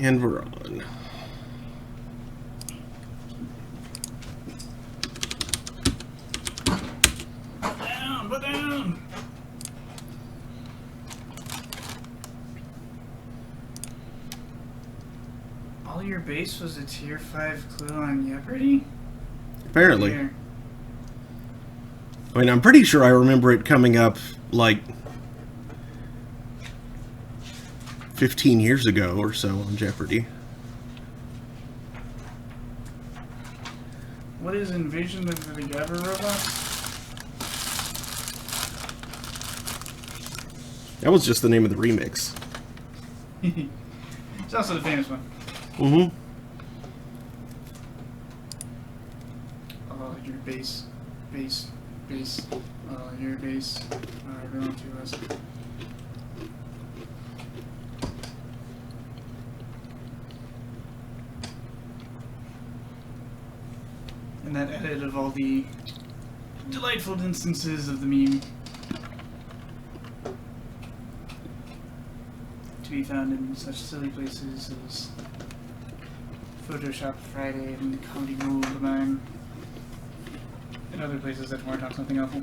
And we're on. Down, put down. All your base was a tier 5 clue on Jeopardy? Apparently. Here. I mean, I'm pretty sure I remember it coming up, like, 15 years ago or so on Jeopardy. What is Invasion of the Gabber Robots? That was just the name of the remix. It's also the famous one. Mm-hmm. Oh, your base. Oh, your base. Going to us. And that edit of all the delightful instances of the meme to be found in such silly places as Photoshop Friday and Comedy Gold Mine and other places that weren't on something awful.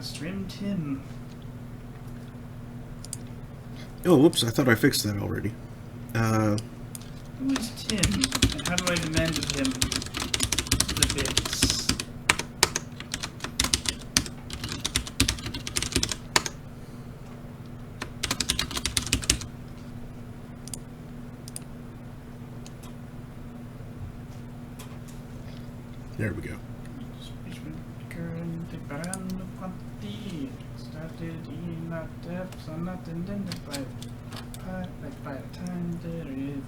Stream Tim. Oh, whoops, I thought I fixed that already. Who is Tim? And how do I demand of him the bits? There we go. Started eating not depths, I'm not intended by the time there is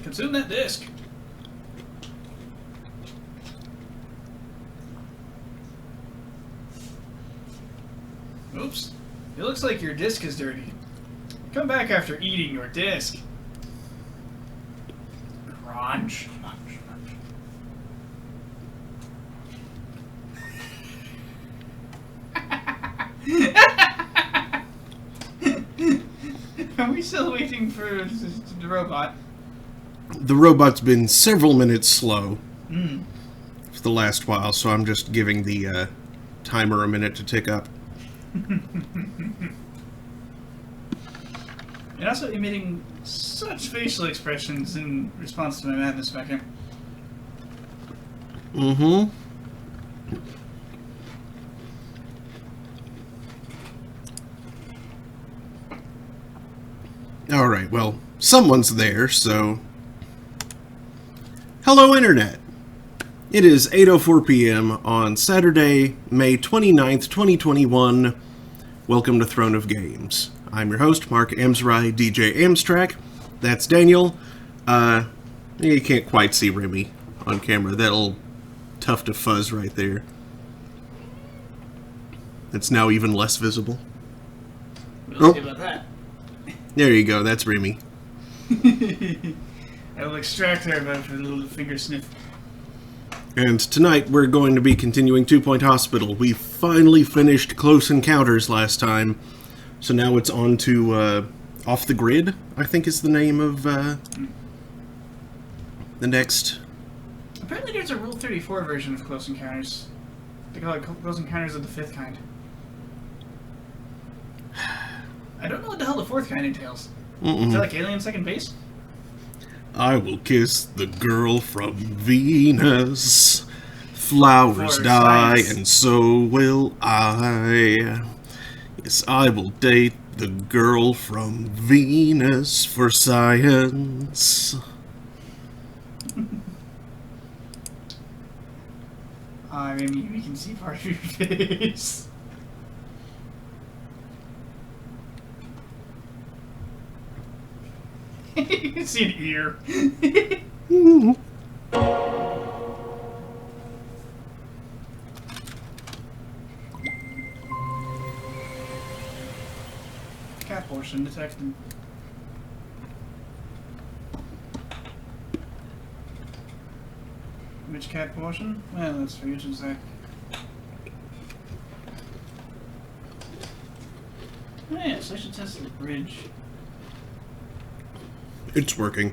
consume that disc. Oops. It looks like your disc is dirty. Come back after eating your disc. Crunch. Are we still waiting for the robot? The robot's been several minutes slow Mm. for the last while, so I'm just giving the timer a minute to tick up. And also emitting such facial expressions in response to my madness back here. Mm-hmm. Alright, well, someone's there, so... Hello, Internet! It is 8:04 p.m. on Saturday, May 29th, 2021. Welcome to Throne of Games. I'm your host, Mark Amsrai, DJ Amstrack. That's Daniel. You can't quite see Remy on camera. That little tuft of fuzz right there. It's now even less visible. We'll see about that. There you go, that's Remy. I will extract her about her little finger sniff. And tonight we're going to be continuing 2 Point Hospital. We finally finished Close Encounters last time, so now it's on to Off the Grid, I think is the name of the next. Apparently there's a Rule 34 version of Close Encounters. They call it Close Encounters of the Fifth Kind. I don't know what the hell the fourth kind entails. Is that like Alien Second Base? I will kiss the girl from Venus. Flowers For die, science. and so will I. Yes, I will date the girl from Venus for science. I mean, we can see part of your face. You can see an ear. Cat portion detected. Which cat portion? Well, that's for you to say. Oh yes, I should test the bridge. It's working.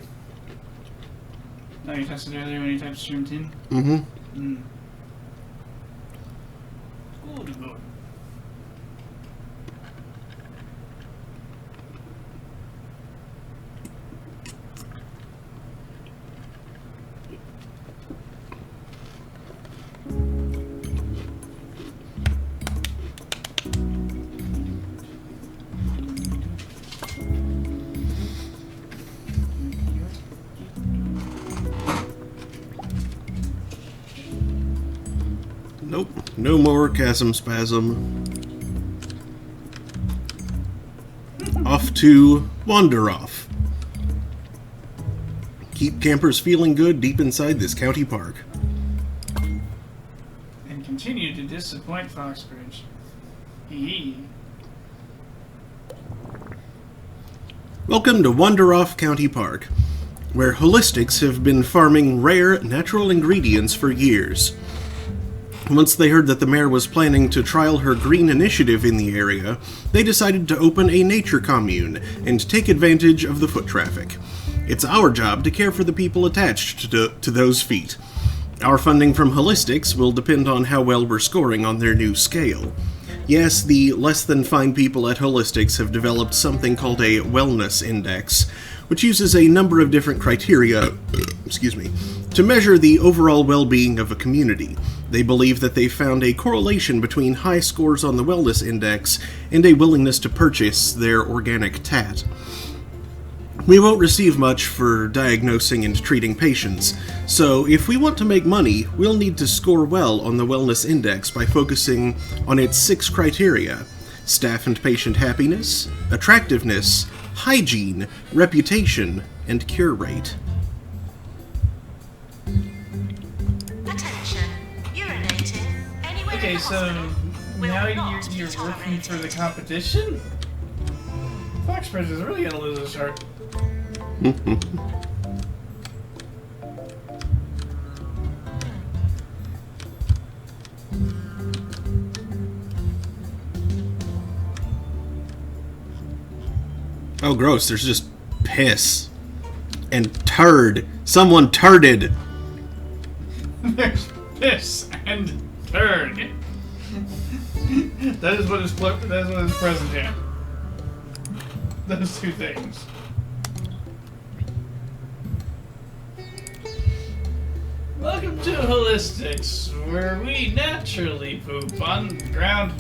No, you tested earlier when you typed stream 10? Mm-hmm. Good boy. Nope. No more chasm spasm. Off to Wander Off. Keep campers feeling good deep inside this county park. And continue to disappoint Foxbridge. Hee. Welcome to Wander Off County Park, where holistics have been farming rare natural ingredients for years. Once they heard that the mayor was planning to trial her green initiative in the area, they decided to open a nature commune and take advantage of the foot traffic. It's our job to care for the people attached to those feet. Our funding from holistics will depend on how well we're scoring on their new scale. Yes, the less than fine people at holistics have developed something called a wellness index, which uses a number of different criteria, to measure the overall well-being of a community. They believe that they found a correlation between high scores on the wellness index and a willingness to purchase their organic tat. We won't receive much for diagnosing and treating patients, so if we want to make money, we'll need to score well on the wellness index by focusing on its 6 criteria: staff and patient happiness, attractiveness, hygiene, reputation, and cure rate. Attention, you're a native. Anywhere in Okay, the so hospital will now not be you're working tolerated. for the competition? Foxbridge is really gonna lose his heart. Oh, gross, there's just piss. And turd. Someone turded. There's piss and turd. That is what is present here. Those two things. Welcome to Holistics, where we naturally poop on the ground.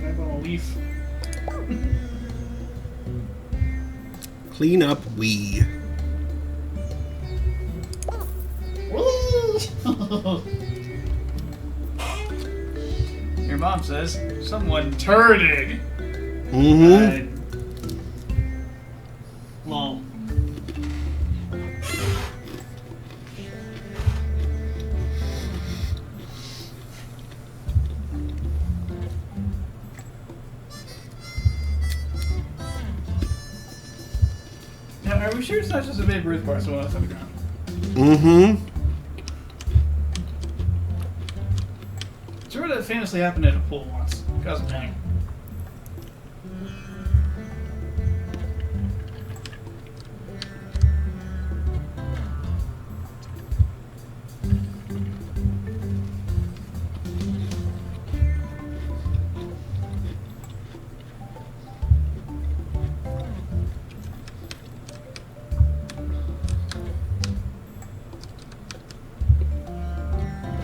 I'm on a leaf. Clean up wee. Your mom says someone turded. Mm-hmm. Lol. Now, are we sure it's not just a Babe Ruth bar someone else on the ground? Mm-hmm. Sure, that famously happened at a pool once. Caused a panic.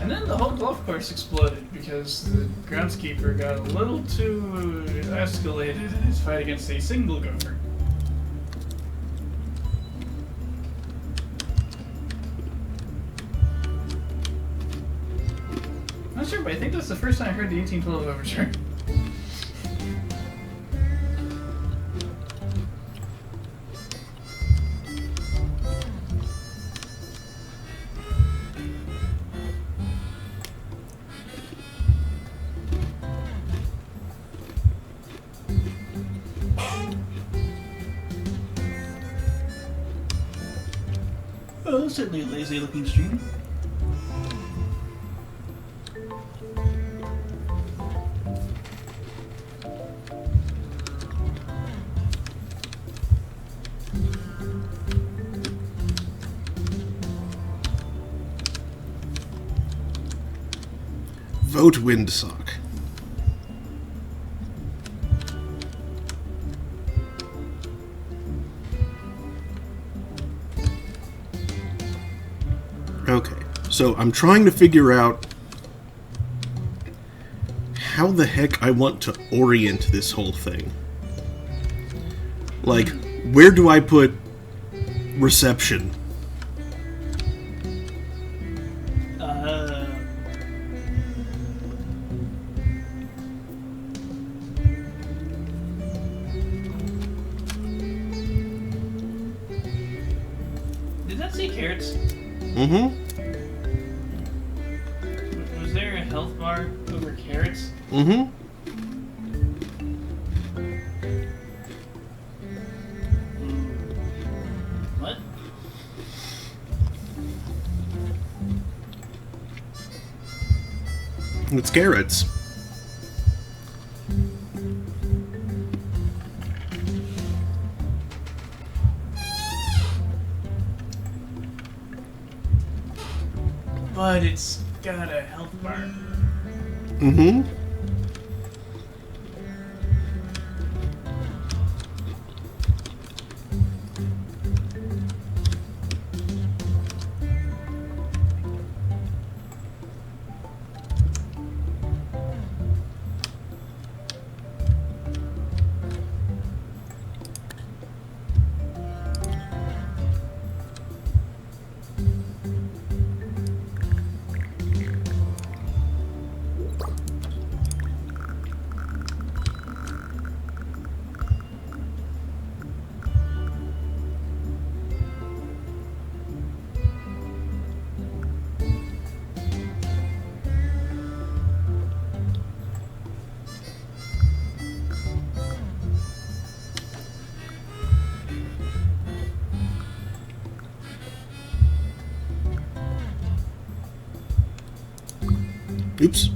And then the whole golf course exploded because the groundskeeper got a little too escalated in his fight against a single gopher. Not sure, but I think that's the first time I heard the 1812 overture. was certainly a lazy-looking stream. Vote Windsock. Okay, so I'm trying to figure out how the heck I want to orient this whole thing. Like, where do I put reception? Did that say carrots? Mm-hmm. Was there a health bar over carrots? Mm-hmm. What? It's carrots. But it's got a health bar. Mm-hmm. Oops.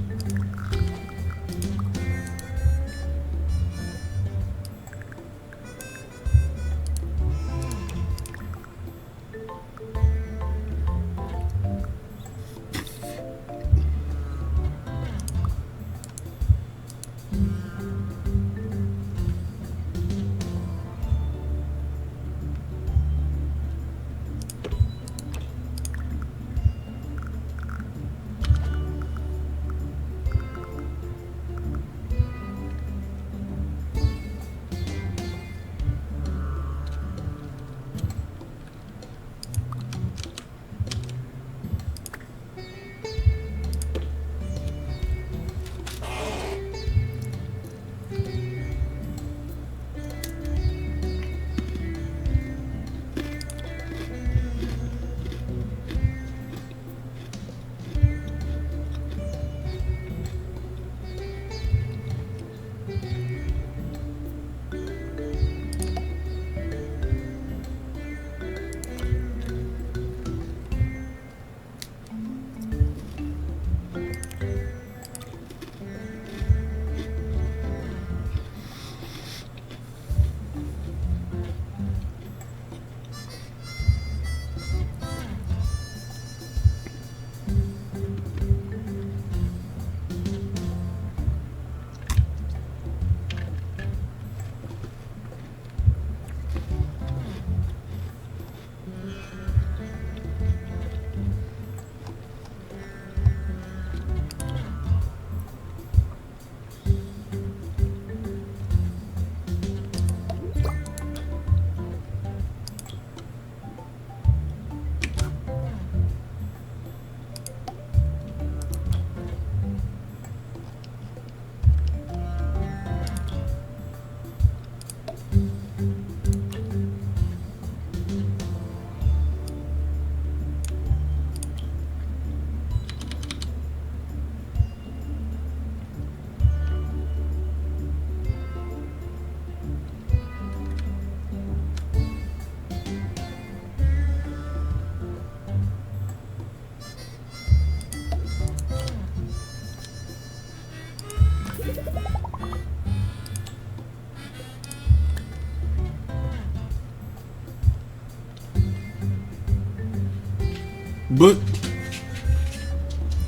But...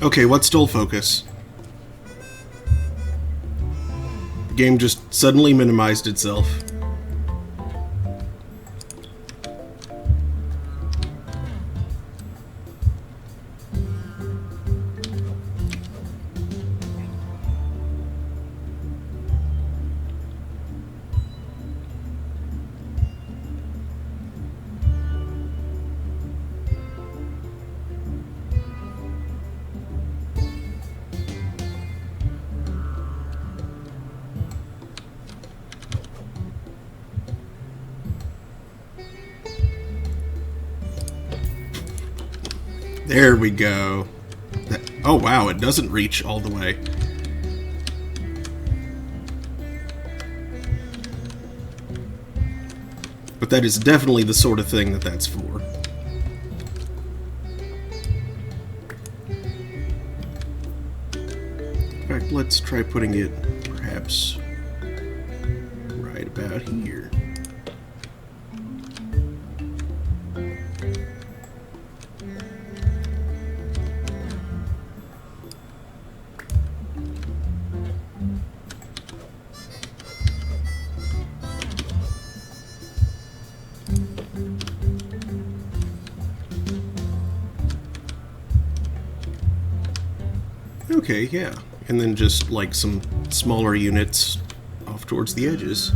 Okay, what stole focus? The game just suddenly minimized itself. There we go. Oh wow, it doesn't reach all the way. But that is definitely the sort of thing that that's for. In fact, let's try putting it perhaps right about here. Okay, yeah. And then just like some smaller units off towards the edges.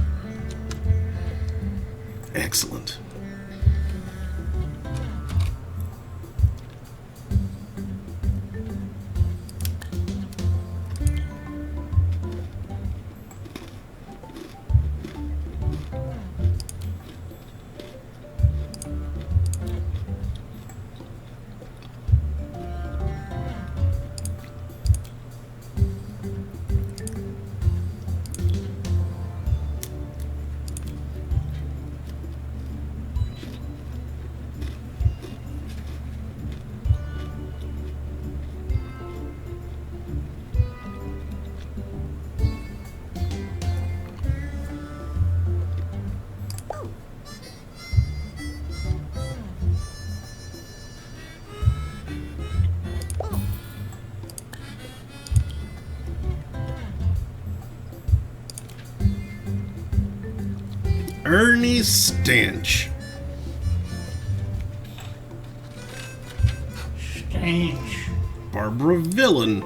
Excellent. Ernie Stench. Strange. Barbara Villain.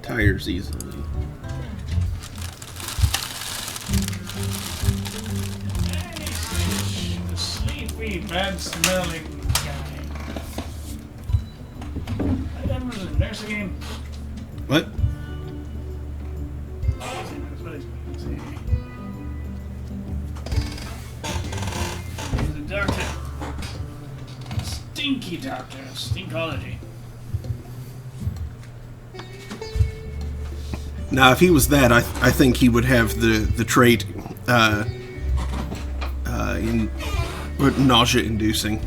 Tires easily. The sleepy, bad-smelling guy. I done was a nurse again. What? He's a doctor. Stinky doctor. Stinkology. Now, if he was that, I think he would have the trait nausea-inducing.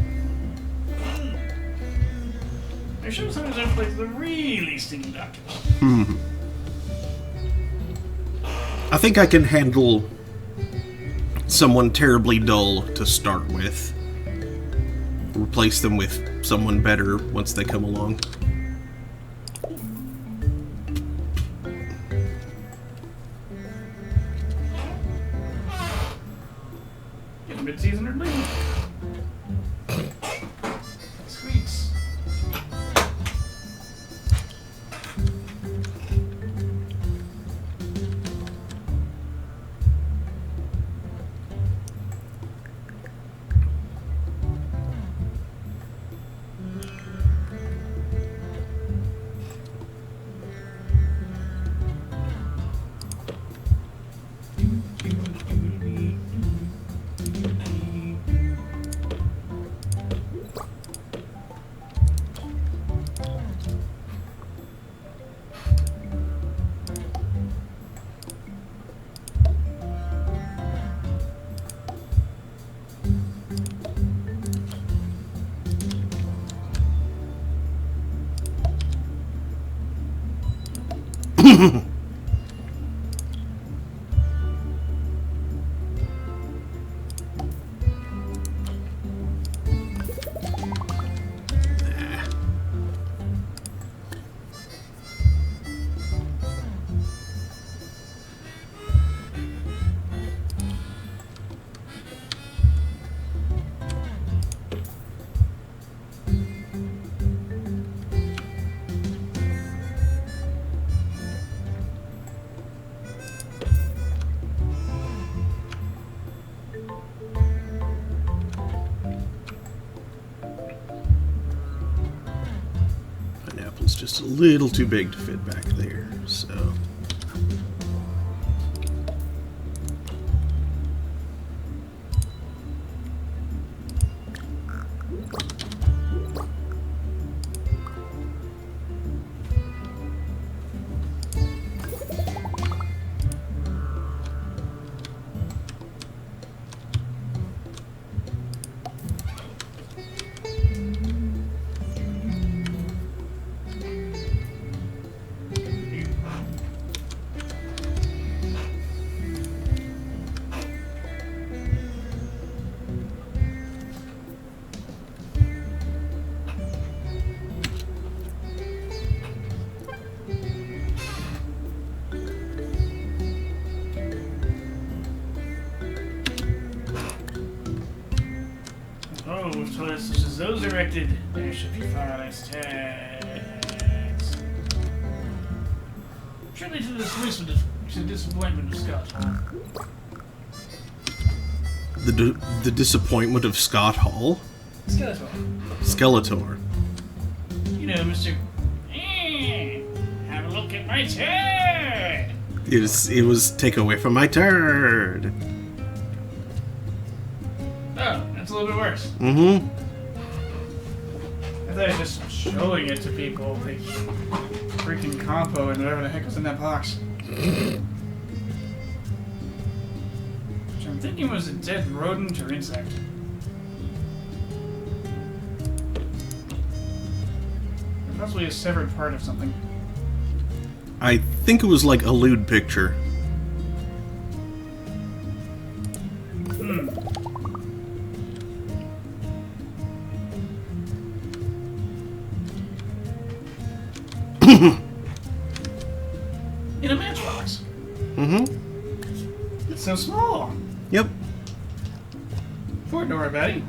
There should sometimes I've played the really stinky doctors. I think I can handle someone terribly dull to start with. Replace them with someone better once they come along. Get a mid-season or leave. Sweets. was just a little too big to fit back there, so... Oh, with toilets such as those erected, there should be far less tax. Surely to the disappointment of Scott. The disappointment of Scott Hall? Skeletor. Skeletor. You know, Mr. Have a look at my turd! It was take away from my turd. Oh, that's a little bit worse. Mm-hmm. I thought I was just showing it to people, like freaking compo and whatever the heck was in that box. Which I'm thinking was a dead rodent or insect. Or possibly a severed part of something. I think it was like a lewd picture. In a matchbox. Mm-hmm. It's so small. Yep. Poor Nora Betty.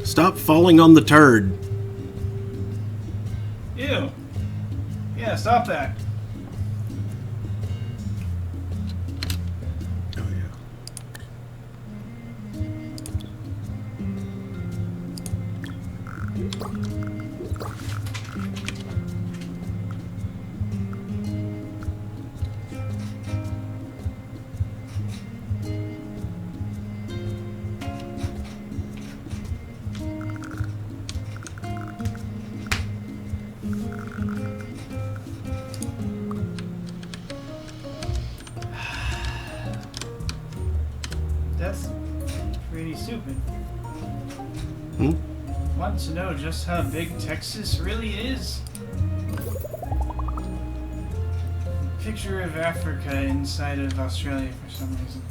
Stop falling on the turd. Ew. Yeah, stop that. Oh yeah. That's pretty stupid. Hmm? Want to know just how big Texas really is? Picture of Africa inside of Australia for some reason.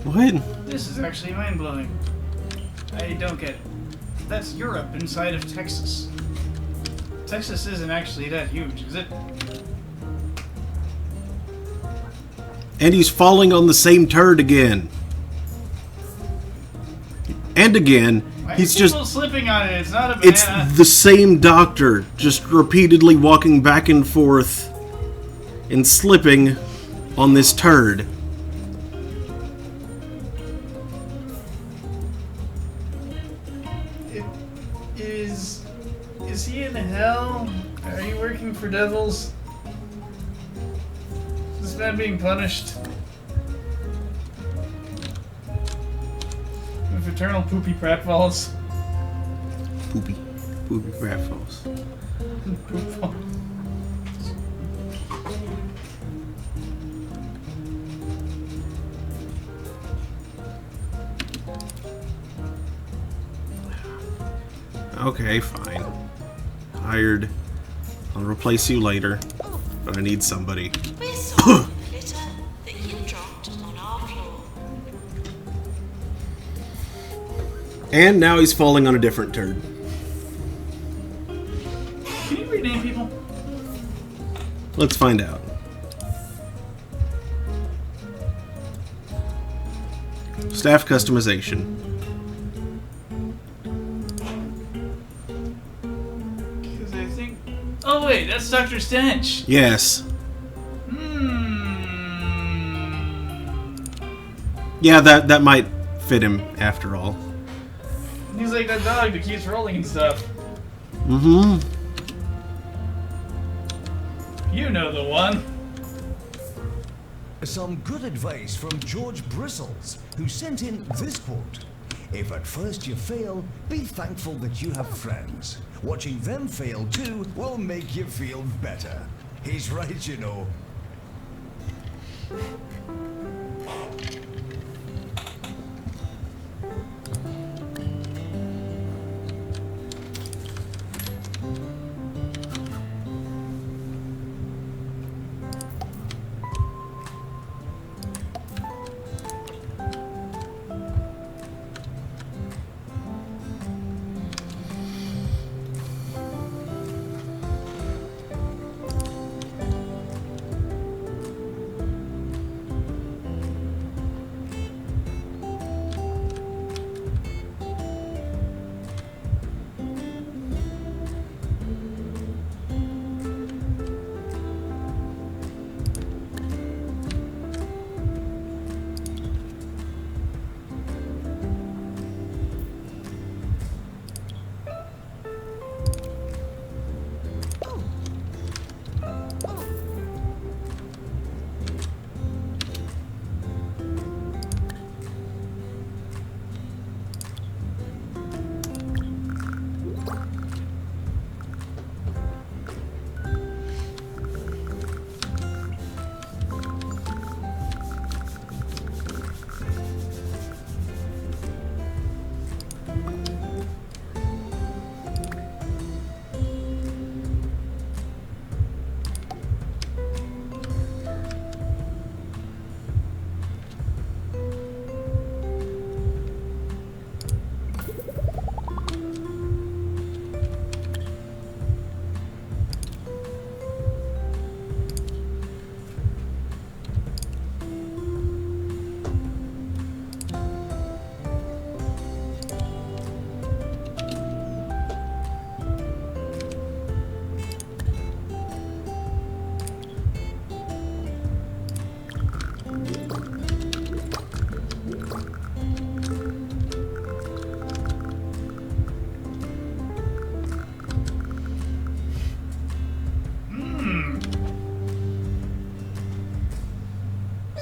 What? This is actually mind-blowing. I don't get it. That's Europe inside of Texas. Texas isn't actually that huge, is it? And he's falling on the same turd again. And again. Why He's are just... people slipping on it? It's not a It's banana. the same doctor, just repeatedly walking back and forth and slipping on this turd. he in hell? Are you working for devils? Is this man being punished? With eternal poopy pratfalls? Poopy pratfalls. Poop. Okay, fine. Hired. I'll replace you later. But I need somebody. We're sorry for the litter that you dropped on our floor. And now he's falling on a different turd. Can you rename people? Let's find out. Staff customization. Because I think... Oh wait, that's Dr. Stench! Yes. Yeah, that might fit him after all. He's like that dog that keeps rolling and stuff. Mm-hmm. You know the one. Some good advice from George Bristles, who sent in this quote. If at first you fail, be thankful that you have friends. Watching them fail too will make you feel better. He's right, you know.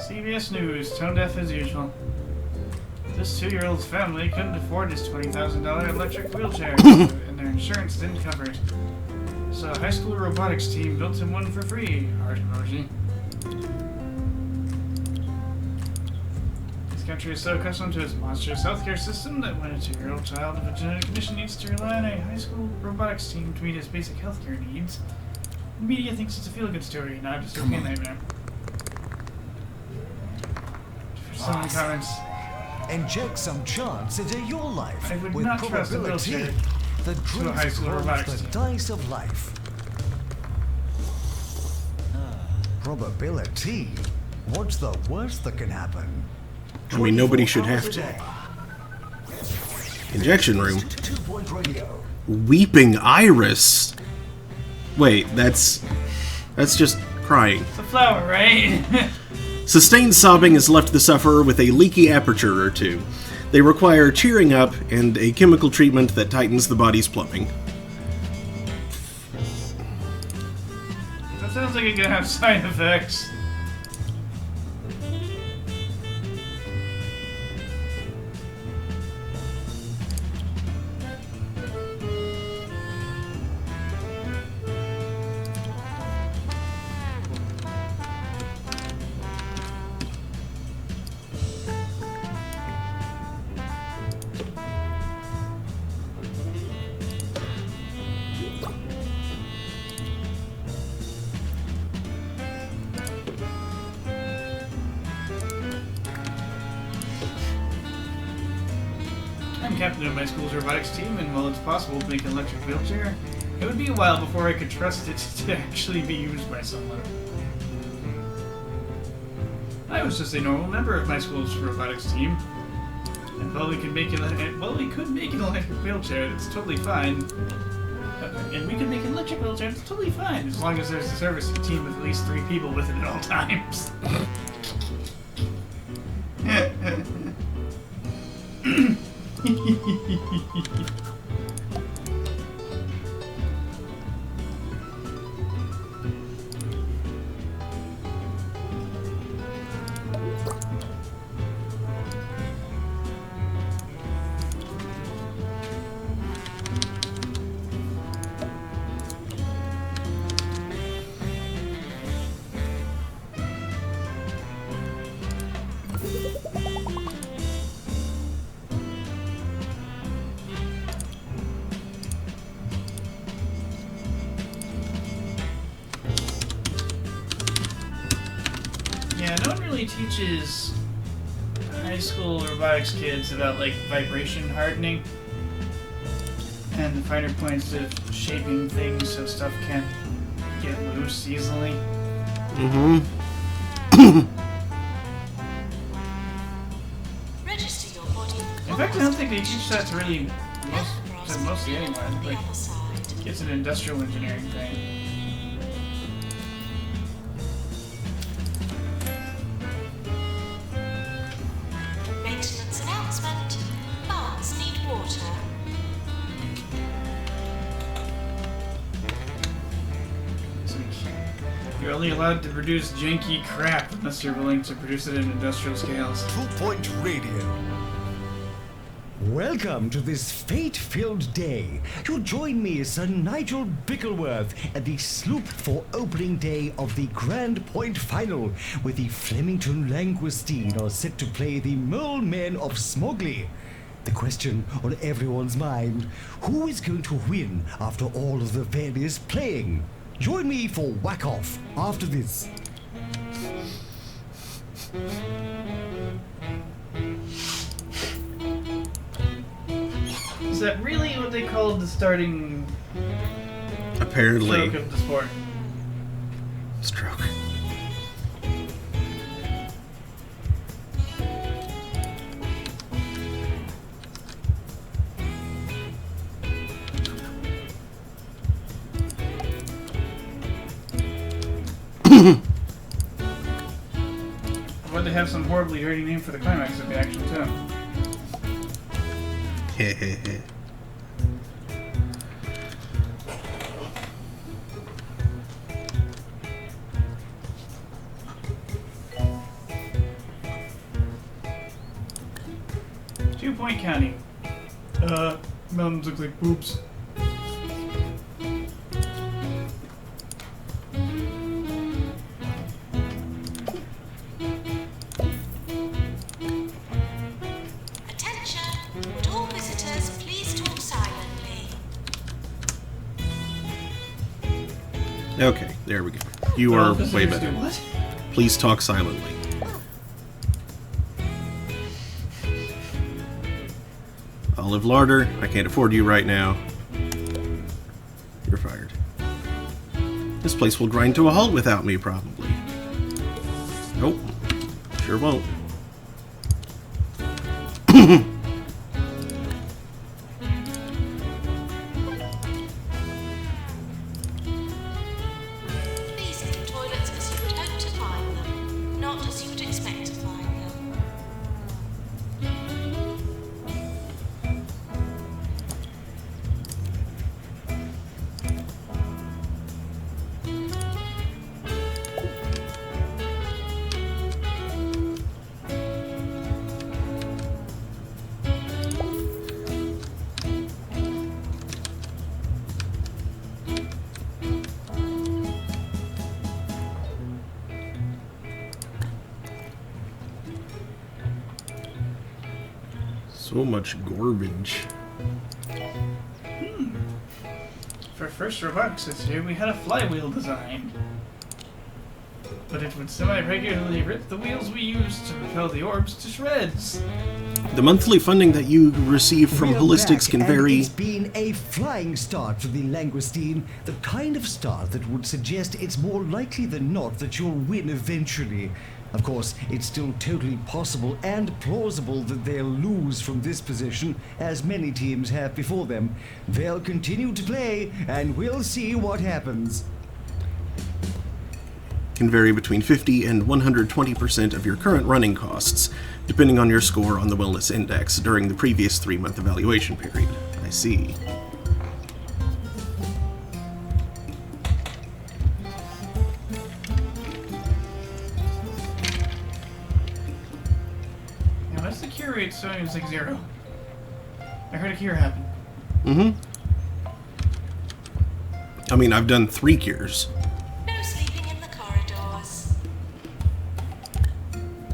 CBS News, tone deaf as usual. This 2-year-old's family couldn't afford his $20,000 electric wheelchair, and their insurance didn't cover it. So a high school robotics team built him one for free, art emoji. This country is so accustomed to its monstrous healthcare system that when a 2-year-old child with a genetic condition needs to rely on a high school robotics team to meet his basic healthcare needs, the media thinks it's a feel-good story, not a dystopian nightmare. So many comments. Inject some chance into your life I would with not trust a probability. wheelchair The to a high dreams school rolls robotics the team. dice of life. Probability? What's the worst that can happen? I mean, nobody should 24 have hours a to. day. Injection room. 2-Point Radio. Weeping Iris. Wait, that's just crying. It's a flower, right? Sustained sobbing has left the sufferer with a leaky aperture or two. They require cheering up and a chemical treatment that tightens the body's plumbing. maybe gonna have side effects. I'm captain of my school's robotics team, and while it's possible to make an electric wheelchair, it would be a while before I could trust it to actually be used by someone. I was just a normal member of my school's robotics team, and while we could make an electric wheelchair, that's totally fine. And we could make an electric wheelchair, that's totally fine, as long as there's a servicing team with at least 3 people with it at all times. Yeah, no one really teaches high school robotics kids about, like, vibration hardening and the finer points of shaping things so stuff can't get loose easily. Register your body. In fact, I don't think they teach that to really mostly anyone. On the Like, other side. it's an industrial engineering thing. Maintenance announcement. Plants need water. It's like, you're only allowed to produce janky crap unless you're willing to produce it in industrial scales. 2 Point Radio. Welcome to this fate-filled day. You'll join me, Sir Nigel Bickleworth, at the sloop for opening day of the Grand Point Final, where the Flemington Languistine are set to play the Mole Men of Smogley. The question on everyone's mind, who is going to win after all of the various playing? Join me for Whack Off after this. Is that really what they called the starting Apparently. stroke of the sport? Stroke. Or they have some horribly dirty name for the climax of the action too. Hehehe. Point County. Mountains look like poops. Attention! Would all visitors please talk silently? Okay, there we go. You Well, are visitors way do better. what? Please talk silently. Olive Larder, I can't afford you right now. You're fired. This place will grind to a halt without me, probably. Nope. Sure won't. Please leave toilets as you would hope to find them, not as you would expect to find them. So much garbage. For first robotics this year, we had a flywheel design. But it would semi-regularly rip the wheels we used to propel the orbs to shreds. The monthly funding that you receive from We're Holistics back, can and vary. It's been a flying start for the Langoustine, the kind of start that would suggest it's more likely than not that you'll win eventually. Of course, it's still totally possible and plausible that they'll lose from this position, as many teams have before them. They'll continue to play, and we'll see what happens. Can vary between 50 and 120% of your current running costs, depending on your score on the Wellness Index during the previous 3-month evaluation period. I see. Now, what's the cure rate showing as like 0? I heard a cure happen. I mean, I've done 3 cures. No sleeping in the corridors.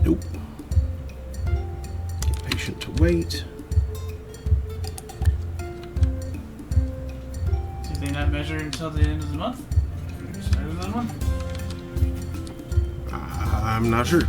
Nope. Get patient to wait. Did they not measure until the end of the month? Start of the month? I'm not sure.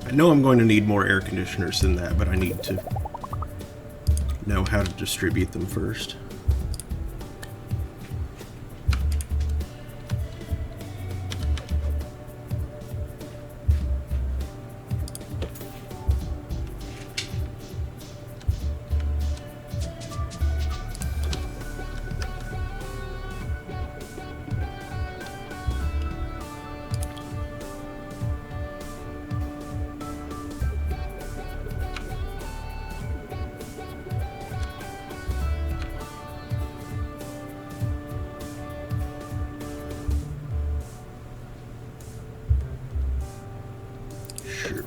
I know I'm going to need more air conditioners than that, but I need to know how to distribute them first. Sure.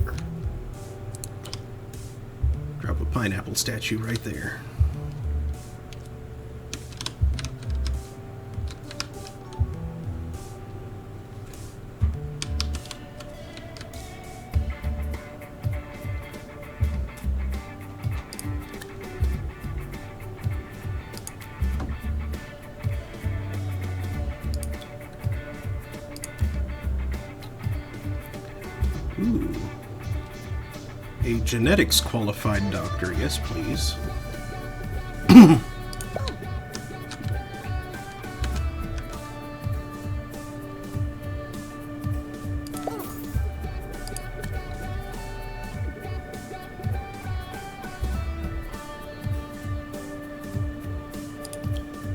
Drop a pineapple statue right there. A genetics qualified doctor, yes please.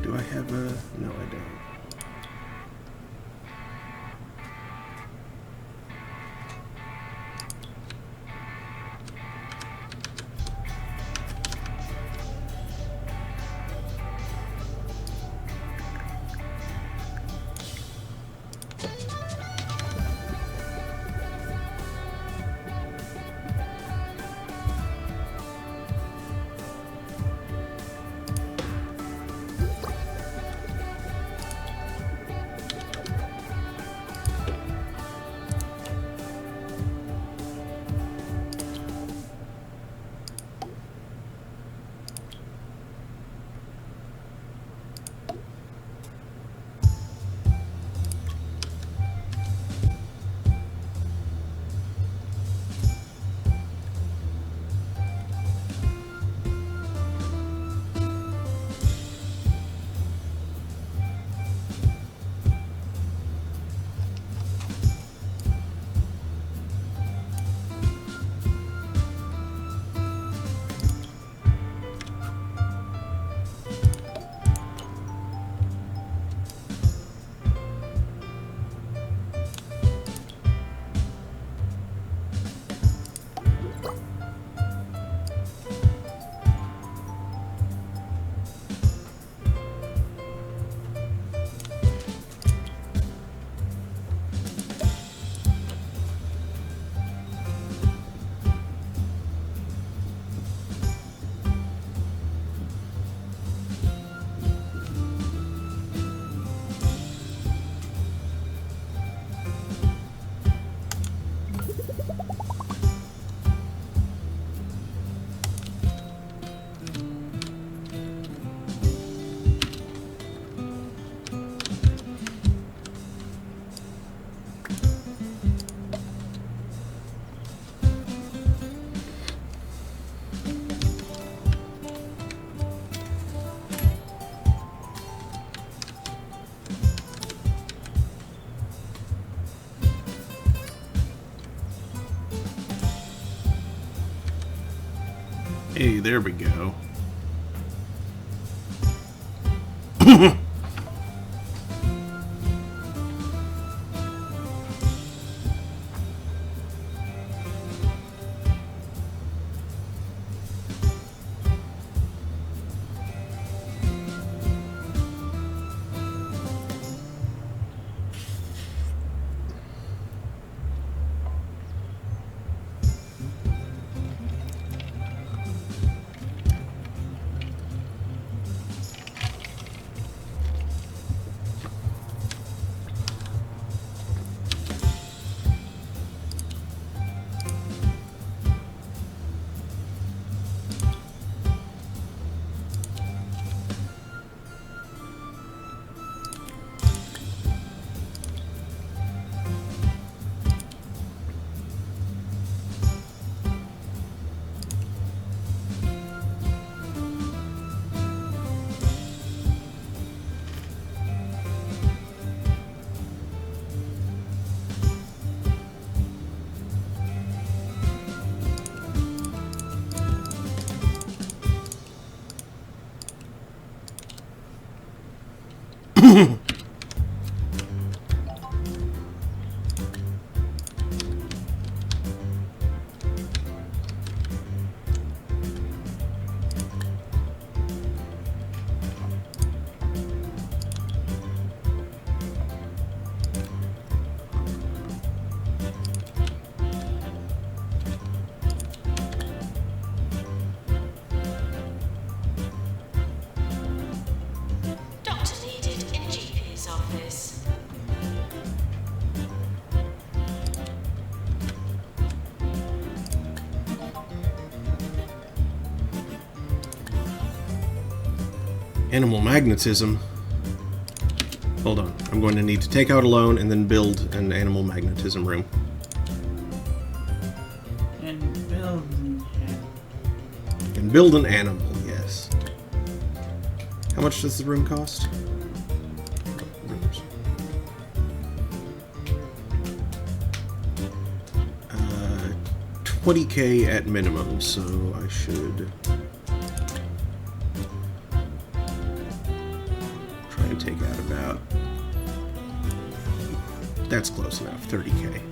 Do I have a... no, I don't. Hey, there we go. Doctor needed in GP's office. Animal magnetism. Hold on. I'm going to need to take out a loan and then build an animal magnetism room. And build Build an animal, yes. How much does the room cost? Rooms. 20k at minimum, so I should try and take out about... That's close enough, 30k.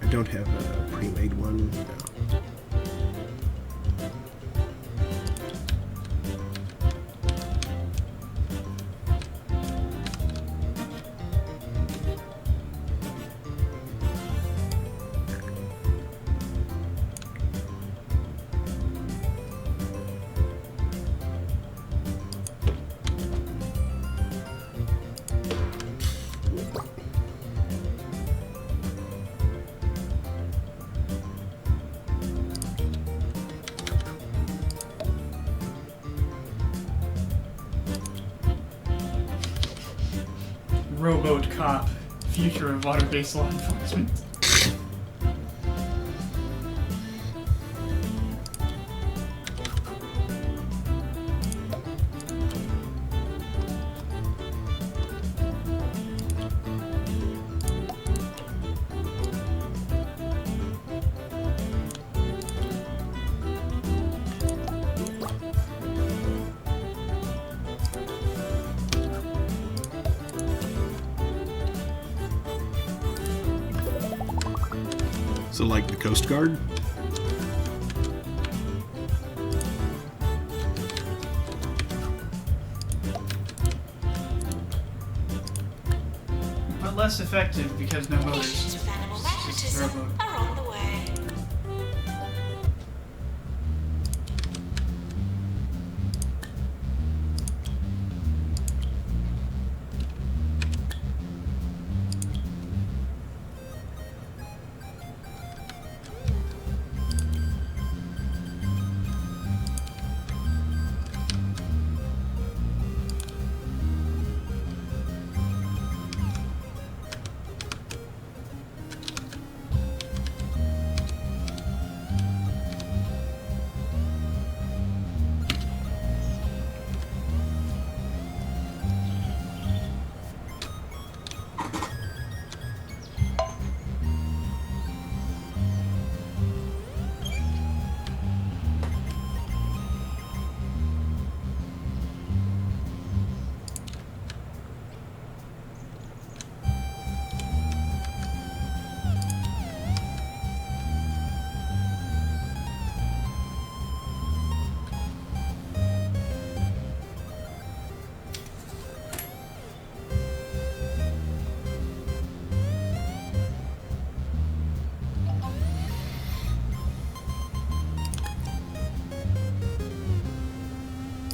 I don't have a pre-made one. No. Rowboat cop. Future of water-based law enforcement. So like the Coast Guard? But less effective because no motors. Issues with animal It's just a magnetism rowboat. are on the way.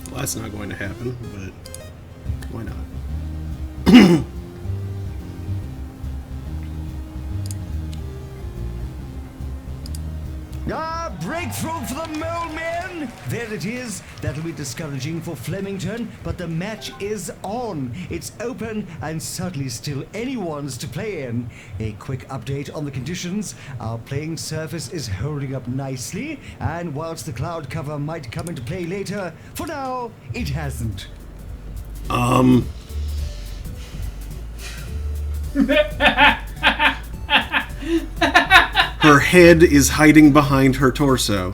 Well, that's not going to happen, but why not? Breakthrough for the mole men! There it is. That'll be discouraging for Flemington, but the match is on. It's open and certainly still anyone's to play in. A quick update on the conditions. Our playing surface is holding up nicely, and whilst the cloud cover might come into play later, for now, it hasn't. Her head is hiding behind her torso.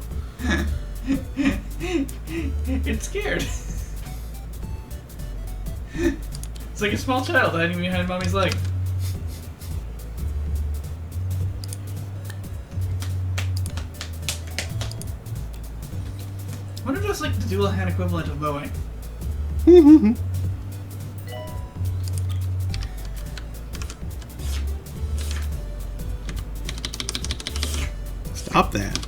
It's scared. It's like a small child hiding behind mommy's leg. I wonder if that's like the dual hand equivalent of Boeing. Stop that.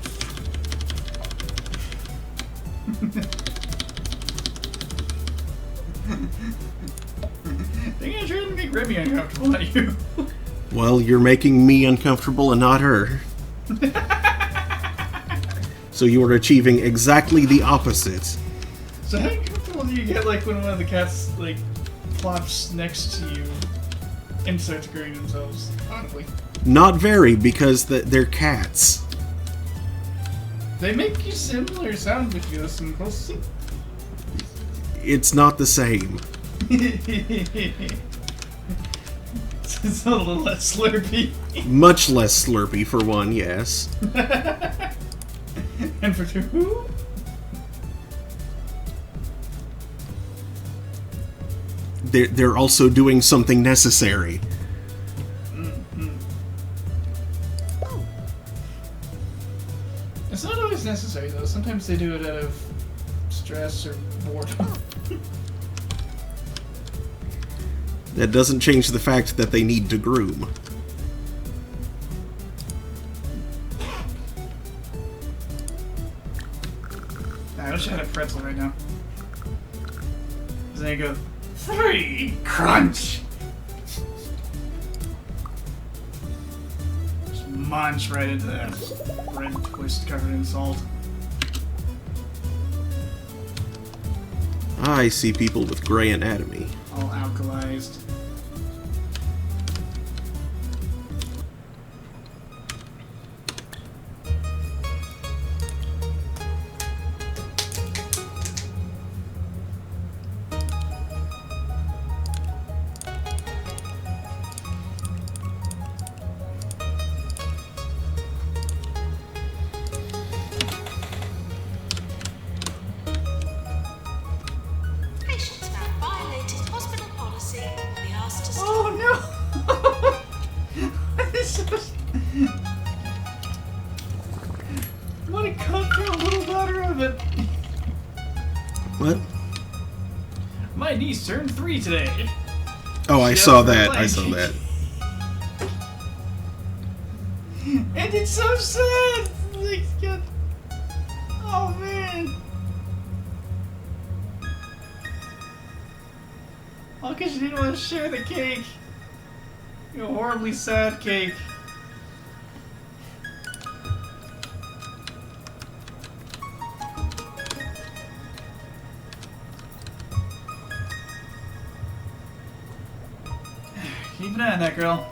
They're gonna try to make Remy uncomfortable, not you. Well, you're making me uncomfortable and not her. So you are achieving exactly the opposite. So how comfortable do you get, like, when one of the cats, like, plops next to you and starts growing themselves audibly? Not very, because they're cats. They make you similar sounds if you listen closely. It's not the same. It's a little less slurpy. Much less slurpy, for one, yes. And for two? They're also doing something necessary. It's not always necessary, though. Sometimes they do it out of stress or boredom. That doesn't change the fact that they need to groom. I wish I had a pretzel right now. Then I go, 3, crunch! Just munch right into that bread twist covered in salt. I see people with gray anatomy. All alkalized. Patients found violated hospital policy will be asked to stop. Oh no! It's so... What a cut for a little daughter of it. What? My niece turned 3 today. Oh, I She saw has her that. I leg. saw that. And it's so sad. Like, God. Oh man. All because she didn't want to share the cake. You know, horribly sad cake. Keep an eye on that girl.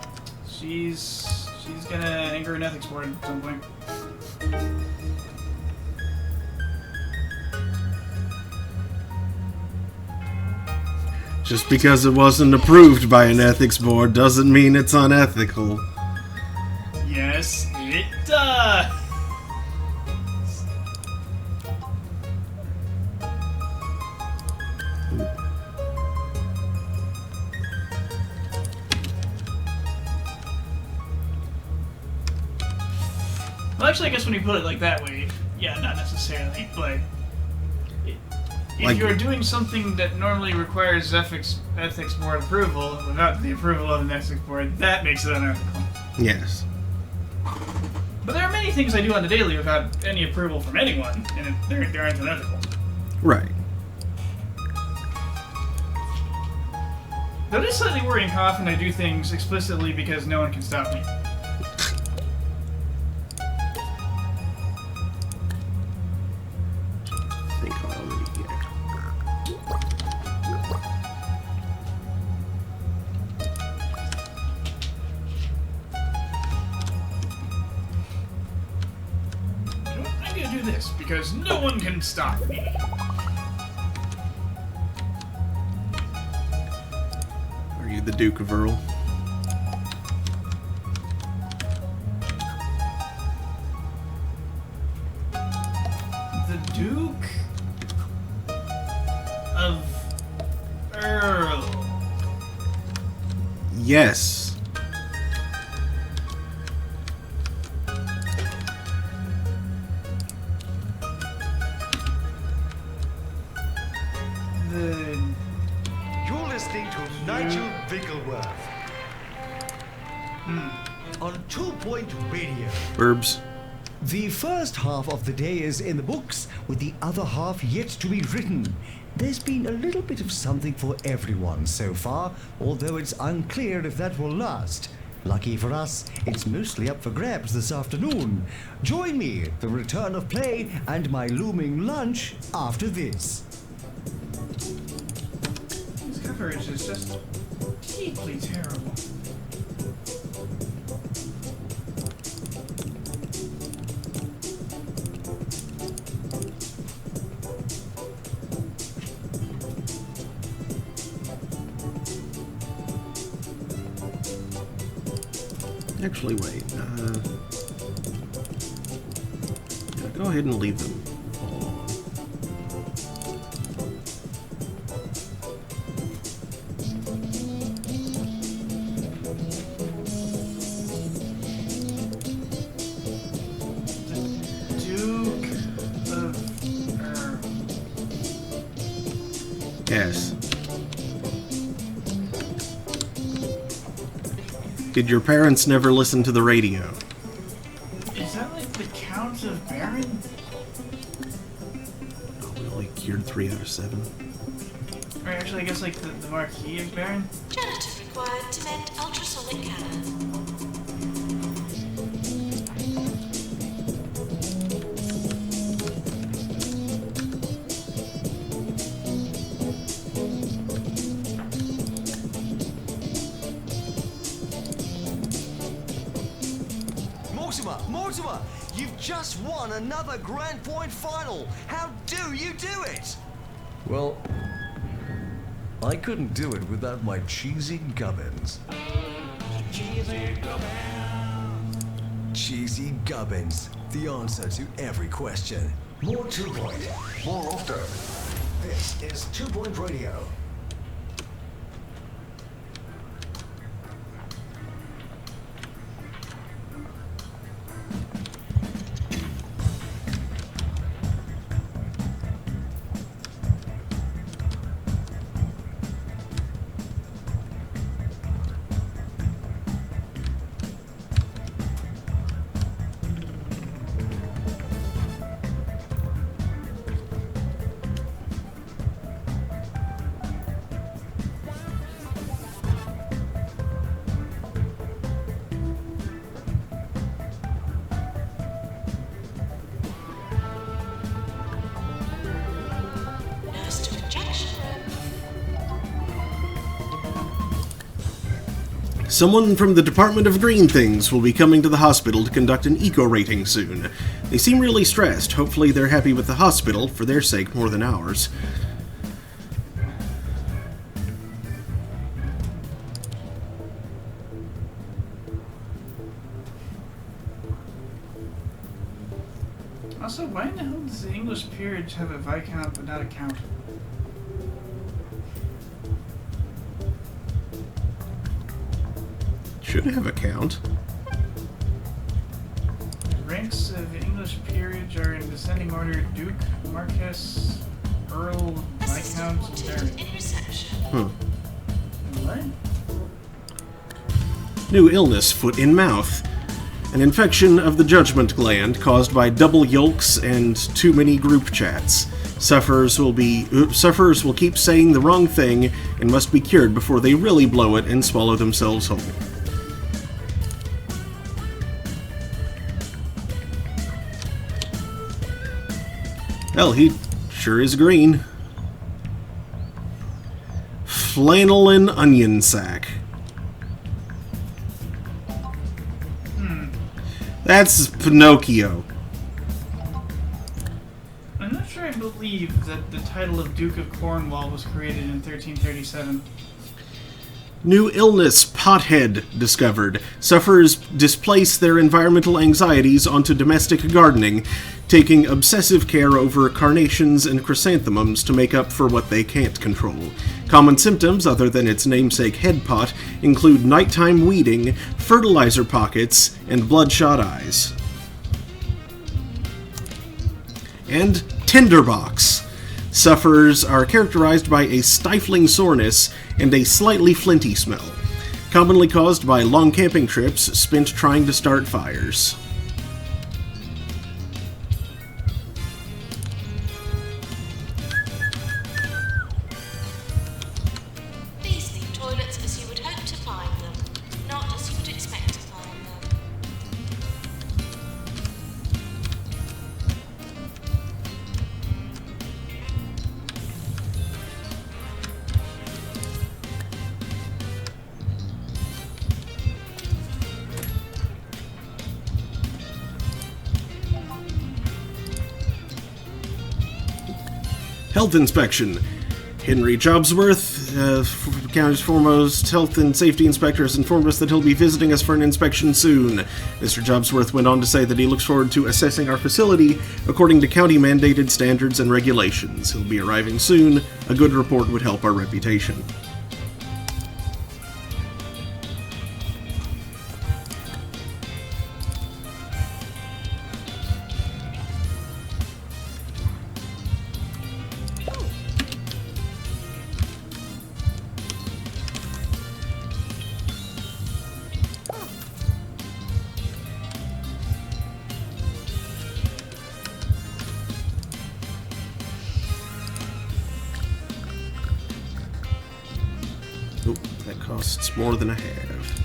She's gonna anger an ethics board at some point. Just because it wasn't approved by an ethics board doesn't mean it's unethical. Yes, it does. Well, actually, I guess when you put it like that way, yeah, not necessarily, but if Like- you're doing something that normally requires ethics board approval without the approval of an ethics board, that makes it unethical. Yes. But there are many things I do on the daily without any approval from anyone, and they aren't unethical. Right. Though it is slightly worrying how often I do things explicitly because no one can stop me. I think I already get it. You know what? I'm gonna do this because no one can stop me. Are you the Duke of Earl? The Duke of Earl. Yes. The You're listening to Nigel Bickleworth on 2 Point Radio. Burbs. The first half of the day is in the books, with the other half yet to be written. There's been a little bit of something for everyone so far, although it's unclear if that will last. Lucky for us, it's mostly up for grabs this afternoon. Join me at the return of play and my looming lunch after this. This coverage is just deeply terrible. Actually, wait. Yeah, go ahead and leave them all on. Duke of... Yes. Did your parents never listen to the radio? Is that like the Count of Baron? Oh, we only cured 3 out of 7. Or actually, I guess like the Marquis of Baron? Janitor required to mend ultrasonic cannon. Mortimer, you've just won another Grand Point final. How do you do it? Well, I couldn't do it without my cheesy gubbins. Cheesy gubbins, the answer to every question. More 2 Point, more often. This is 2 Point Radio. Nurse to injection room. Someone from the Department of Green Things will be coming to the hospital to conduct an eco rating soon. They seem really stressed. Hopefully they're happy with the hospital, for their sake more than ours. Also, why in the hell does the English peerage have a Viscount but not a Count? Should have a count. Ranks of English peerage are in descending order: Duke, Marquess, Earl, Assistant Viscount, wanted Baron. in reception. What? New illness, foot in mouth. An infection of the judgment gland caused by double yolks and too many group chats. Sufferers will keep saying the wrong thing and must be cured before they really blow it and swallow themselves whole. Hell, he sure is green. Flannel and onion sack. That's Pinocchio. I'm not sure I believe that the title of Duke of Cornwall was created in 1337. New illness, pothead, discovered. Sufferers displace their environmental anxieties onto domestic gardening, taking obsessive care over carnations and chrysanthemums to make up for what they can't control. Common symptoms, other than its namesake head pot, include nighttime weeding, fertilizer pockets, and bloodshot eyes. And tinderbox. Sufferers are characterized by a stifling soreness and a slightly flinty smell, commonly caused by long camping trips spent trying to start fires. These need toilets as you would hope to find them, not as you would expect Health inspection. Henry Jobsworth, county's foremost health and safety inspector, has informed us that he'll be visiting us for an inspection soon. Mr. Jobsworth went on to say that he looks forward to assessing our facility according to county-mandated standards and regulations. He'll be arriving soon. A good report would help our reputation. Oop, that costs more than I have.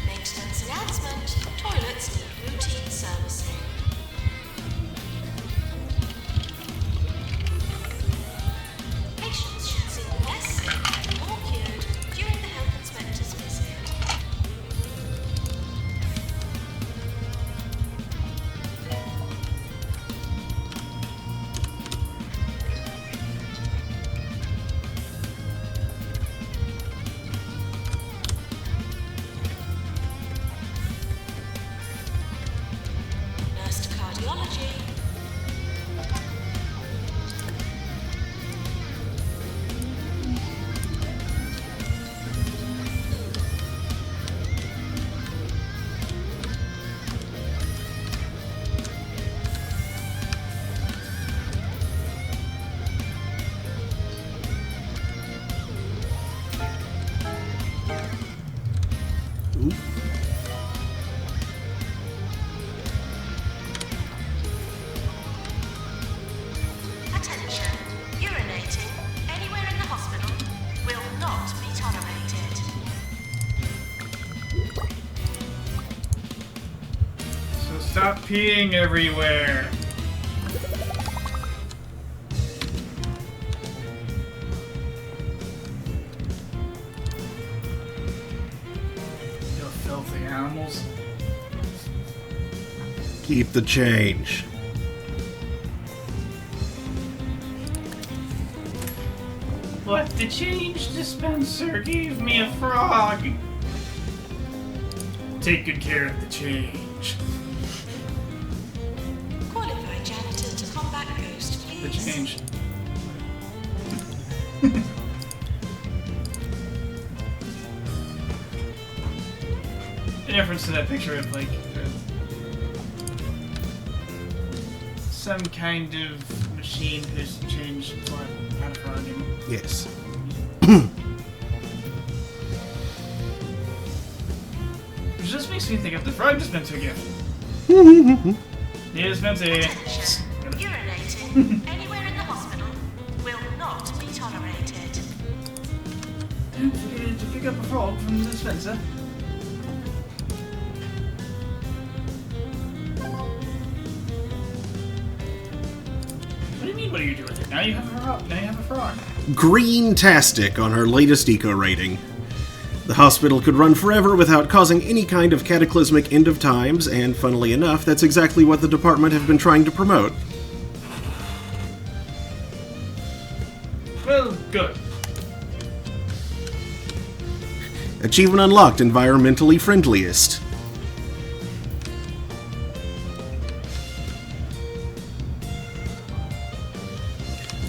Maintenance announcement. Toilets need routine servicing. Patients should seem less sick and more cured during the health inspector's visit. Nurse to cardiology. Oop. Attention. Urinating anywhere in the hospital will not be tolerated. So stop peeing everywhere. You filthy animals. Keep the change. But the change dispenser gave me a frog. Take good care of the change. Qualified janitor to combat ghost, The please. change. In reference to that picture of like some kind of machine who's changed out of frogging. Yes. Which just makes me think of the frog dispenser gift. The dispenser. Attention. Urinating anywhere in the hospital will not be tolerated. Don't forget to pick up a frog from the dispenser. What do you mean? What do you do with it? Now you have a frog. Now you have a frog. Green-tastic on her latest eco rating. The hospital could run forever without causing any kind of cataclysmic end of times, and funnily enough, that's exactly what the department have been trying to promote. Well, good. Achievement unlocked, environmentally friendliest.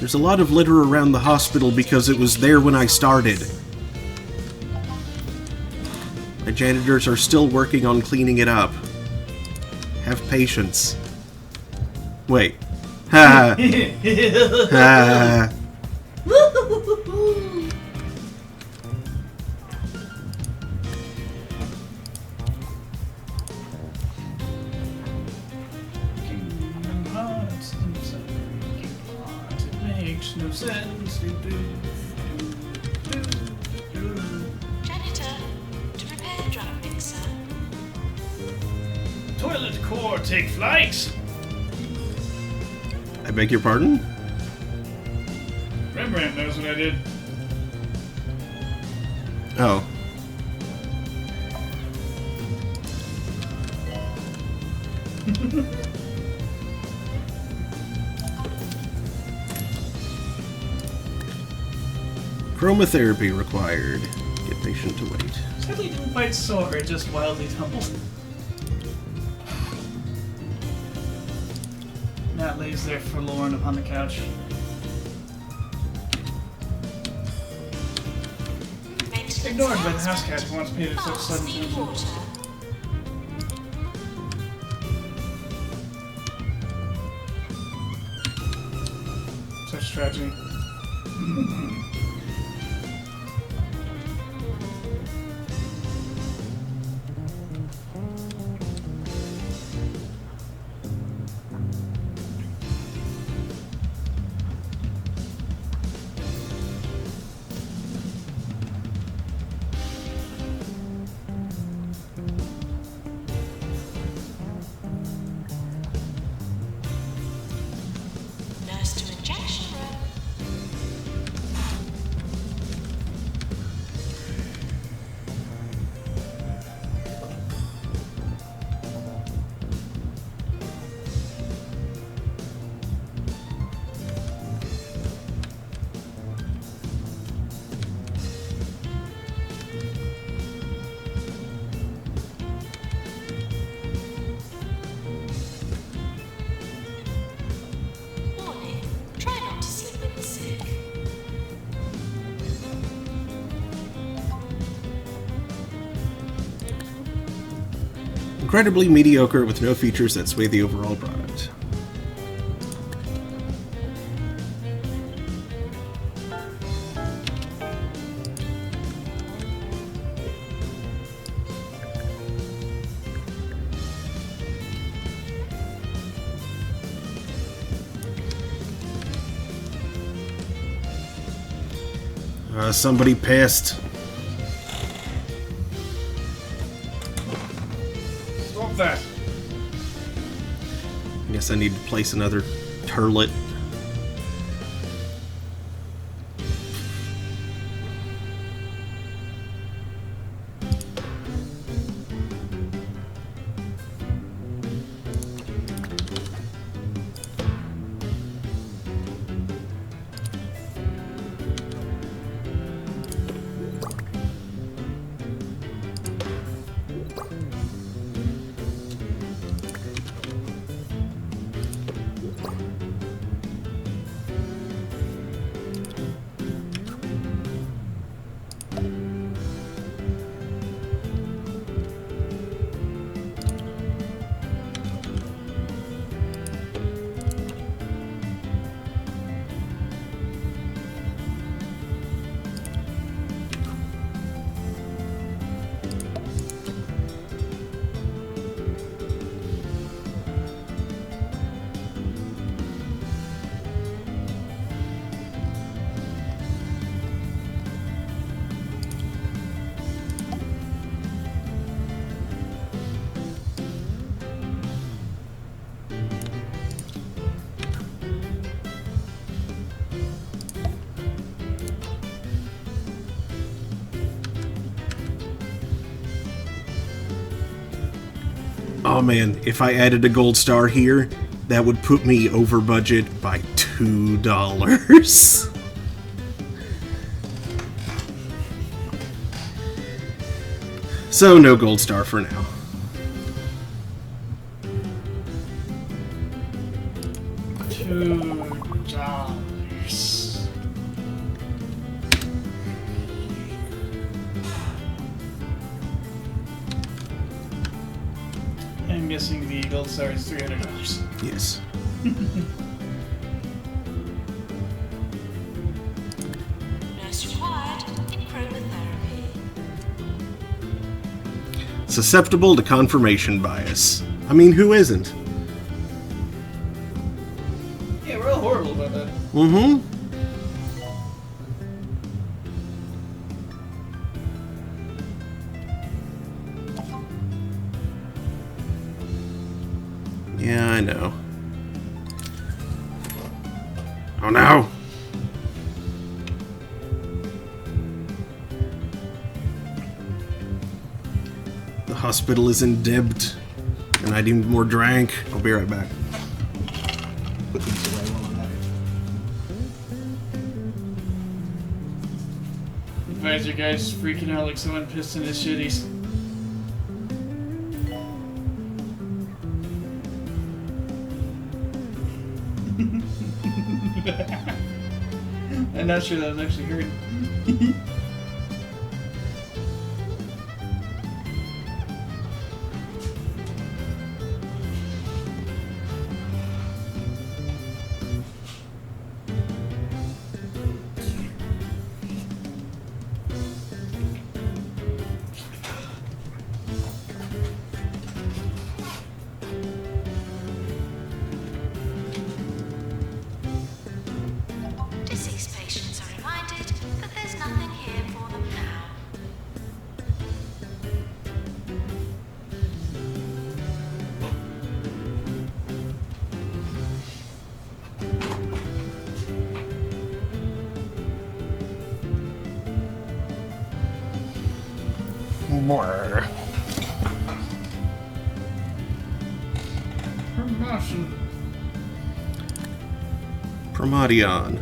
There's a lot of litter around the hospital because it was there when I started. My janitors are still working on cleaning it up. Have patience. Wait. Ha! Ha! Kingdom Hearts, it makes of sins. Janitor, to repair drum mixer. Toilet core, take flight. I beg your pardon? Rembrandt knows what I did. Oh. Chromotherapy required. Get patient to wait. Sadly didn't quite soar, it just wildly tumbled. Nat lays there forlorn upon the couch. Maintenance Ignored by the hands house cat who once paid it such Fast sudden need attention. water. Such tragedy. Nurse to injection room. Warning, try not to slip in the sick. Incredibly mediocre with no features that sway the overall product. Somebody pissed. Stop that. I guess I need to place another turlet. Oh man, if I added a gold star here, that would put me over budget by $2. So no gold star for now. $2. I'm guessing the gold star is $300. Yes. Nurse required in chromotherapy. Susceptible to confirmation bias. I mean, who isn't? Yeah, we're all horrible about that. Mm-hmm. hospital is in debt, and I need more drank. I'll be right back. Put these away while I'm at it. Advisor guy's freaking out like someone pissed in his shitties. I'm not sure that was actually heard. Deceased patients are reminded that there's nothing here for them now. Promotion. Promadion.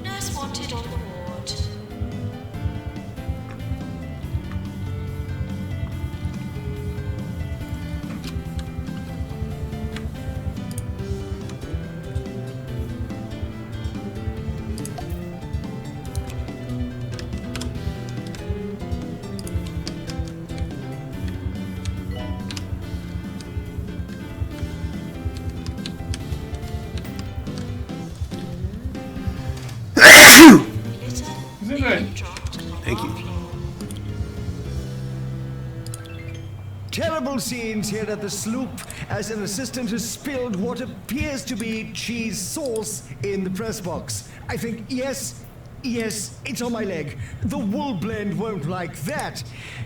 Nurse wanted on the ward. Litter Is it good? dropped on Thank you. the floor. Terrible scenes here at the sloop as an assistant has spilled what appears to be cheese sauce in the press box. I think, yes, it's on my leg. The wool blend won't like that.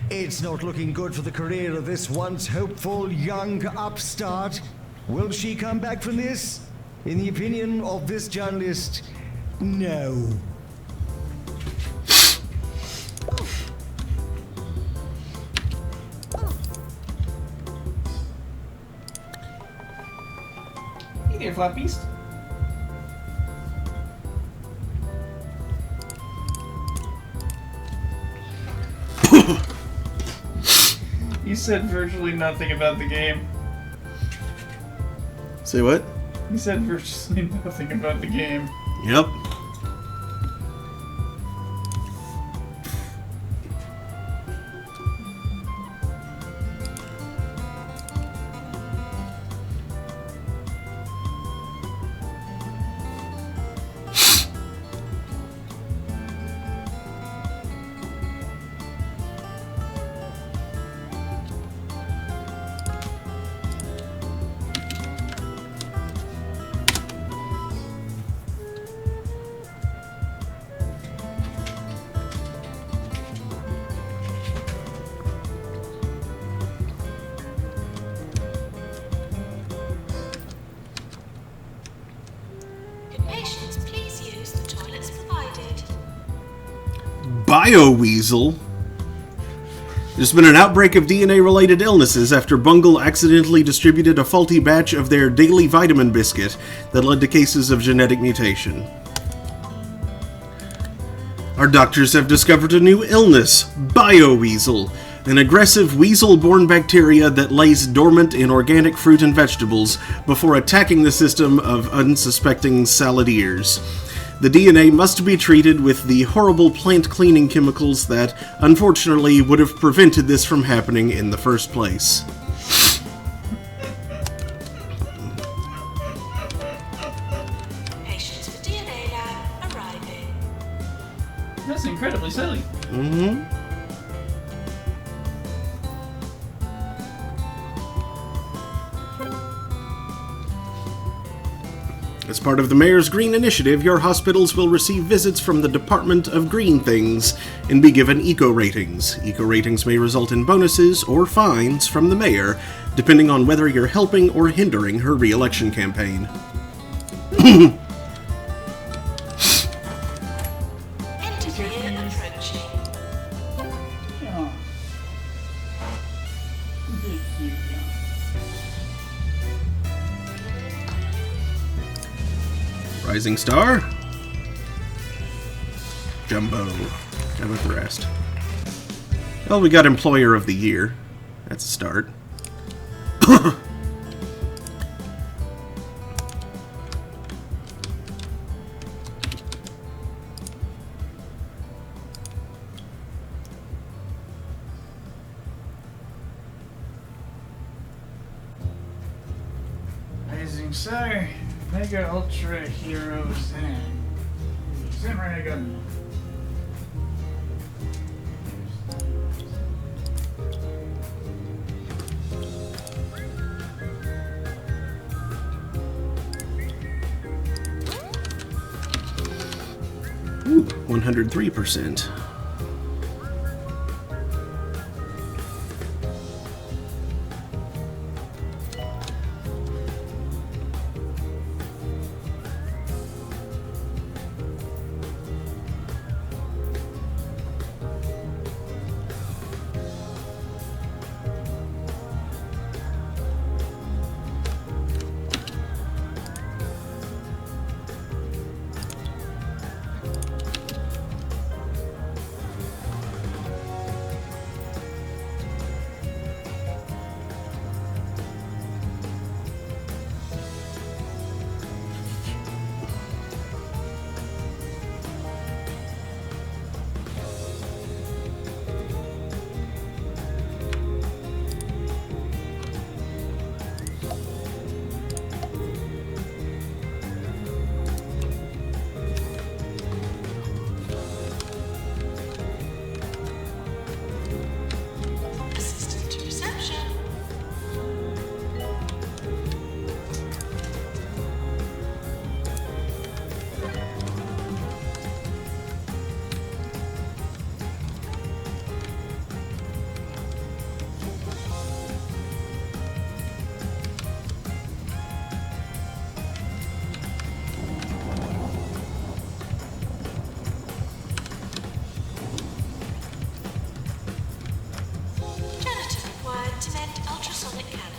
It's not looking good for the career of this once hopeful young upstart. Will she come back from this? In the opinion of this journalist, no. Hey there, Flappies. You said virtually nothing about the game. Say what? You said virtually nothing about the game. Yep. Good patients, please use the toilets provided. BioWeasel. There's been an outbreak of DNA-related illnesses after Bungle accidentally distributed a faulty batch of their daily vitamin biscuit that led to cases of genetic mutation. Our doctors have discovered a new illness, BioWeasel, an aggressive weasel-borne bacteria that lays dormant in organic fruit and vegetables before attacking the system of unsuspecting saladiers. The DNA must be treated with the horrible plant cleaning chemicals that, unfortunately, would have prevented this from happening in the first place. Patients for DNA lab arriving. That's incredibly silly. Mm-hmm. As part of the Mayor's Green Initiative, your hospitals will receive visits from the Department of Green Things and be given eco ratings. Eco ratings may result in bonuses or fines from the Mayor, depending on whether you're helping or hindering her re-election campaign. Rising Star. Jumbo. How about the rest? Well, we got Employer of the Year. That's a start. Rising Star, Mega Ultra Hero Zen. Zen Renegun. Ooh, 103%. Assistant to reception. Janitor required to mend ultrasonic cannon.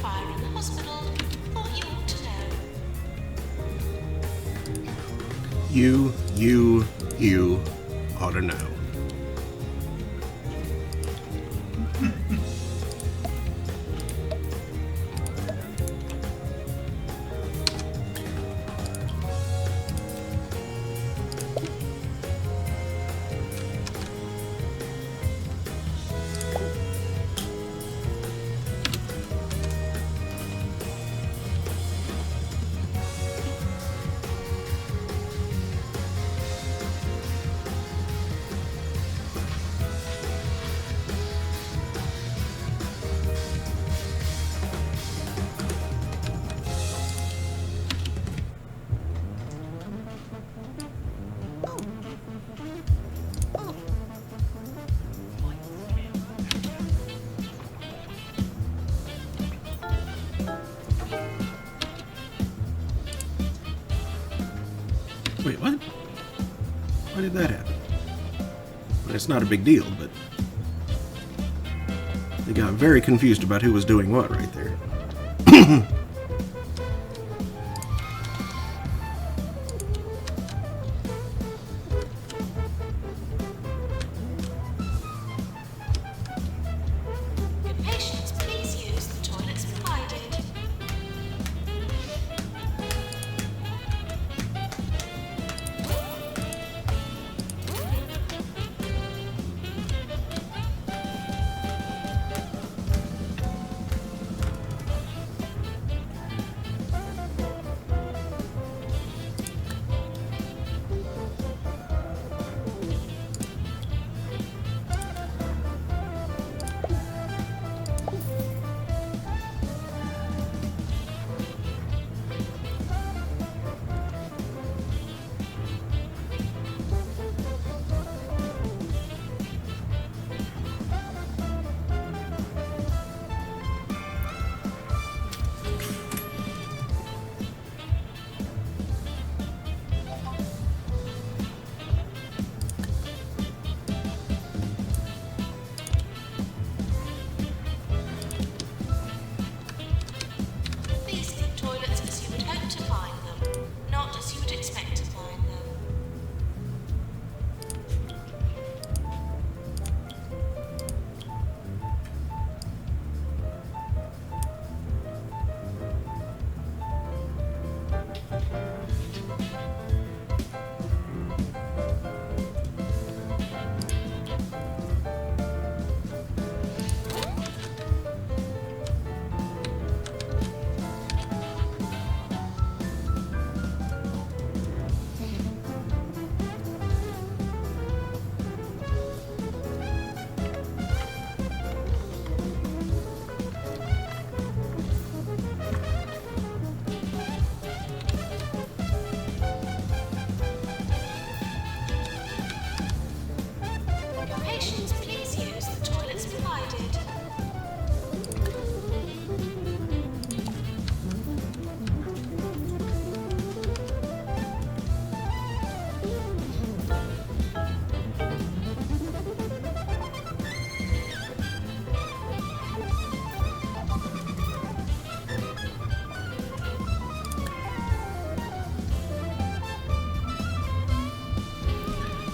Fire in the hospital. Thought you ought to know. You ought to know. Wait, what? Why did that happen? Well, it's not a big deal, but they got very confused about who was doing what right there. Good patients, please use the toilets provided.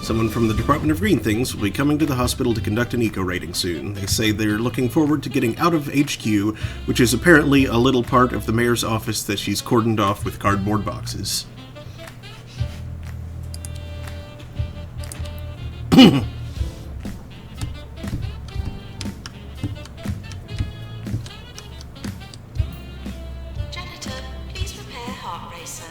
Someone from the Department of Green Things will be coming to the hospital to conduct an eco-rating soon. They say they're looking forward to getting out of HQ, which is apparently a little part of the mayor's office that she's cordoned off with cardboard boxes. Janitor, please prepare heart racer.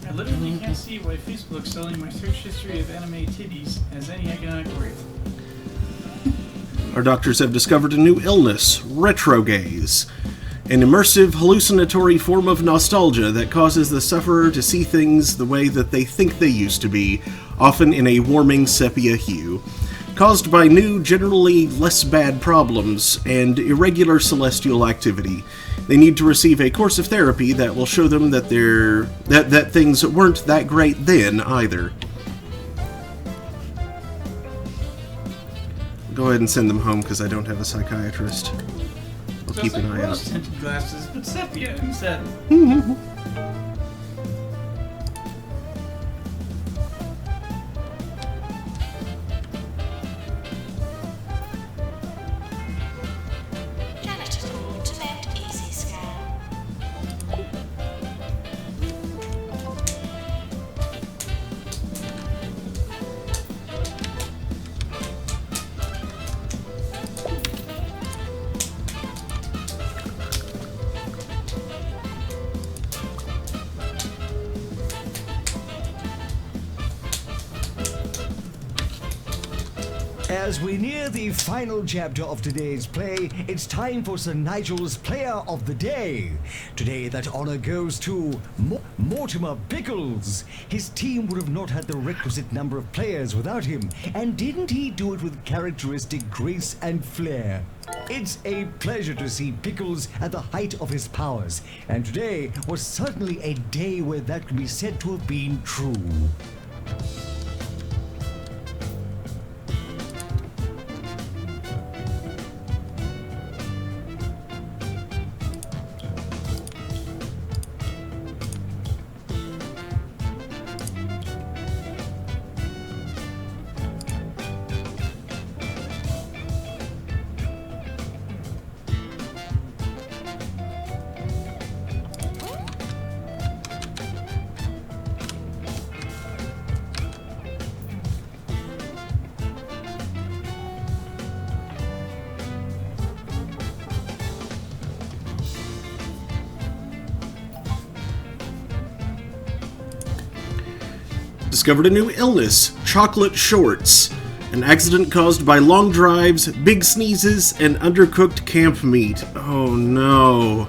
I literally can't see why Facebook's selling my search history of anime titties as any economic worth. Our doctors have discovered a new illness, retrogaze, an immersive, hallucinatory form of nostalgia that causes the sufferer to see things the way that they think they used to be, often in a warming sepia hue. Caused by new, generally less bad problems and irregular celestial activity. They need to receive a course of therapy that will show them that that things weren't that great then either. Go ahead and send them home because I don't have a psychiatrist. I'll So keep it's an like eye out. rose-tinted glasses, but sepia instead. Janitor call to Med Easy Scan. As we near the final chapter of today's play, it's time for Sir Nigel's Player of the Day. Today, that honor goes to Mortimer Pickles. His team would have not had the requisite number of players without him, and didn't he do it with characteristic grace and flair? It's a pleasure to see Pickles at the height of his powers, and today was certainly a day where that can be said to have been true. Discovered a new illness, chocolate shorts. An accident caused by long drives, big sneezes, and undercooked camp meat. Oh no.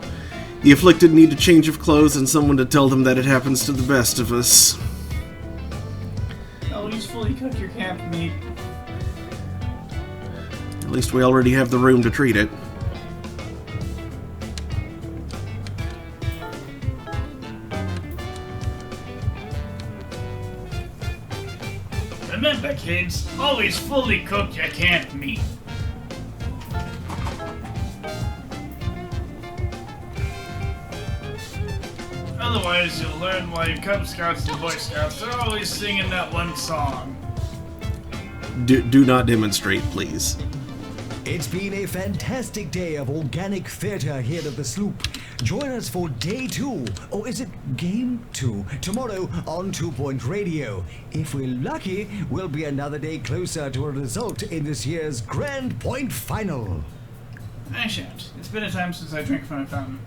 The afflicted need a change of clothes and someone to tell them that it happens to the best of us. Always fully cook your camp meat. At least we already have the room to treat it. Remember, kids, always fully cook your camp meat. Otherwise, you'll learn why your Cub Scouts and Boy Scouts are always singing that one song. Do not demonstrate, please. It's been a fantastic day of organic theatre here at the Sloop. Join us for day 2, or is it game 2, tomorrow on 2 Point Radio. If we're lucky, we'll be another day closer to a result in this year's Grand Point Final. I shan't. It's been a time since I drank from a fountain.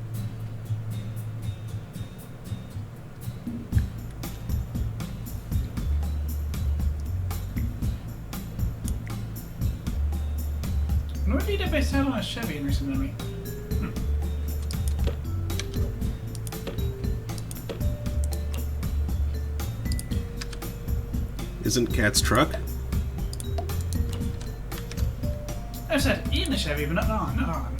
Nor did I base out on a Chevy in recent memory. Isn't Cat's truck? I said in the Chevy, but not on, not on.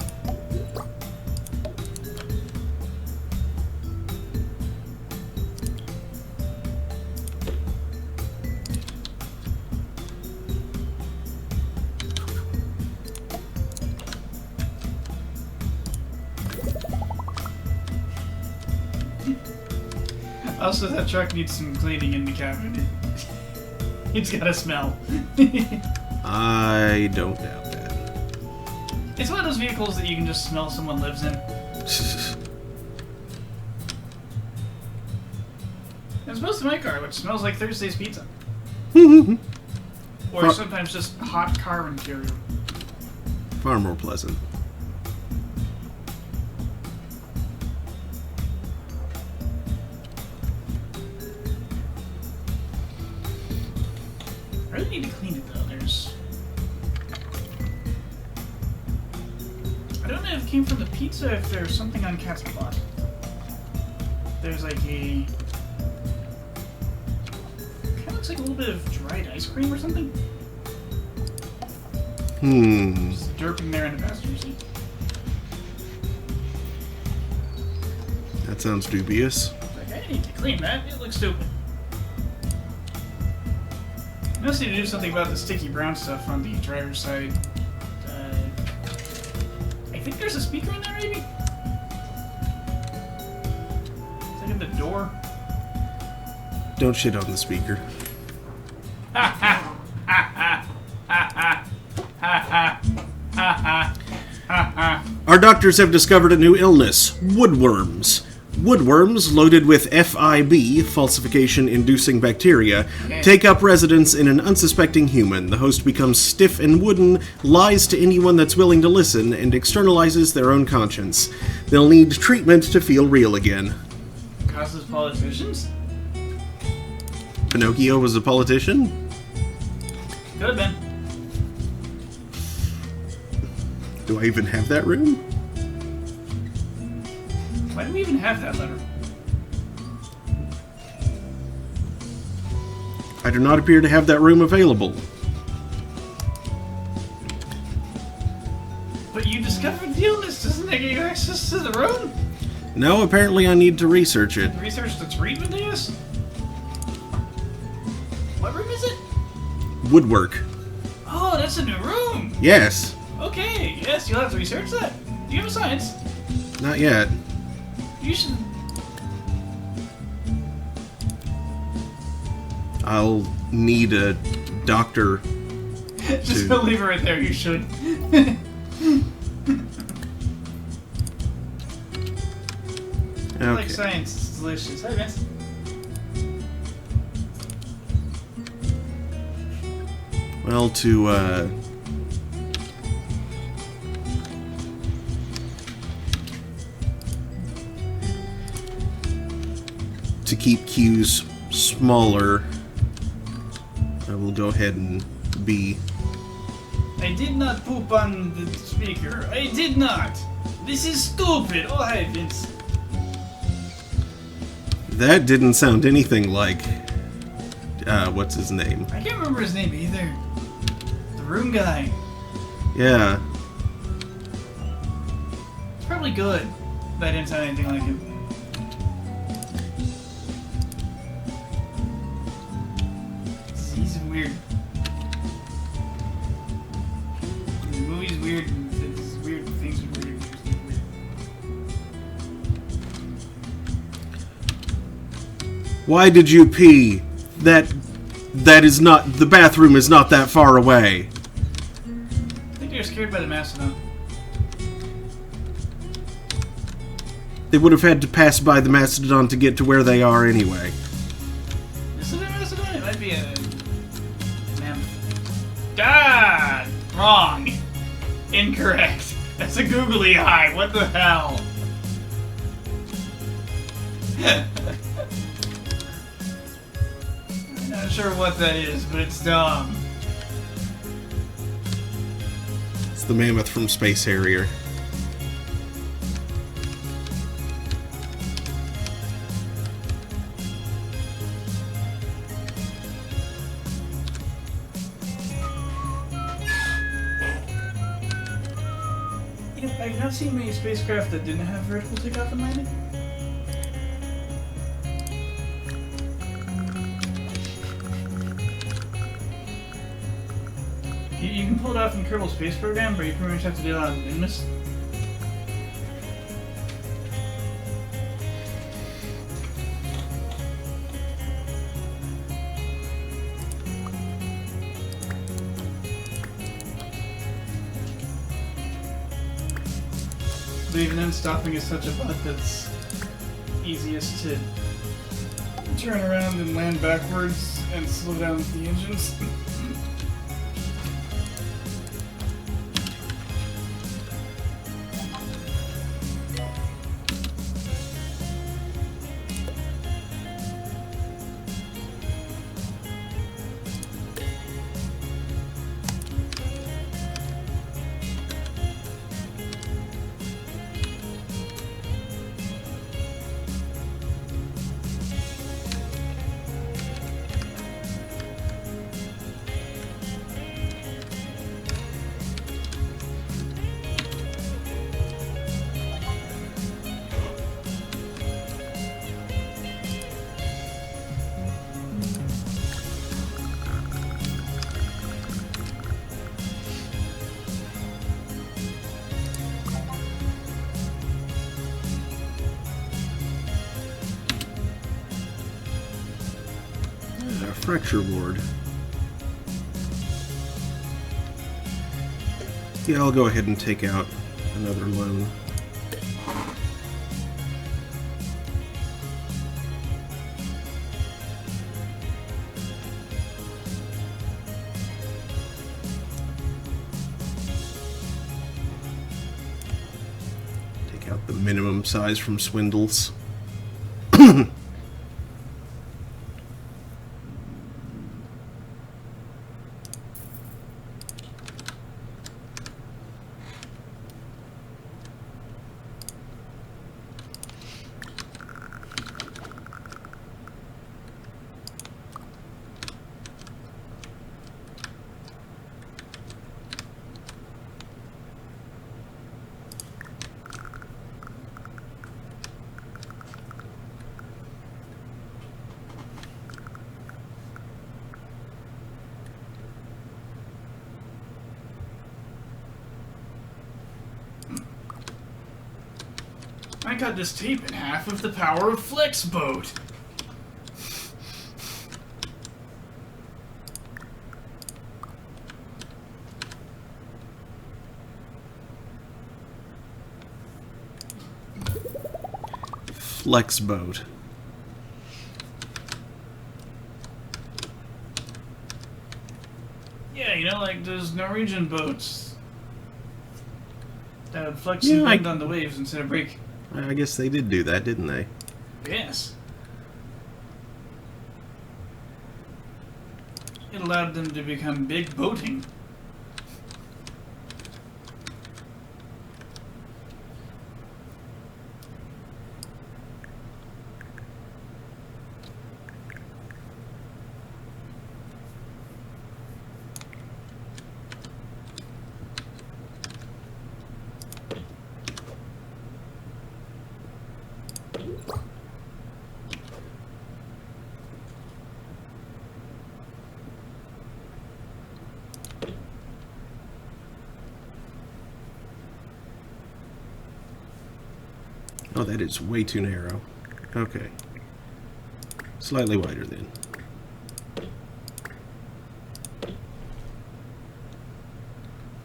Also, that truck needs some cleaning in the cabin. It's got a smell. I don't doubt that. It's one of those vehicles that you can just smell someone lives in. As opposed to my car, which smells like Thursday's pizza. Or sometimes just hot car interior. Far more pleasant. I really need to clean it though. I don't know if it came from the pizza, if there's something on Cat's plot. There's like a... Kinda looks like a little bit of dried ice cream or something. Just derping there in the passenger seat. That sounds dubious. Like, I need to clean that. It looks stupid. I also need to do something about the sticky brown stuff on the driver's side. I think there's a speaker in there, maybe? Is that in the door? Don't shit on the speaker. Our doctors have discovered a new illness, woodworms. Woodworms, loaded with FIB, falsification-inducing bacteria, take up residence in an unsuspecting human. The host becomes stiff and wooden, lies to anyone that's willing to listen, and externalizes their own conscience. They'll need treatment to feel real again. Causes politicians? Pinocchio was a politician? Could have been. Do I even have that room? Why do we even have that letter? I do not appear to have that room available. But you discovered the illness. Doesn't that give you access to the room? No, apparently I need to research it. Research the treatment, I guess? What room is it? Woodwork. Oh, that's a new room! Yes. Okay, yes, you'll have to research that. Do you have a science? Not yet. You should... I'll need a doctor. Just to... leave it right there, you should. I like Okay. science, it's delicious. Hi, Vince. Well, to keep cues smaller, I will go ahead and be... I did not poop on the speaker. I did not. This is stupid. Oh, hi, Vince. That didn't sound anything like... what's his name? I can't remember his name either. The room guy. Yeah. It's probably good that I didn't sound anything like him. He's weird. The movie's weird, and it's weird, things are weird. Why did you pee? That is not... The bathroom is not that far away. I think you're scared by the mastodon. They would have had to pass by the mastodon to get to where they are anyway. Is it a mastodon? It might be a mammoth. God! Wrong. Incorrect. That's a googly eye. What the hell? I'm not sure what that is, but it's dumb. It's the mammoth from Space Harrier. You know, I've not seen many spacecraft that didn't have vertical takeoff and landing. You can pull it off in Kerbal Space Program, but you pretty much have to do it on Nimbus. But even then, stopping is such a butt that's easiest to turn around and land backwards and slow down the engines. Fracture board. Yeah, I'll go ahead and take out another loan. Take out the minimum size from Swindles. I cut this tape in half with the power of Flex Boat. Flex boat. Yeah, you know, like those Norwegian boats that would flex Yeah, and bend on the waves instead of break. I guess they did do that, didn't they? Yes. It allowed them to become big boating. Oh, that is way too narrow. Okay. Slightly wider then.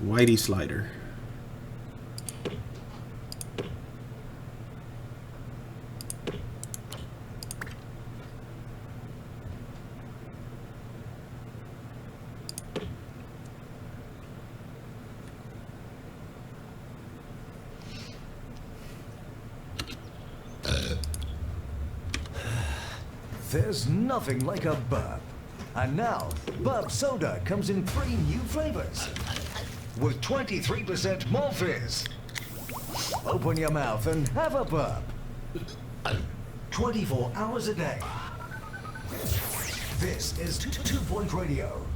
Whitey slider. There's nothing like a burp. And now, Burp Soda comes in 3 new flavors. With 23% more fizz. Open your mouth and have a burp. 24 hours a day. This is 2 Point Radio.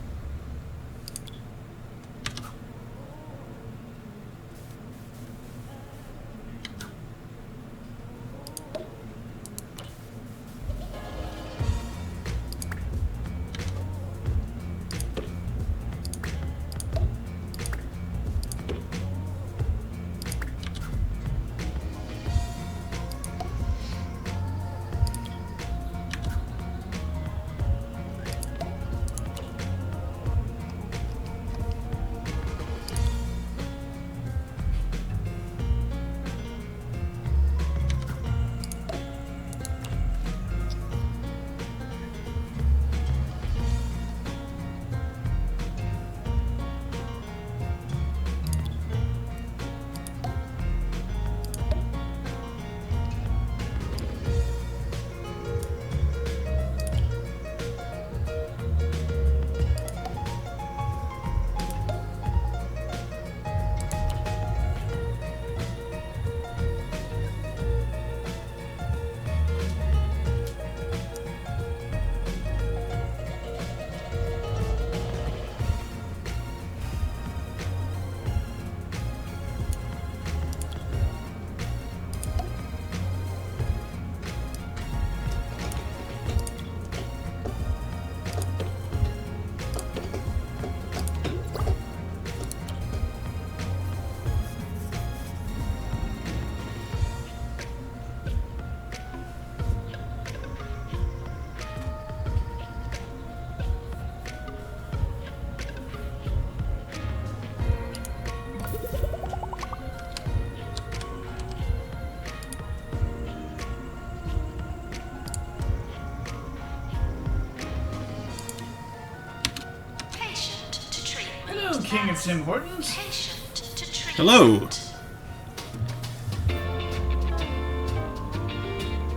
king of Tim Hortons. Patient to treatment. Hello.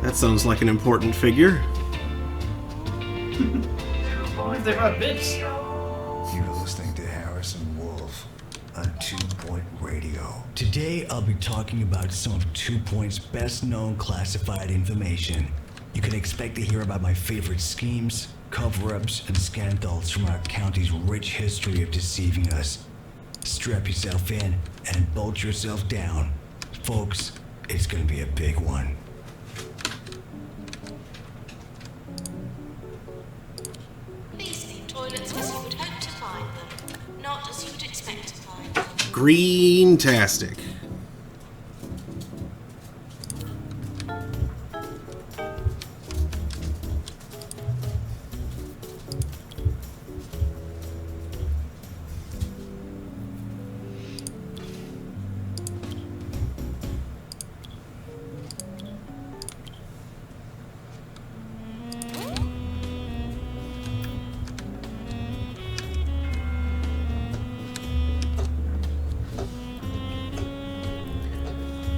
That sounds like an important figure. I believe they brought bits. You're listening to Harrison Wolf on 2 Point Radio. Today, I'll be talking about some of 2 Point's best-known classified information. You can expect to hear about my favorite schemes, cover-ups, and scandals from our county's rich history of deceiving us. Strap yourself in and bolt yourself down. Folks, it's gonna be a big one. Please leave toilets as you would hope to find them, not as you would expect to find them. Green-tastic.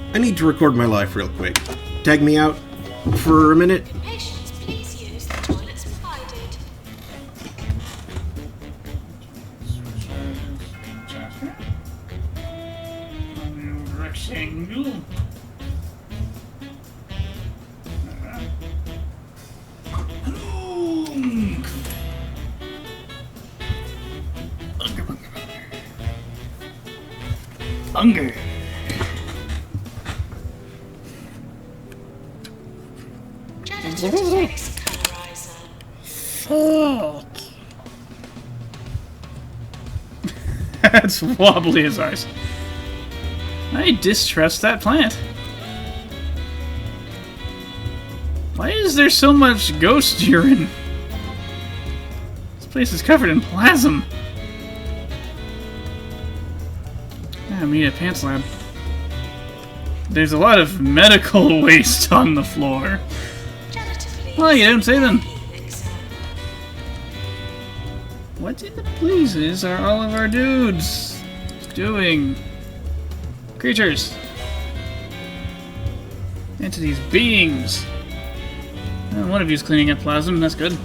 I need to record my life real quick. Tag me out for a minute. Patients, please use the toilets provided. Rectangle. Hunger. Janitor takes colorizer. Fuck. That's wobbly as ice. I distrust that plant. Why is there so much ghost urine? This place is covered in plasm. I mean, a pants lab. There's a lot of medical waste on the floor. Janitor, please. Well, you didn't say them. Exam. What in the blazes are all of our dudes doing? Creatures. Entities. Beings. One of you's cleaning up plasm, that's good.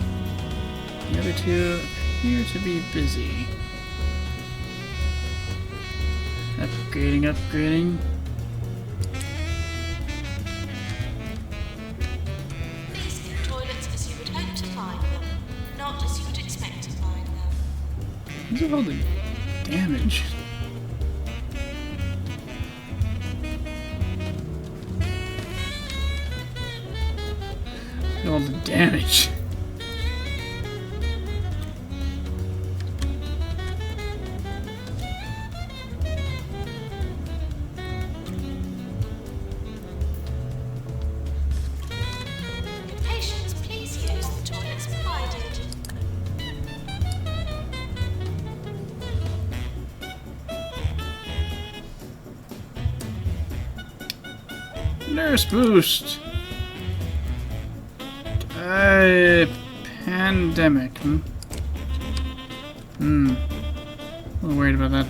The other two appear to be busy. Upgrading. Please leave toilets as you would hope to find them, not as you would expect to find them. Look at all the damage. Look at all the damage. Patients, please use the toilets provided. Nurse boost. Pandemic. A little worried about that.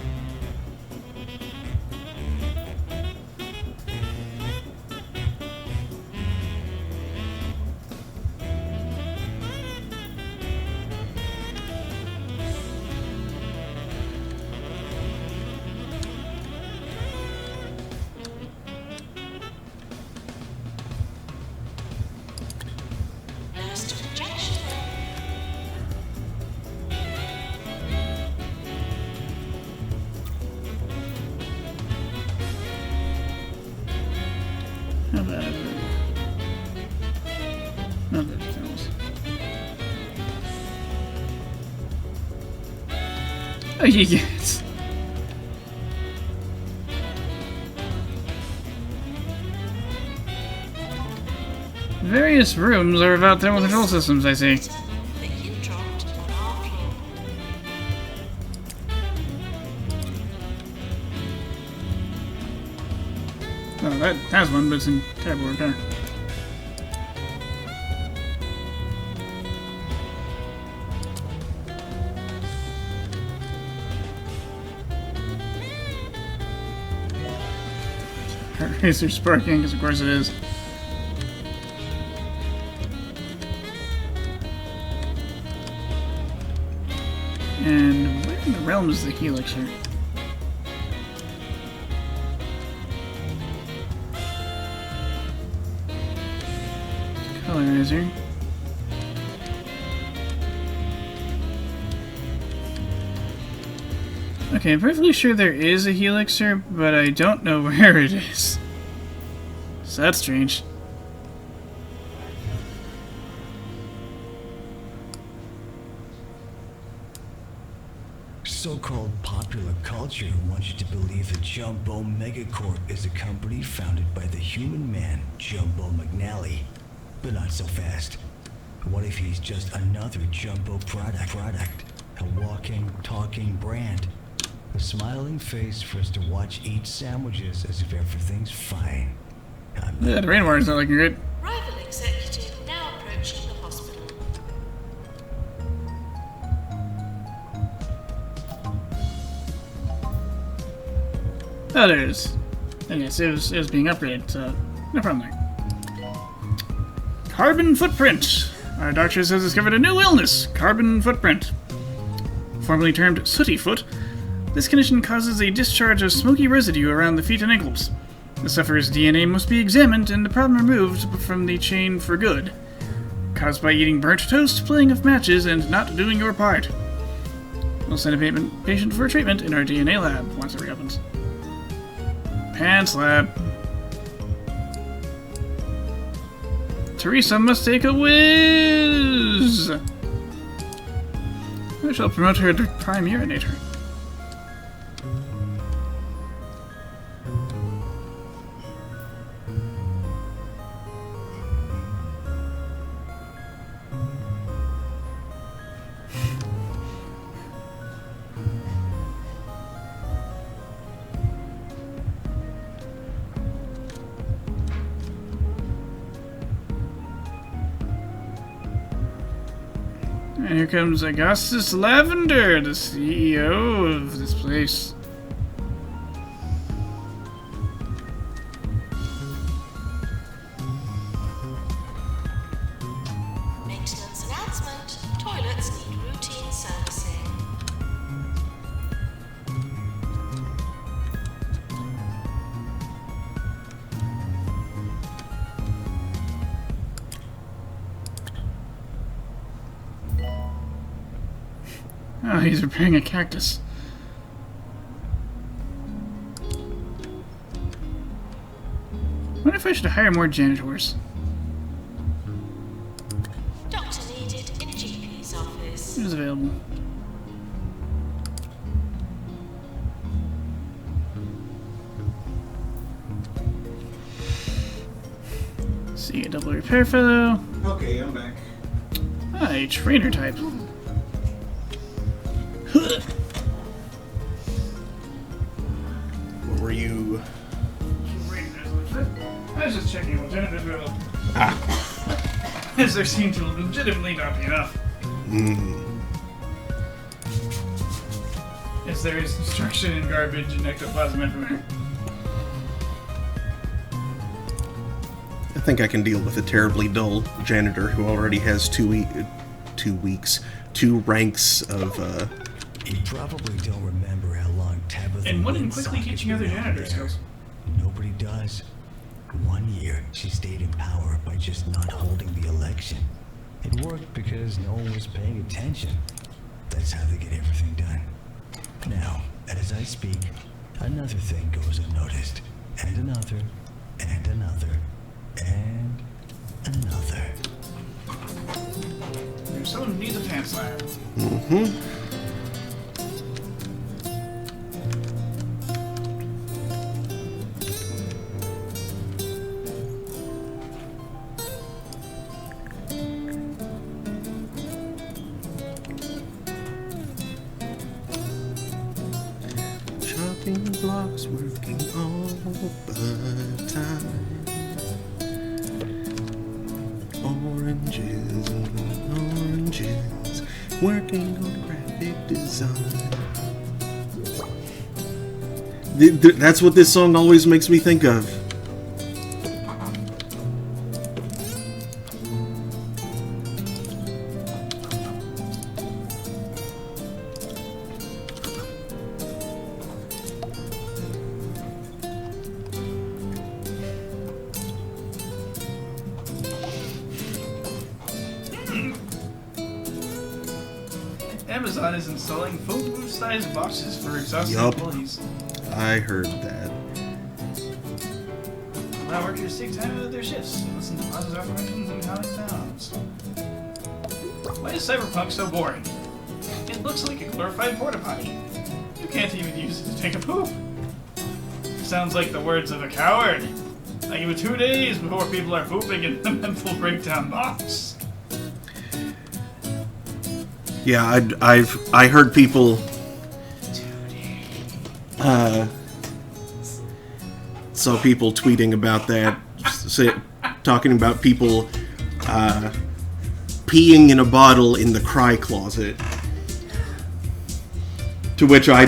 Nurse to injection. How about other things? Oh, yes. Various rooms are about thermal control systems, I see. That you dropped on our floor. Oh, that has one, but it's in terrible repair. Racer sparking, because of course it is. And where in the realm is the helix here? Colorizer. Okay, I'm perfectly sure there is a helixer, but I don't know where it is. So that's strange. So-called popular culture wants you to believe that Jumbo Megacorp is a company founded by the human man, Jumbo McNally. But not so fast. What if he's just another Jumbo product? A walking, talking brand. A smiling face for us to watch eat sandwiches as if everything's fine. Yeah, the rainwater's not looking great. Rival executive now approaching the hospital. Oh, there it is. And yes, it was being upgraded, so no problem there. Carbon footprint. Our doctors have discovered a new illness, carbon footprint. Formerly termed sooty foot, this condition causes a discharge of smoky residue around the feet and ankles. The sufferer's DNA must be examined and the problem removed from the chain for good. Caused by eating burnt toast, playing with matches, and not doing your part. We'll send a patient for treatment in our DNA lab once it reopens. Pants lab. Teresa must take a whiz! I shall promote her to prime urinator. And here comes Augustus Lavender, the CEO of this place. Maintenance announcement. Toilets need routine servicing. Oh, he's repairing a cactus. I wonder if I should hire more janitors. Doctor needed in GP's office. Who's available? See a double repair fellow. Okay, I'm back. Ah, a trainer type. What were you? I was just checking what janitors were available. As there seemed to legitimately not be enough. As there is destruction and garbage and ectoplasm everywhere. I think I can deal with a terribly dull janitor who already has 2 ranks of. You probably don't remember how long Tabitha And wouldn't Winslock quickly has teaching other been out janitor there. skills. Nobody does. 1 year, she stayed in power by just not holding the election. It worked because no one was paying attention. That's how they get everything done. Now, as I speak, another thing goes unnoticed. And another, and another, and another. There's someone who needs a pants lab. Chopping blocks, working all the time. Oranges and oranges, working on graphic design. That's what this song always makes me think of. Amazon is installing food-sized boxes for exhausted Yup. employees. I heard that. Allow workers to take time out of their shifts and listen to positive affirmations and calming sounds. Why is Cyberpunk so boring? It looks like a glorified porta potty. You can't even use it to take a poop. Sounds like the words of a coward. I give it 2 days before people are pooping in the mental breakdown box. Yeah, I heard people saw people tweeting about that, talking about people peeing in a bottle in the cry closet. To which I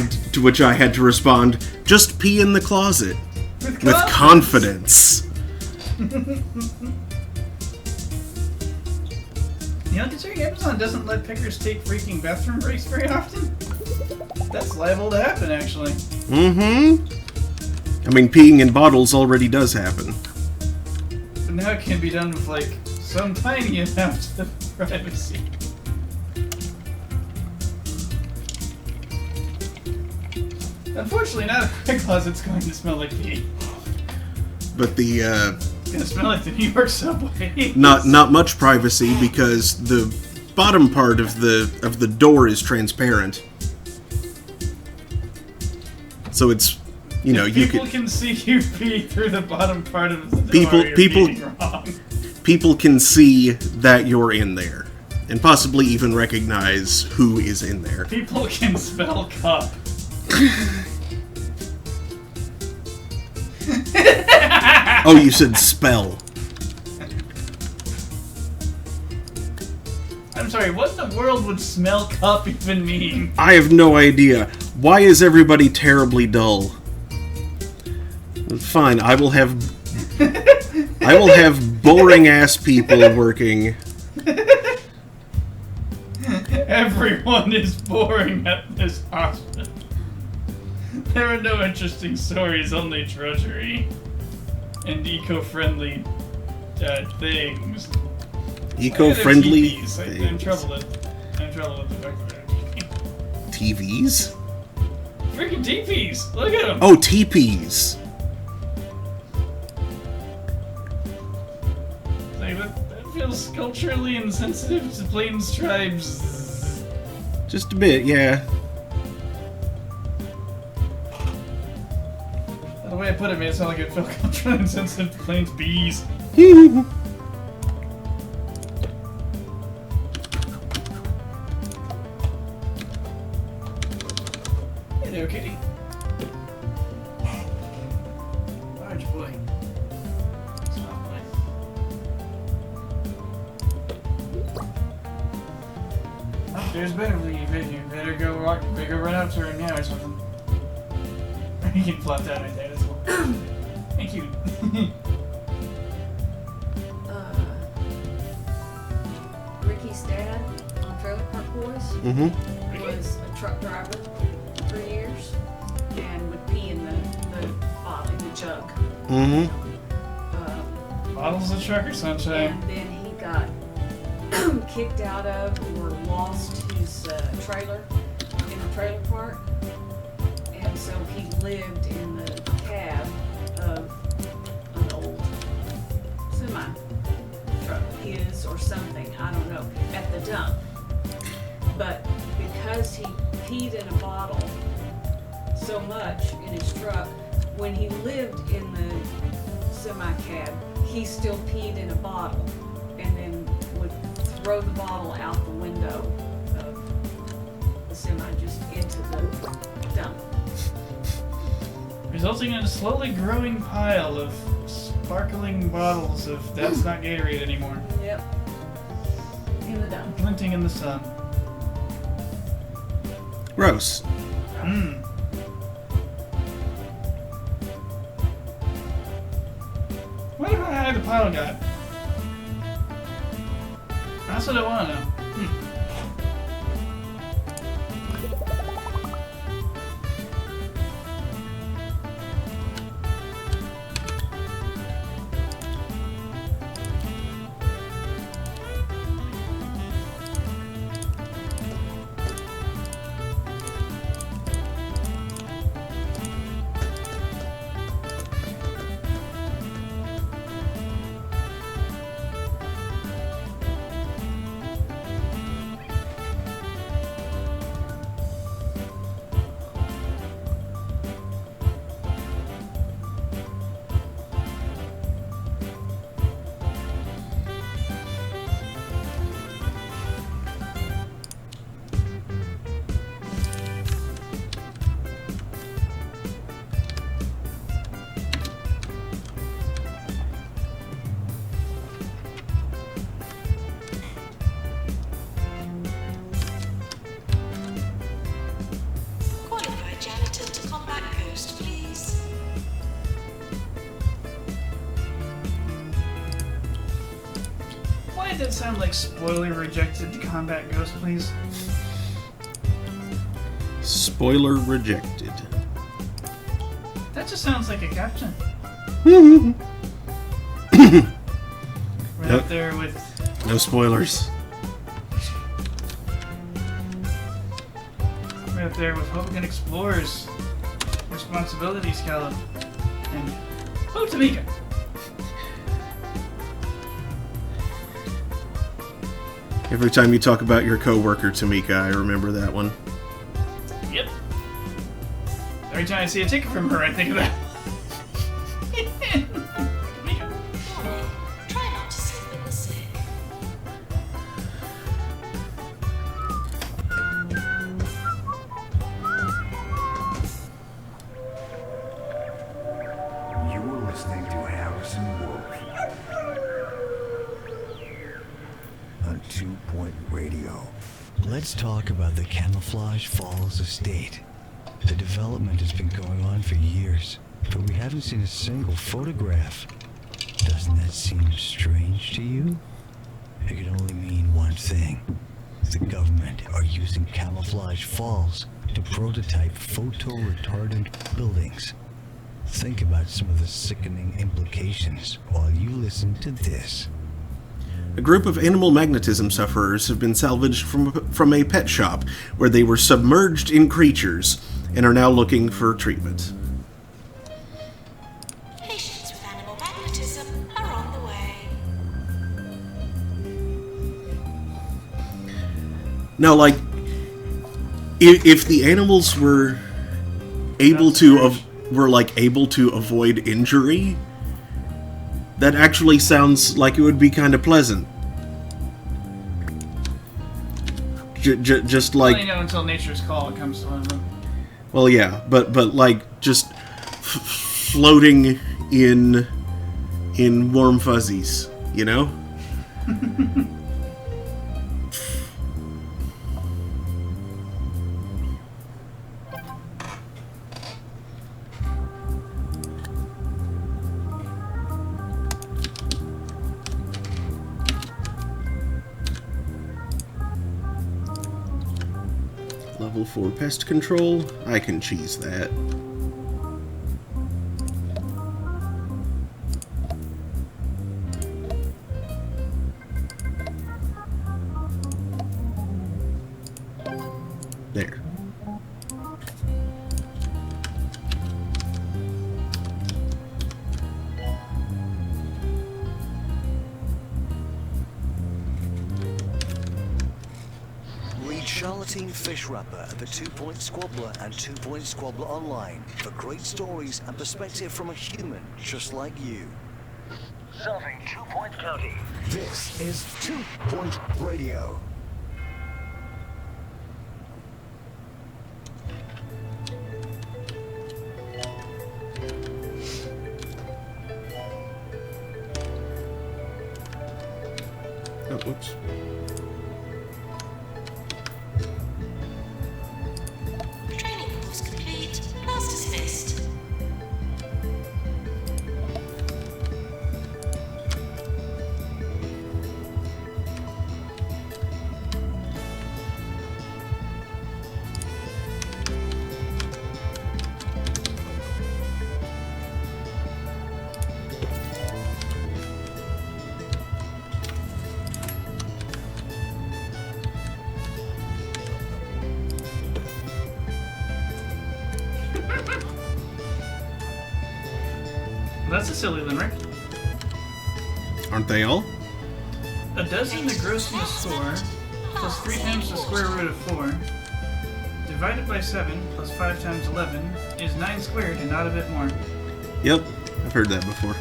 had to respond, just pee in the closet with confidence. You know, considering Amazon doesn't let pickers take freaking bathroom breaks very often, that's liable to happen, actually. Mm-hmm. I mean, peeing in bottles already does happen. But now it can be done with, like, some tiny amount of privacy. Unfortunately, not every closet's going to smell like pee. But the It's gonna smell like the New York subway. not much privacy because the bottom part of the door is transparent. So it's, you know, you People could can see you pee through the bottom part of the door. People- You're people- being wrong. people can see that you're in there and possibly even recognize who is in there. People can spell cup. Oh, you said spell. I'm sorry, what in the world would smell cup even mean? I have no idea. Why is everybody terribly dull? Fine, I will have boring ass people working. Everyone is boring at this hospital. There are no interesting stories, only drudgery. And eco-friendly things. Eco-friendly TVs. I'm in things. trouble with the fact that they're TVs? freaking TPs! Look at them! Oh, TPs. Like, that feels culturally insensitive to Plains tribes. Just a bit, yeah. The way I put it made it sound like it felt culturally insensitive to Plains bees. Hello, kitty. Large boy. Small boy. Oh, there's better leave. You better go walk. You better go run up to her now or something. You can flop down right there. That's cool. Thank you. Ricky's dad on Trailer Park Boys Mm-hmm. was a truck driver for years and would pee in the bottle, in the jug. Mm-hmm. Bottles of trucker sunshine. And then he got kicked out of or lost his trailer in the trailer park. And so he lived in the cab of an old semi truck, his or something, I don't know, at the dump. But because he peed in a bottle so much in his truck, when he lived in the semi cab, he still peed in a bottle and then would throw the bottle out the window of the semi just into the dump. Resulting in a slowly growing pile of sparkling bottles of that's not Gatorade anymore. Yep. In the dump. Glinting in the sun. Gross. Mmm. What about how the pile got? That's what I want to know. Why did that sound like spoiler rejected combat ghost, please? Spoiler rejected. That just sounds like a captain. Right Nope. up there with No spoilers. right up there with Hoboken Explorers, Responsibility Scallop, and oh, Tamika. Every time you talk about your coworker, Tamika, I remember that one. Yep. Every time I see a ticket from her, I think of that. Tamika. Warning, try not to sleep in the sick. You are listening to Harrison Wolf on 2 Point Radio. Let's talk about the Camouflage Falls estate. The development has been going on for years, but we haven't seen a single photograph. Doesn't that seem strange to you? It can only mean one thing. The government are using Camouflage Falls to prototype photo-retardant buildings. Think about some of the sickening implications while you listen to this. A group of animal magnetism sufferers have been salvaged from a pet shop where they were submerged in creatures and are now looking for treatment. Patients with animal magnetism are on the way. Now, like, if the animals were able to able to avoid injury, that actually sounds like it would be kind of pleasant. Just like, Well, you know, until nature's call comes to one of them. well, yeah, but like just floating in warm fuzzies, you know? Level 4 pest control. I can cheese that. There. Read Charlatine Fishwrapper at the 2 Point Squabbler and 2 Point Squabbler Online for great stories and perspective from a human just like you. Solving 2 Point County. This is 2 Point Radio. Oh, whoops. Training course complete. Class dismissed. Well, that's a silly limerick. Aren't they all? A dozen the gross in the store, plus 3 times the square root of 4, divided by 7, plus 5 times 11, is 9 squared and not a bit more. Yep, I've heard that before.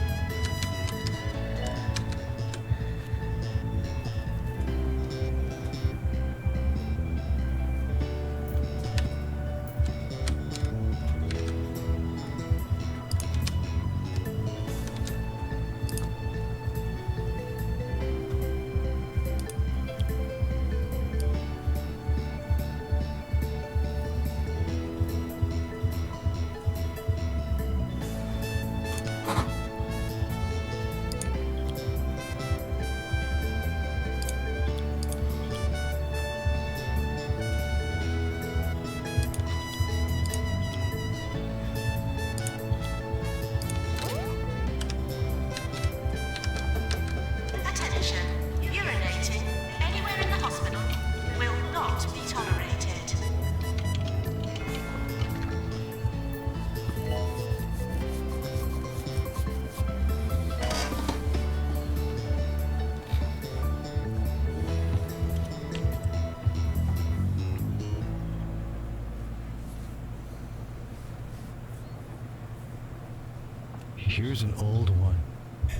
Here's an old one.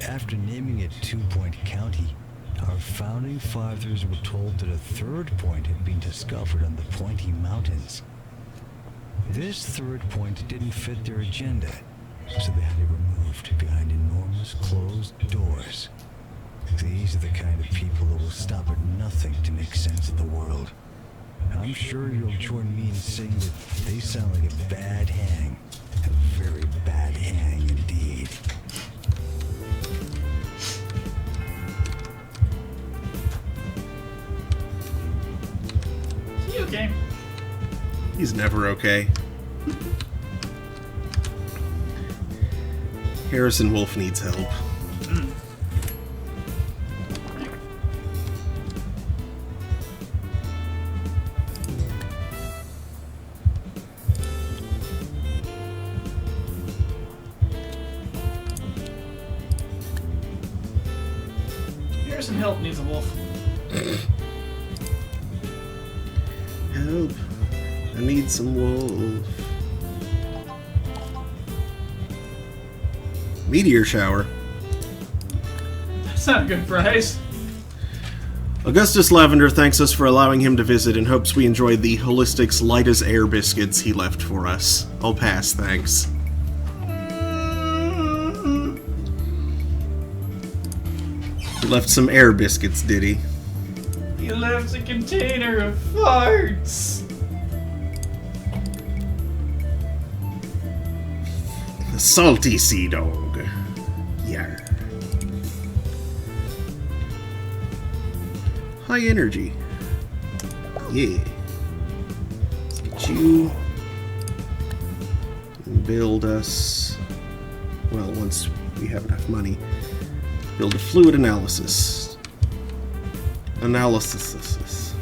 After naming it Two Point County, our founding fathers were told that a third point had been discovered on the Pointy Mountains. This third point didn't fit their agenda, so they had it removed behind enormous closed doors. These are the kind of people who will stop at nothing to make sense of the world. I'm sure you'll join me in saying that they sound like a bad hang. A very bad hang indeed. Is he okay? He's never okay. Harrison Wolf needs help. Harrison Help needs a wolf. Help. I need some wolf. Meteor shower. That's not a good price. Augustus Lavender thanks us for allowing him to visit and hopes we enjoyed the Holistics light as air biscuits he left for us. I'll pass, thanks. He left some air biscuits, did he? He left a container of farts. The salty sea dog. Yeah. High energy. Yeah. Let's get you. Build us. Well, once we have enough money. Build a fluid analysis. Analysis.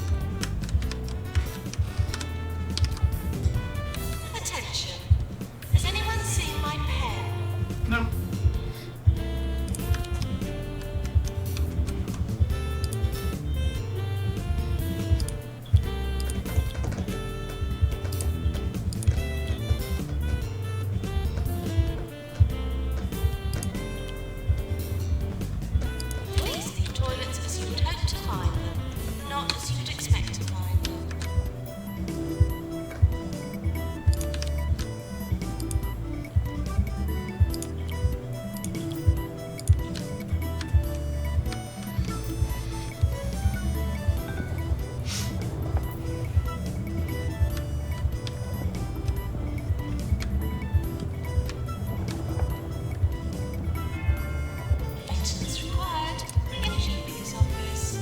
Attention. Has anyone seen my pen? Nope. Please leave toilets as you would hope to find them, not as you would expect to find them. Maintenance required. Energy is obvious.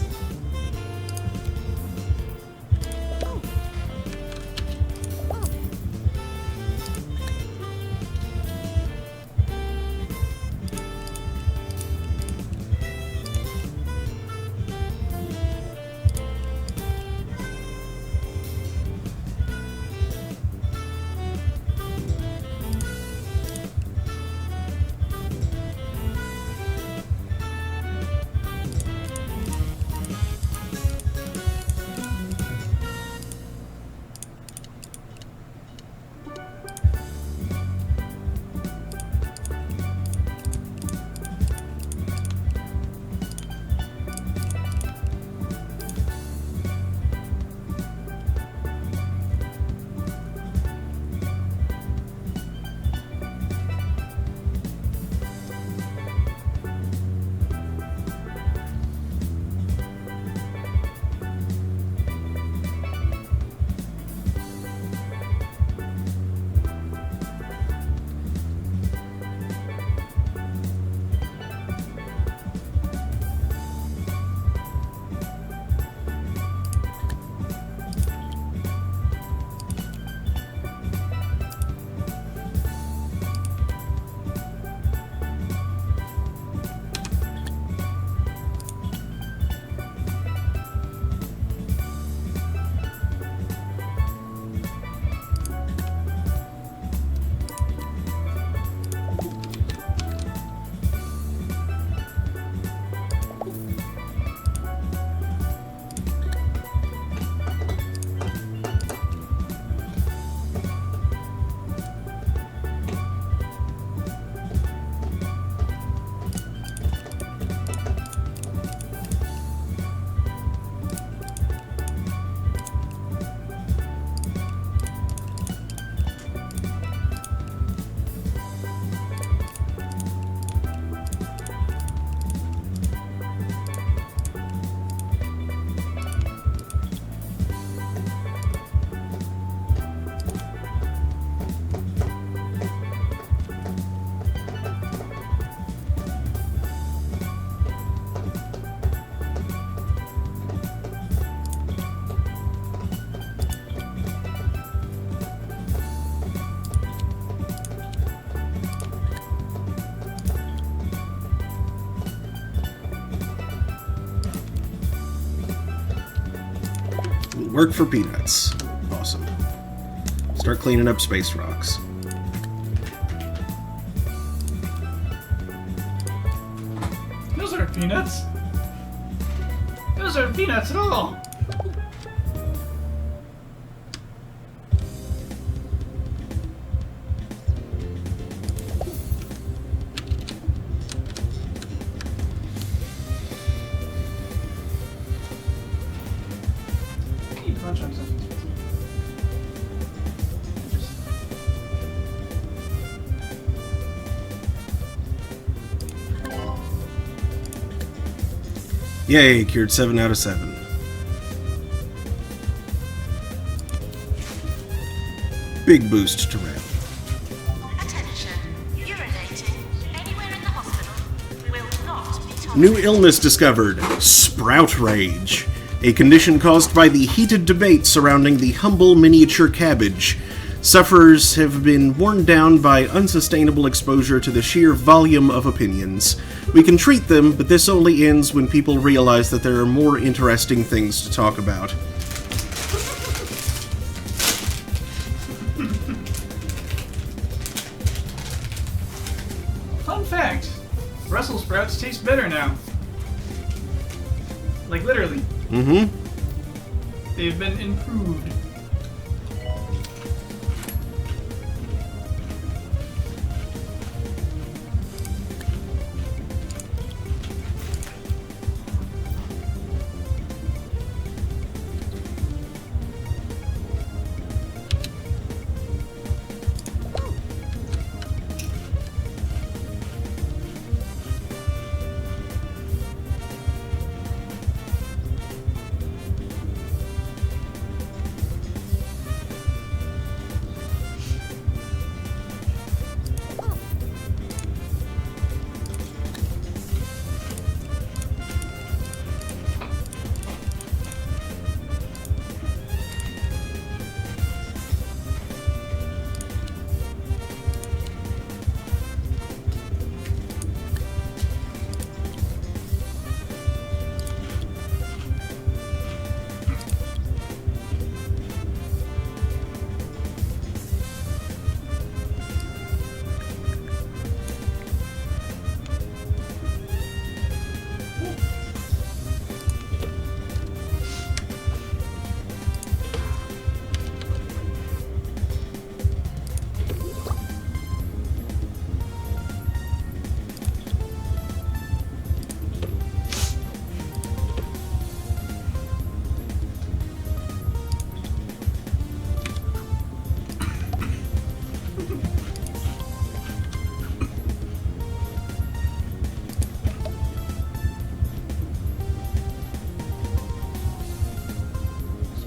Work for peanuts. Awesome. Start cleaning up space rocks. Those aren't peanuts. Those aren't peanuts at all. Can you crunch on something? Yay, cured 7 out of 7. Big boost to RAM. Attention. Urinating anywhere in the hospital will not be tolerated. New illness discovered. Sprout Rage. A condition caused by the heated debate surrounding the humble miniature cabbage. Sufferers have been worn down by unsustainable exposure to the sheer volume of opinions. We can treat them, but this only ends when people realize that there are more interesting things to talk about. Fun fact, Brussels sprouts taste better now. Like literally. Mm-hmm. They've been improved.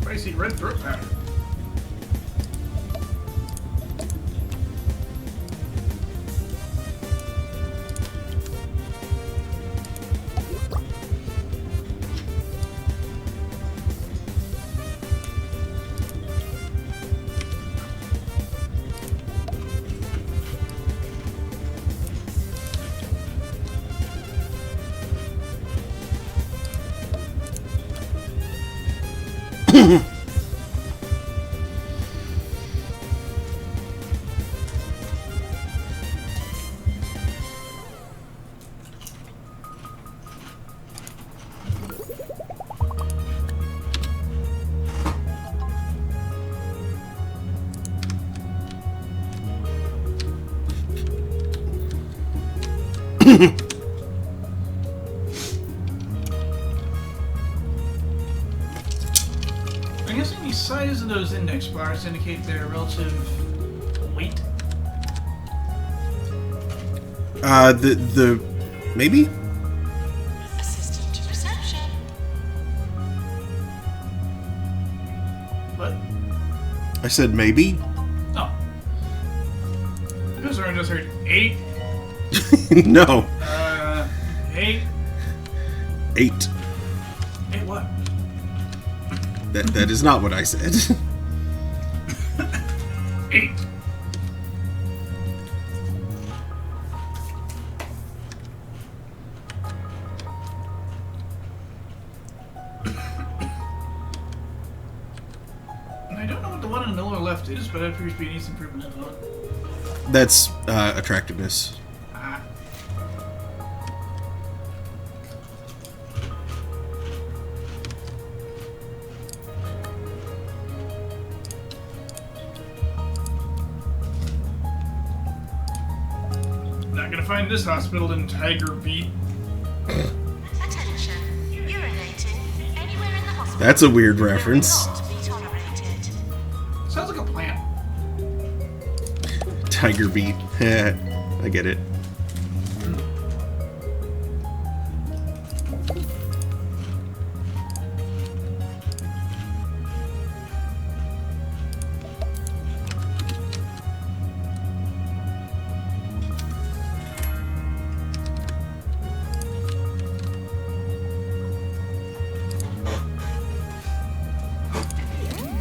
Spicy red throat powder. I'm guessing the size of those index bars indicate their relative weight. Maybe? Assistant to reception. What? I said maybe? Oh. This one I just heard 8. No. 8. 8. 8 what? That is not what I said. 8. one in the lower left is, but it appears to be needs improvement as well. That's attractiveness. Ah. Not gonna find this hospital in Tiger Beat. Attention. Urinating anywhere in the hospital. That's a weird reference. Will not be tolerated. Sounds like a plant. Tiger Beat. I get it.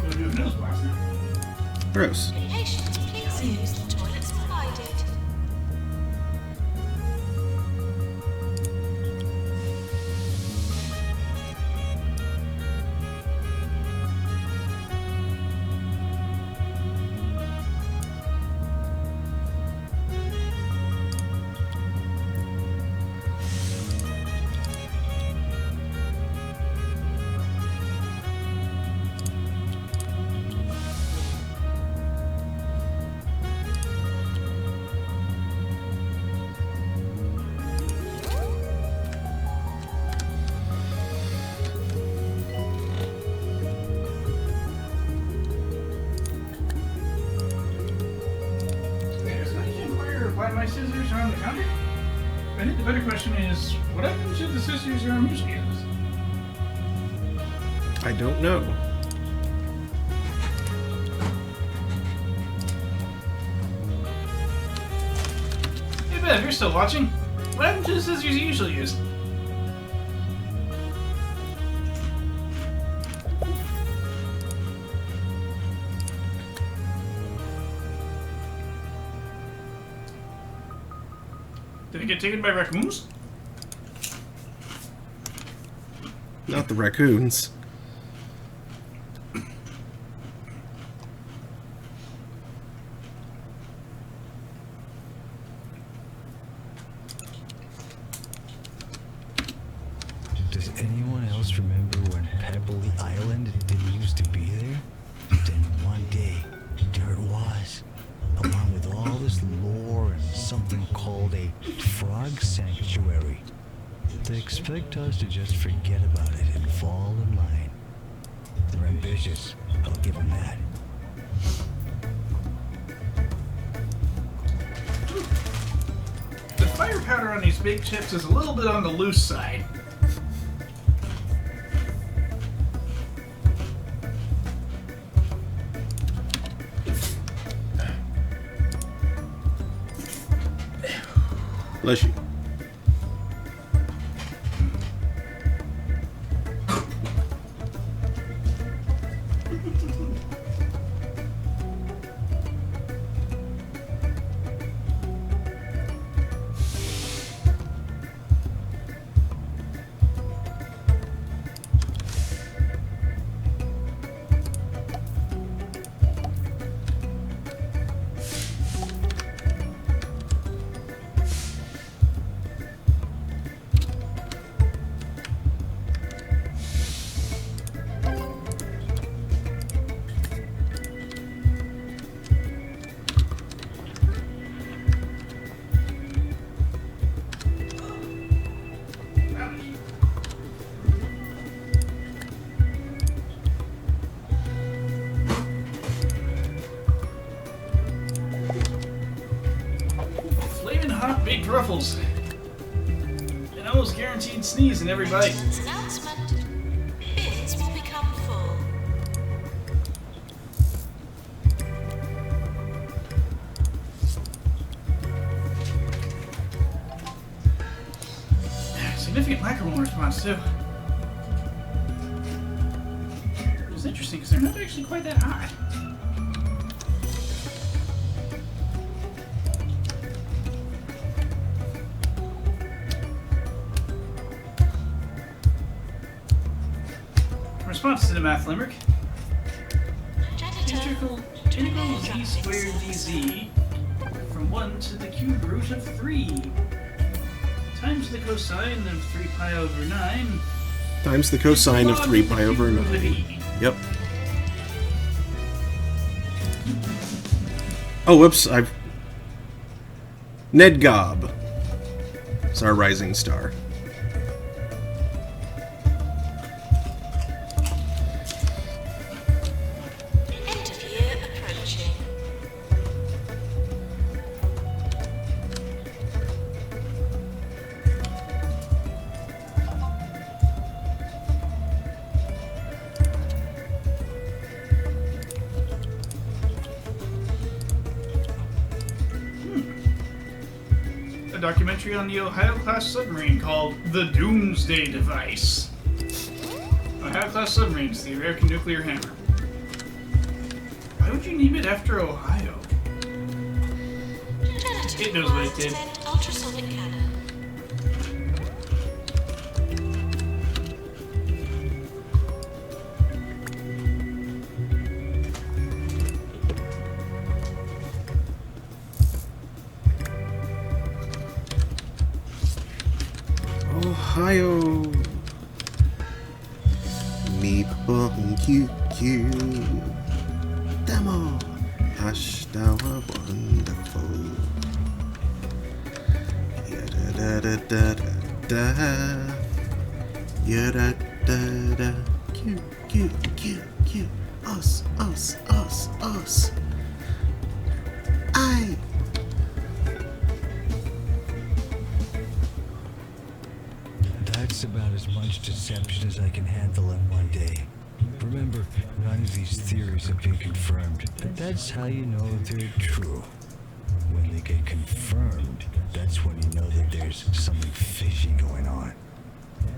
Go do a nose blast now. Gross. Patient, please use the toilets provided. Yes, I can inquire why my scissors are on the counter. I think the better question is, what happens to the scissors your arm usually is? I don't know. Hey Bev, you're still watching? What happened to the scissors you usually use? Did it get taken by raccoons? Not the raccoons. Does anyone else remember when Pebbly Island didn't used to be there? Then one day, there it was, along with all this lore and something called a frog sanctuary. They expect us to just forget about it and fall in line. They're ambitious, I'll give them that. The fire powder on these big chips is a little bit on the loose side. Bless you. Flaming hot baked ruffles. An almost guaranteed sneeze in every bite. Maintenance announcement. Bins will become full. Significant micromolar response too. It's interesting because they're not actually quite that hot. Response to the math limerick. Janitor, integral z squared dz from 1 to the cube root of 3 times the cosine of 3 pi over 9 Times the cosine of 3 pi over 9. E. Yep. Oh, whoops, Ned Gobb is our rising star. End of year approaching. A documentary on the Ohio-class submarine called The Doomsday Device. Ohio-class submarines, the American nuclear hammer. Why would you name it after Ohio? It knows what it did. Ultrasonic cannon. Ohio. Meatball QQ. Demo. Hashtawa wonderful. Yada da da da da. Yada da da. Q Q Q Q. Us us us us. I. That's about as much deception as I can handle in one day. Remember, none of these theories have been confirmed, but that's how you know they're true. When they get confirmed, that's when you know that there's something fishy going on.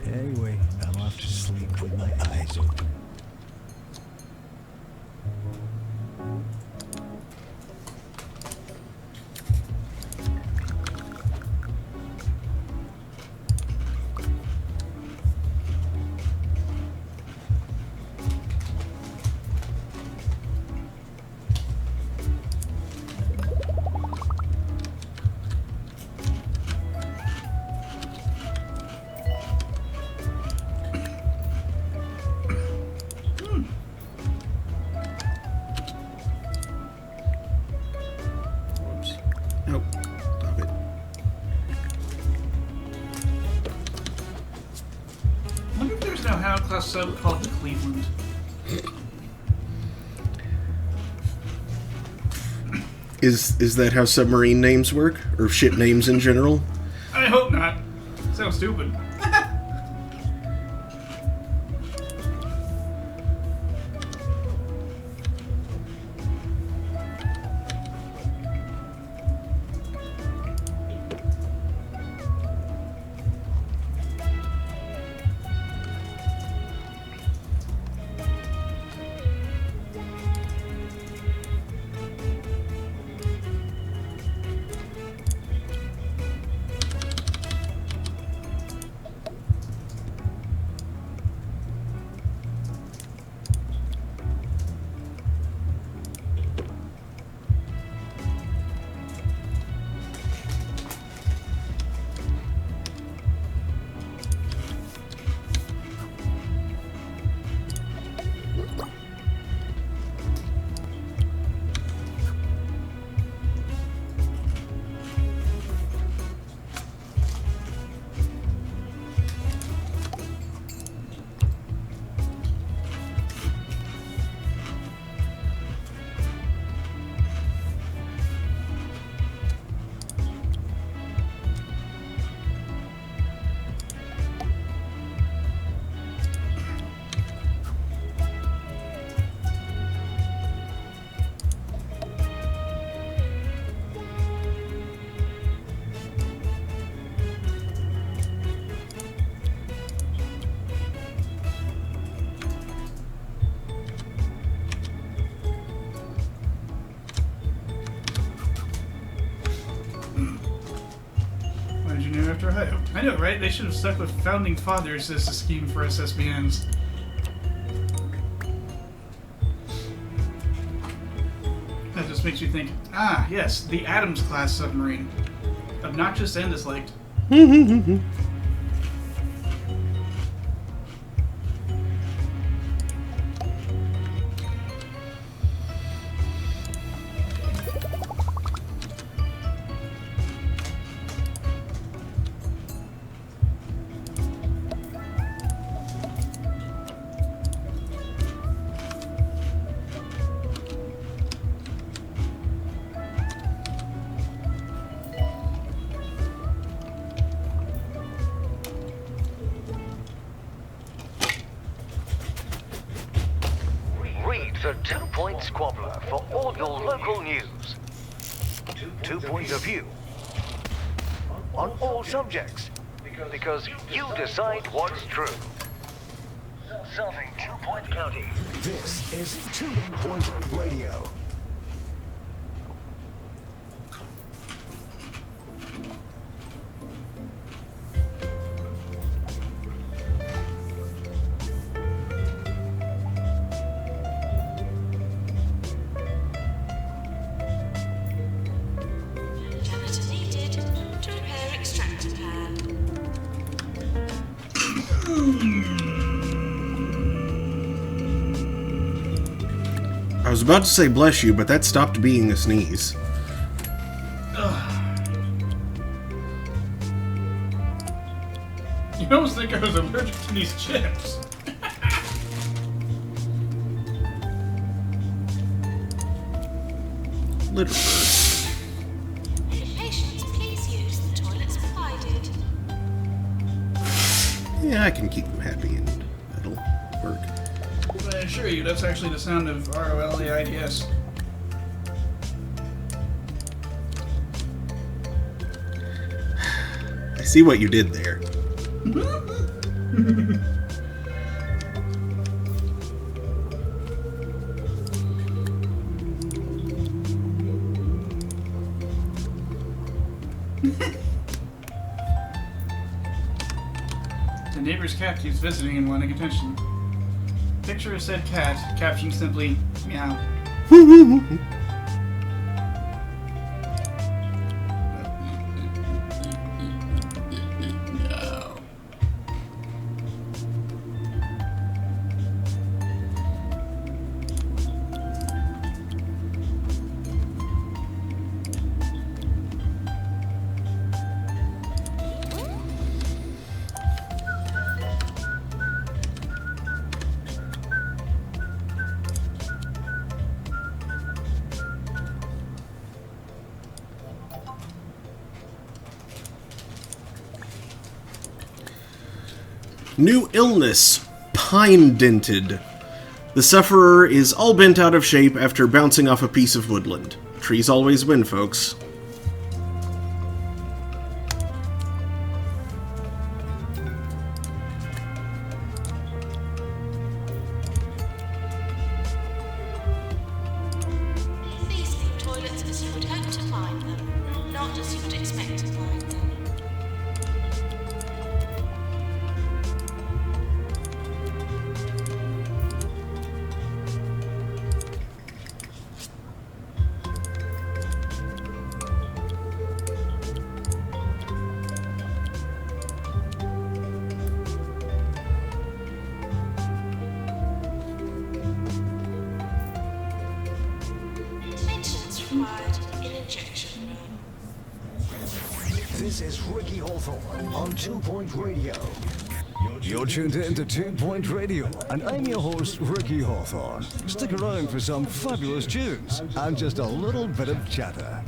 Anyway, I'm off to sleep with my eyes open. Whoops. Nope. Stop it. I wonder if there's an Ohio-class sub called the Cleveland. Is that how submarine names work? Or ship names in general? I hope not. Sounds stupid. After Ohio. I know, right? They should have stuck with founding fathers as a scheme for SSBNs. That just makes me think, yes, the Adams-class submarine. Obnoxious and disliked. Read the 2 Point Squabbler for all your local news. 2 points of view on all subjects, because you decide what's true. Serving 2 Point County. This is 2 Point Radio. Janitor needed to repair extractor pan. I was about to say bless you, but that stopped being a sneeze. You almost think I was allergic to these chips. Literally. Patients, please use the toilets provided. Yeah, I can keep them happy and that'll work. But I assure you, that's actually the sound of ROLAIDS. I see what you did there. The neighbor's cat keeps visiting and wanting attention. Picture of said cat, caption simply, meow. No. New illness. Pine-dented. The sufferer is all bent out of shape after bouncing off a piece of woodland. Trees always win, folks. Please leave toilets as you would hope to find them, not as you would expect to find them. Maintenance required in injection room. This is Ricky Hawthorne on 2 Point Radio. You're tuned in to 2 Point Radio, and I'm your host, Ricky Hawthorne. Stick around for some fabulous tunes and just a little bit of chatter.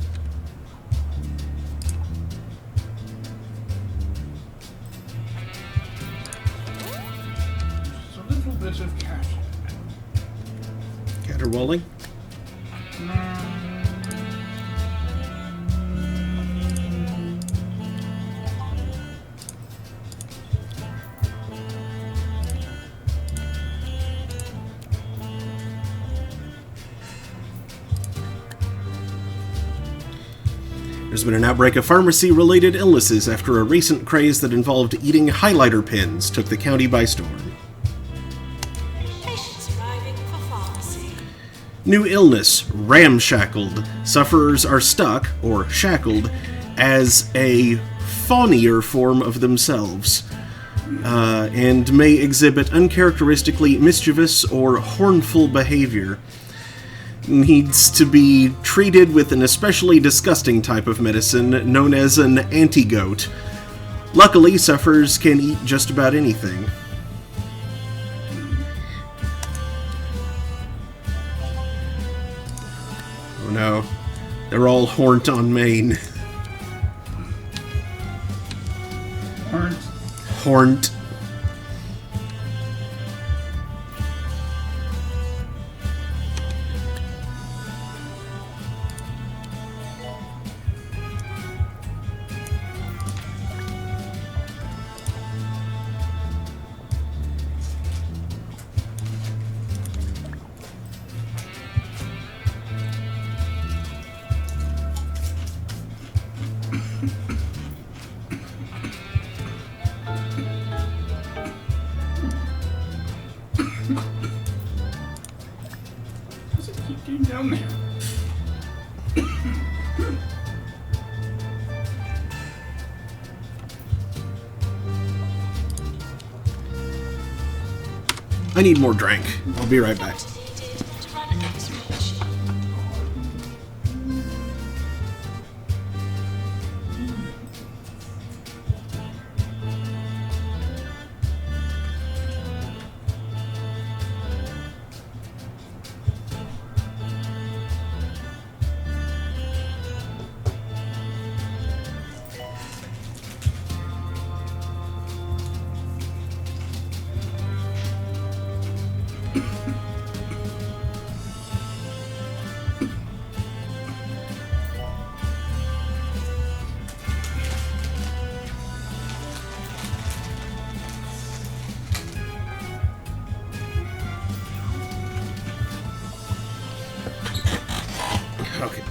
Just a little bit of cat. Caterwauling? There's been an outbreak of pharmacy-related illnesses after a recent craze that involved eating highlighter pens took the county by storm. Patients arriving for pharmacy. New illness, ramshackled. Sufferers are stuck, or shackled, as a fawnier form of themselves, and may exhibit uncharacteristically mischievous or hornful behavior. Needs to be treated with an especially disgusting type of medicine known as an antigoat. Luckily, sufferers can eat just about anything. Oh no, they're all horned on Maine. Aren't. Horned. What's it keep getting down there? I need more drink. I'll be right back. Needed to run an X-ray machine. Okay.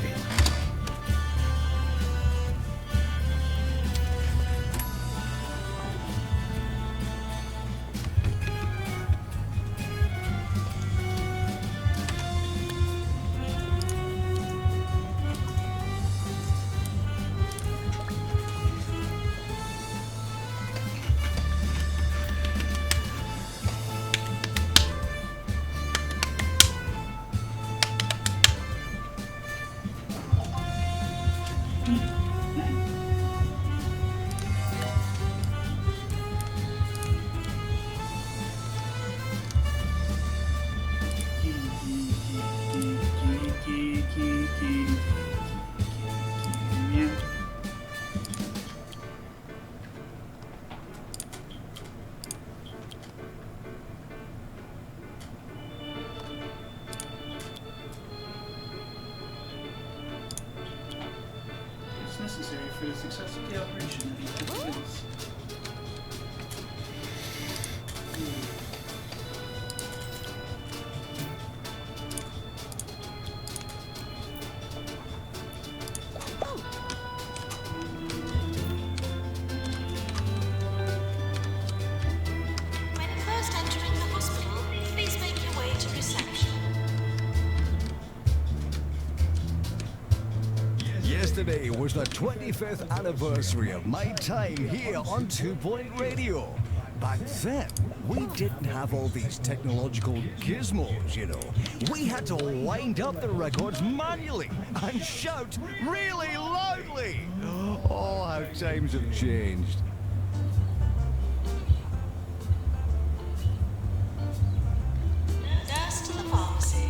Yeah. It's necessary for the success of the operation of these activities. When first entering the hospital, please make your way to reception. Yesterday was the 25th anniversary of my time here on 2 Point Radio. Back then, we didn't have all these technological gizmos, you know. We had to wind up the records manually and shout really loudly. Oh, how times have changed. Nurse to the pharmacy.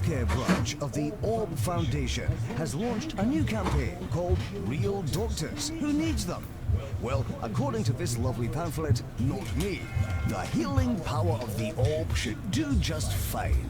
healthcare branch of the Orb Foundation has launched a new campaign called Real Doctors. Who needs them? Well, according to this lovely pamphlet, not me, the healing power of the orb should do just fine.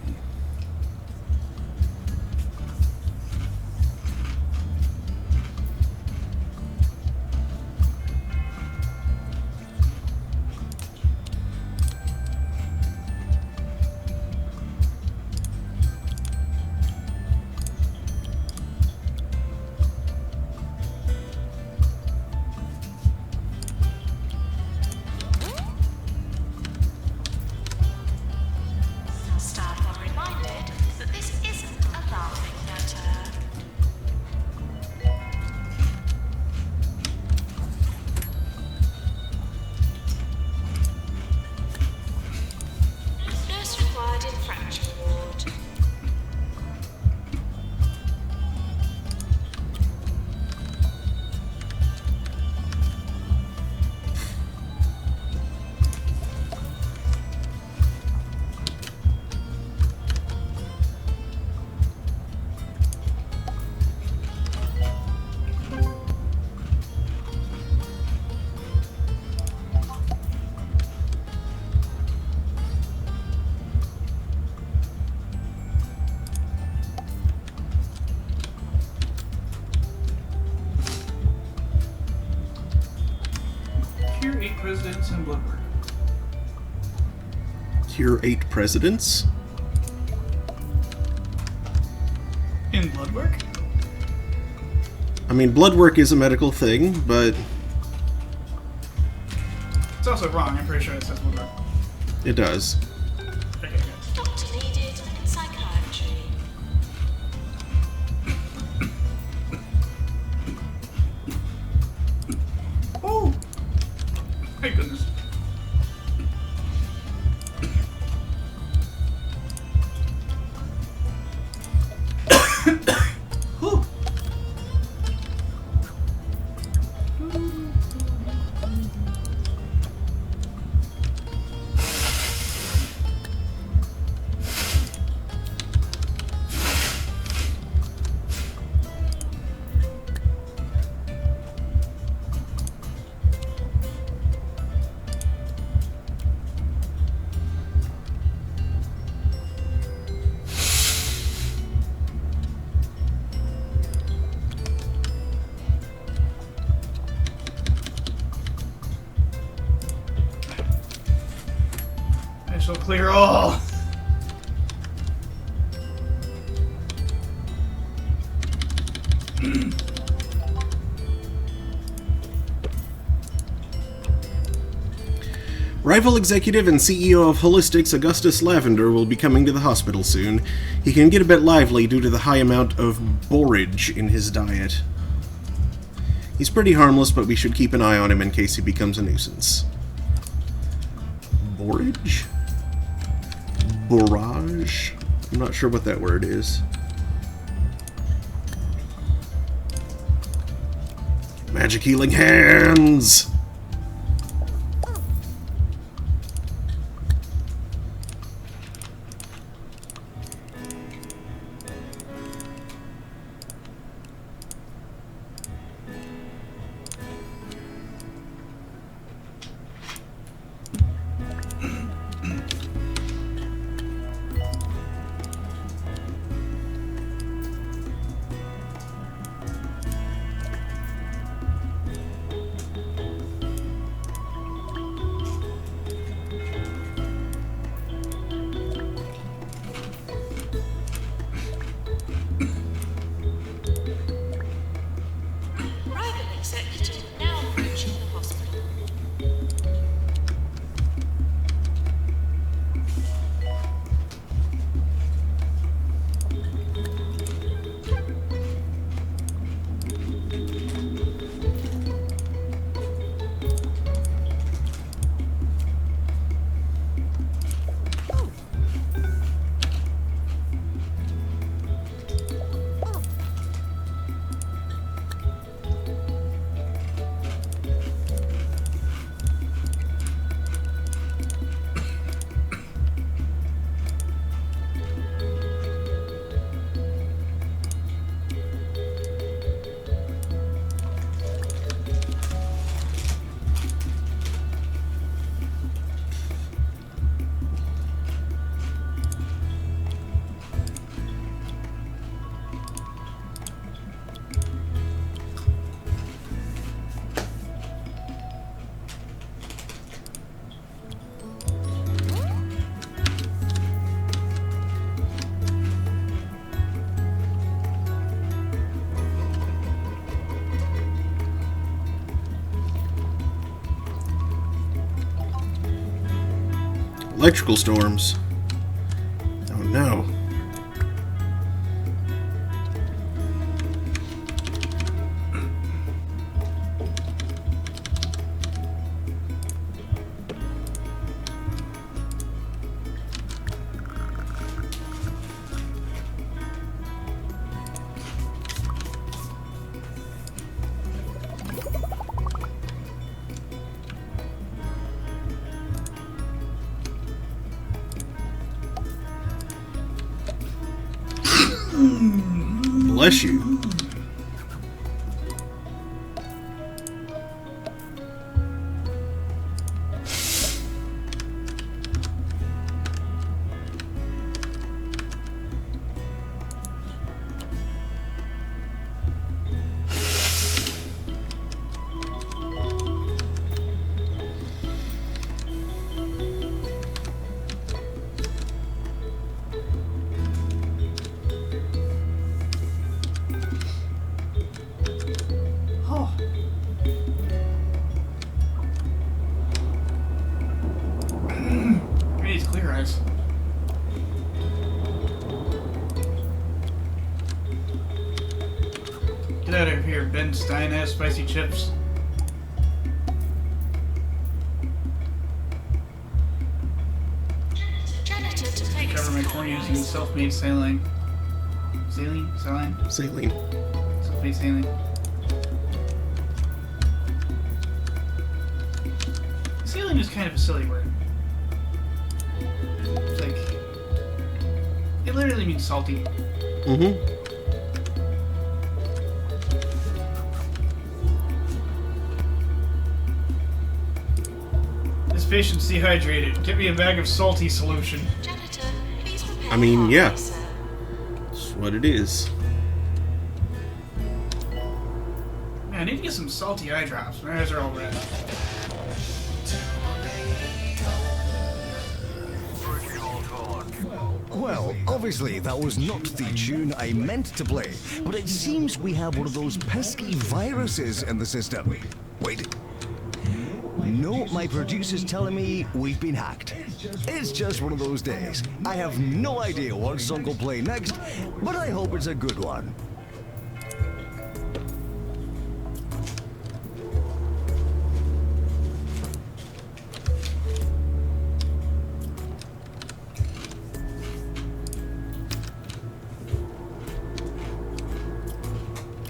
Staff are reminded that this isn't a laughing matter. Nurse required in fracture ward. Cure 8 presidents and blood work. Cure 8 presidents? In blood work? I mean, blood work is a medical thing, but It's also wrong. I'm pretty sure it says blood work. it does. Okay, good. Doctor needed in psychiatry. Oh! Thank goodness. Whew. I shall clear all. Rival executive and CEO of Holistics, Augustus Lavender, will be coming to the hospital soon. He can get a bit lively due to the high amount of borage in his diet. He's pretty harmless, but we should keep an eye on him in case he becomes a nuisance. Borage? Borage? I'm not sure what that word is. Magic healing hands! Electrical storms. Oh no. Bless you. Oh. I need clear eyes. Get out of here, Ben Stein has spicy chips. Janitor to make Cover my corn using self-made saline. Saline? Saline? Saline. Self-made saline. Saline is kind of a silly word. It's like... It literally means salty. Mm-hmm. This patient's dehydrated. Get me a bag of salty solution. Janitor, please prepare I mean, the yeah. pathway, sir. That's what it is. Man, I need to get some salty eye drops. My eyes are all red. Well, obviously that was not the tune I meant to play, but it seems we have one of those pesky viruses in the system. Wait. No, my producer's telling me we've been hacked. It's just one of those days. I have no idea what song will play next, but I hope it's a good one.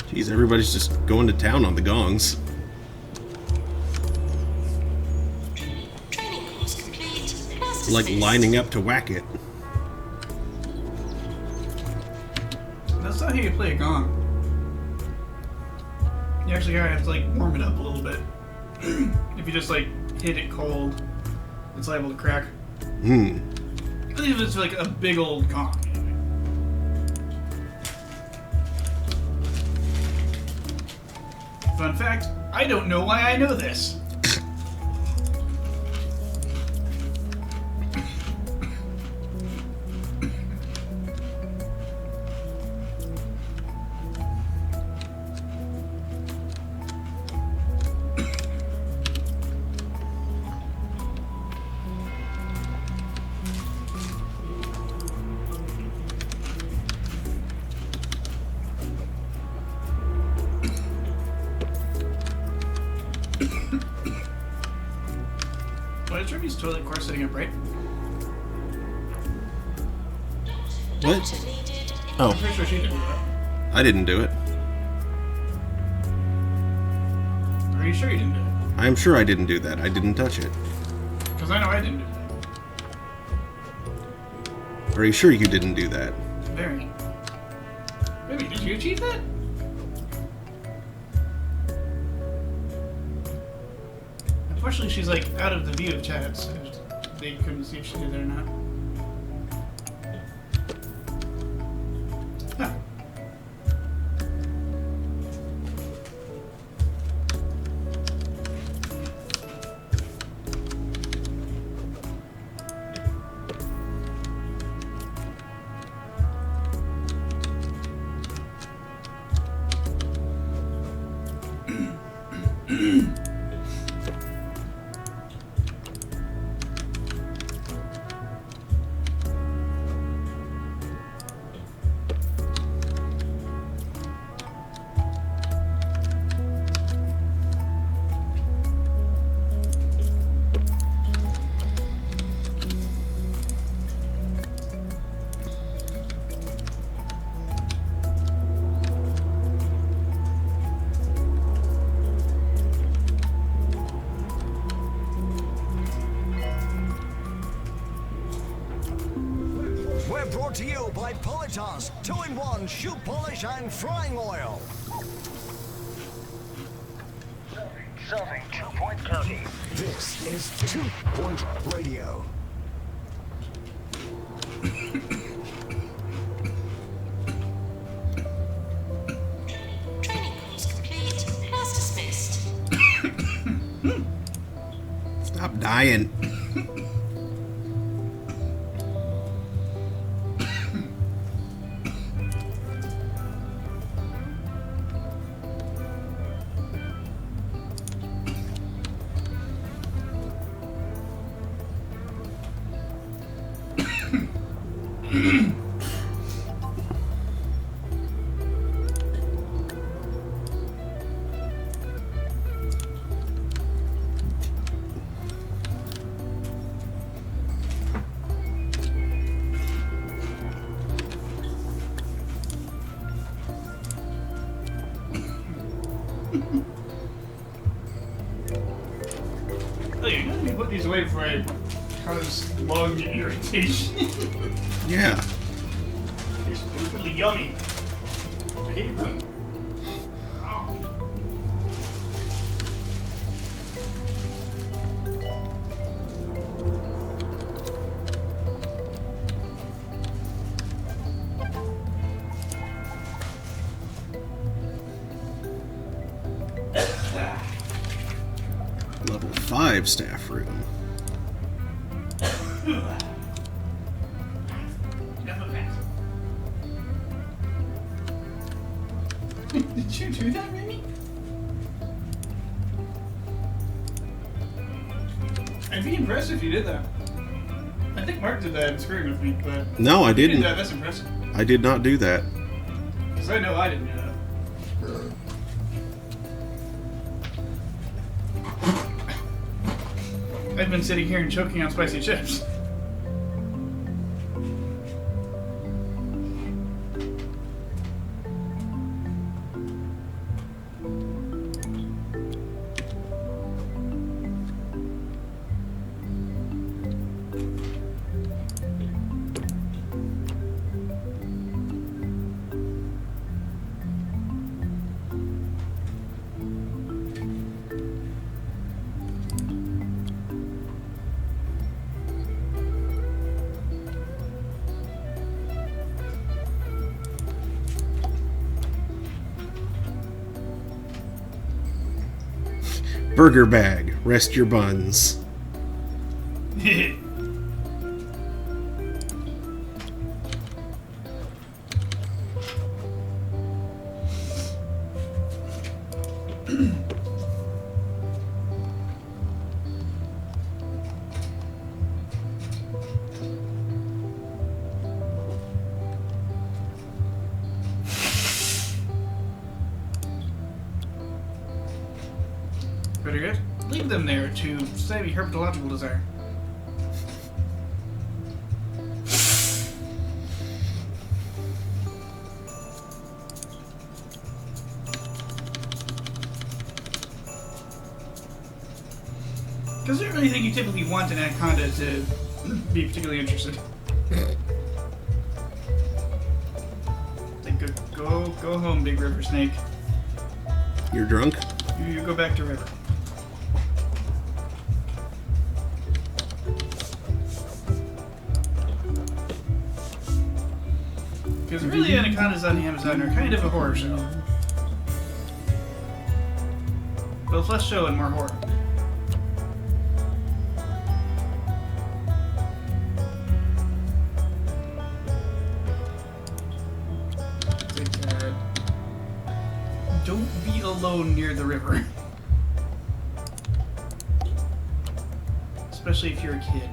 Jeez, everybody's just going to town on the gongs. Training course complete. Class Like dismissed. lining up to whack it. That's not how you play a gong. You actually gotta have to like warm it up a little bit. If you just like hit it cold, it's liable to crack. Hmm. At least if it's like a big old gong. Fun fact, I don't know why I know this. But is Ruby's toilet core sitting up right? What? Doctor needed. Oh, I'm pretty sure she didn't do that. I didn't do it. Are you sure you didn't do it? I'm sure I didn't do that. I didn't touch it. Because I know I didn't do that. Are you sure you didn't do that? Very. Maybe, did you achieve that? Unfortunately, she's like out of the view of chat, so they couldn't see if she did it or not. Huh. to you by Politas 2-in-1 shoe polish and frying oil. Serving 2 Point County. This is 2 Point Radio. Training course complete. Class dismissed. Stop dying. Oh, you're gonna be putting these away before I cause lung irritation. Yeah. It's stupidly yummy. I hate them. Level 5 staff room. Did you do that, Mimi? I'd be impressed if you did that. I think Mark did that in screwing with me, but No, I you did didn't. that. That's impressive. I did not do that. Because I know I didn't do that. I've been sitting here and choking on spicy chips. Burger bag. Rest your buns. Pretty good. Leave them there to save herpetological desire. Because I don't really think you typically want an anaconda to be particularly interested. Like, go home, big river snake. You're drunk? You go back to river. Because really, anacondas on the Amazon are kind of a horror show. Both less show and more horror. Don't be alone near the river. Especially if you're a kid.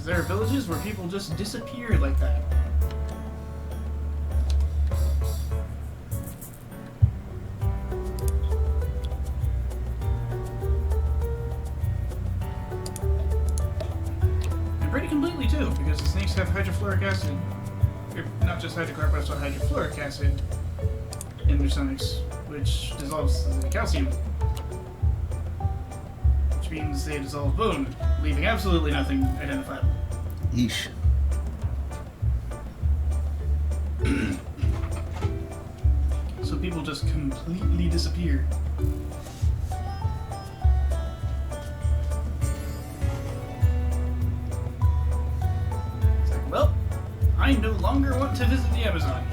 There are villages where people just disappear like that. And pretty completely too, because the snakes have hydrofluoric acid not just hydrochloric, but also hydrofluoric acid in their stomachs, which dissolves the calcium. Which means they dissolve bone, leaving absolutely nothing identifiable. Yeesh. So people just completely disappear. It's like, well, I no longer want to visit the Amazon.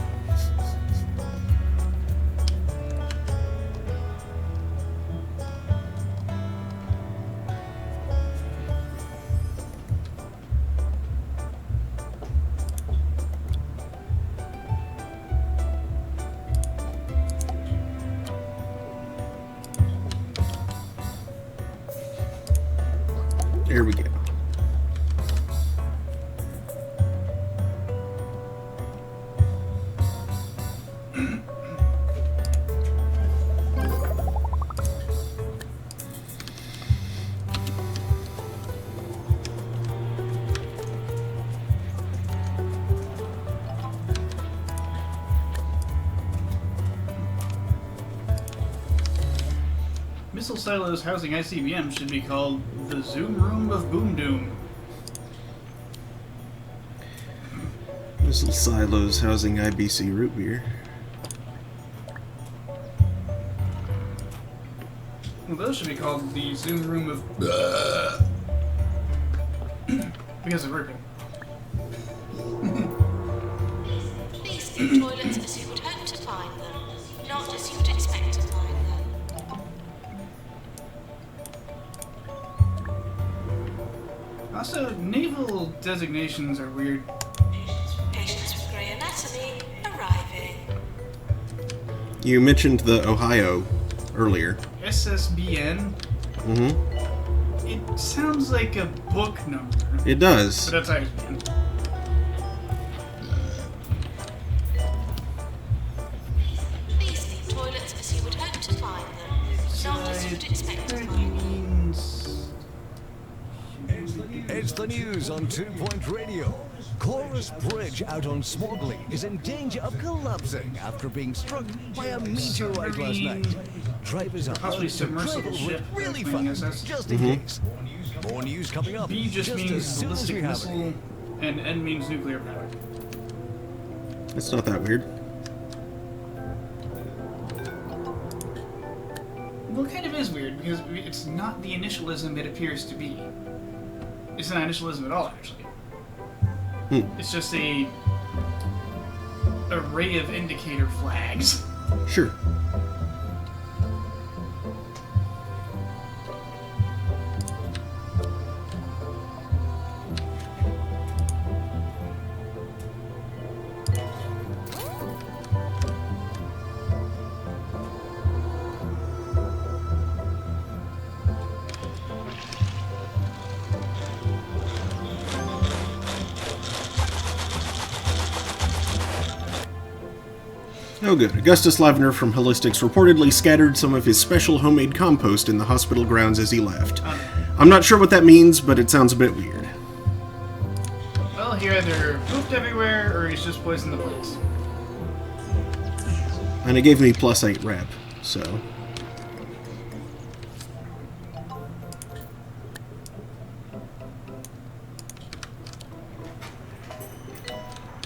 There we go. Missile silos housing ICBM should be called the Zoom Room of Boom Doom. Missile silos housing IBC root beer. Well, those should be called the Zoom Room of because of burping. Please view toilets as you would hope to find them, not as you would expect to find them. Also, naval designations are weird. Patients with grey anatomy arriving. You mentioned the Ohio earlier. SSBN. Mm-hmm. It sounds like a book number. It does. But that's ISBN. Please view toilets as you would hope to find them, not as you would expect to find them. Means... It's the news on 2 Point Radio. Chorus Bridge out on Swagley is in danger of collapsing after being struck by a meteorite last night. Drivers are Possibly urged to submersible travel ship with really claiming fast, SS. just in case. More news coming up. B just as means soon as we ballistic have missile, it. and N means nuclear power. It's not that weird. Well, it kind of is weird, because it's not the initialism it appears to be. It's not initialism at all, actually. It's just a array of indicator flags. Sure. Oh good. Augustus Lavender from Holistics reportedly scattered some of his special homemade compost in the hospital grounds as he left. I'm not sure what that means, but it sounds a bit weird. Well, he either pooped everywhere, or he's just poisoned the place. And it gave me +8 rep, so...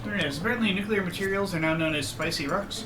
There it is. Apparently, nuclear materials are now known as spicy rocks.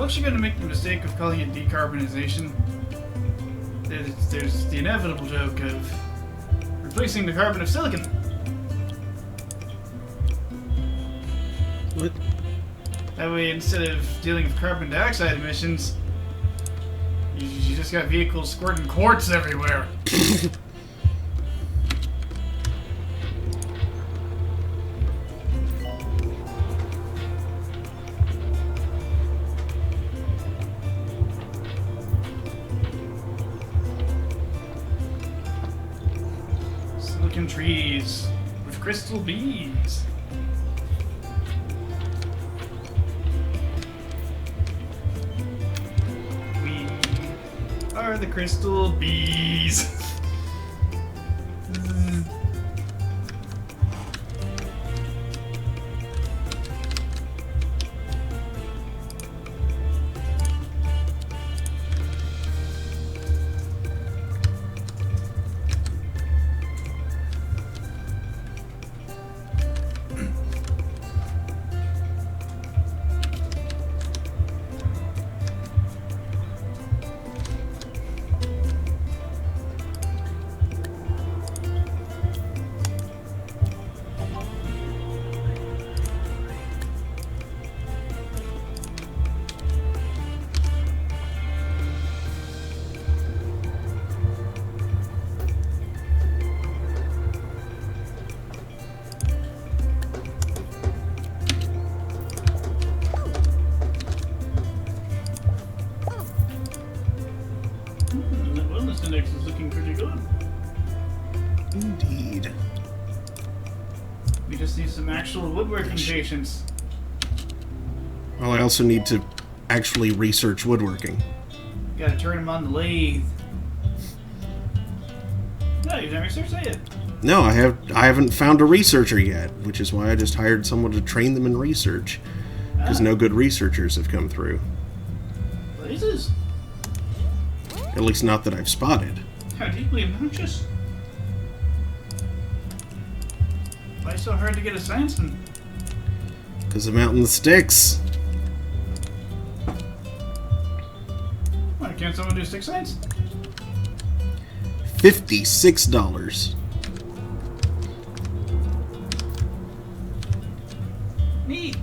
folks are going to make the mistake of calling it decarbonization, there's the inevitable joke of replacing the carbon of silicon. What? That way, instead of dealing with carbon dioxide emissions, you just got vehicles squirting quartz everywhere. Silicon trees with crystal bees. We are the crystal bees. The wellness index is looking pretty good. Indeed. We just need some actual woodworking patience. Well, I also need to actually research woodworking. Gotta turn them on the lathe. No, you've never researched that yet. No, I haven't found a researcher yet, which is why I just hired someone to train them in research. Because no good researchers have come through. Blazes? At least not that I've spotted. How deeply obnoxious. Why so hard to get a scienceman? Because I'm out in the sticks. Why can't someone do stick science? $56. Neat.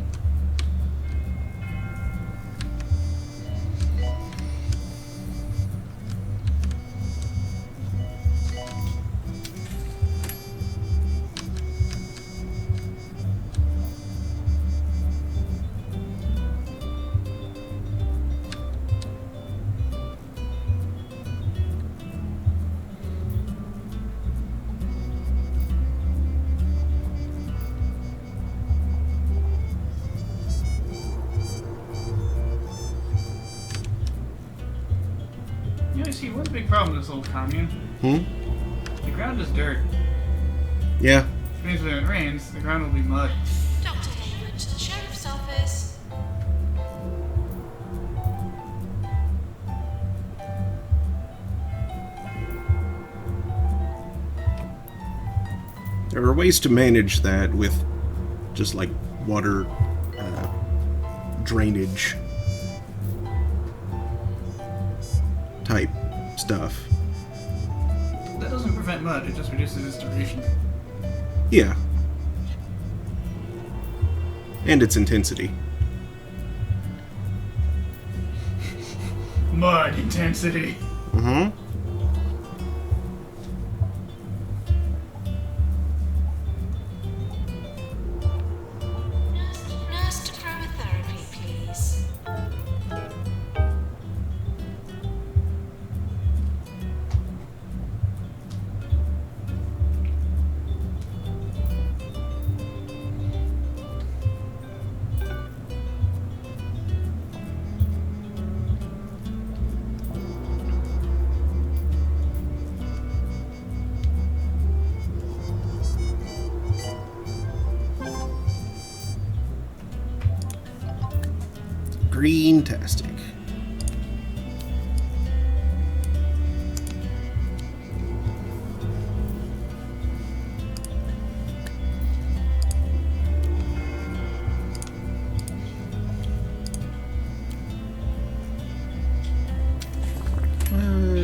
You know, I see one big problem with this old commune. The ground is dirt. Yeah. Which means when it rains, the ground will be mud. Dr. Hayward to the sheriff's office. There are ways to manage that with just like water drainage type stuff. That doesn't prevent mud, it just reduces its duration. Yeah. And its intensity. Mud intensity. Mm-hmm. Nurse to cryotherapy, please. Green-tastic.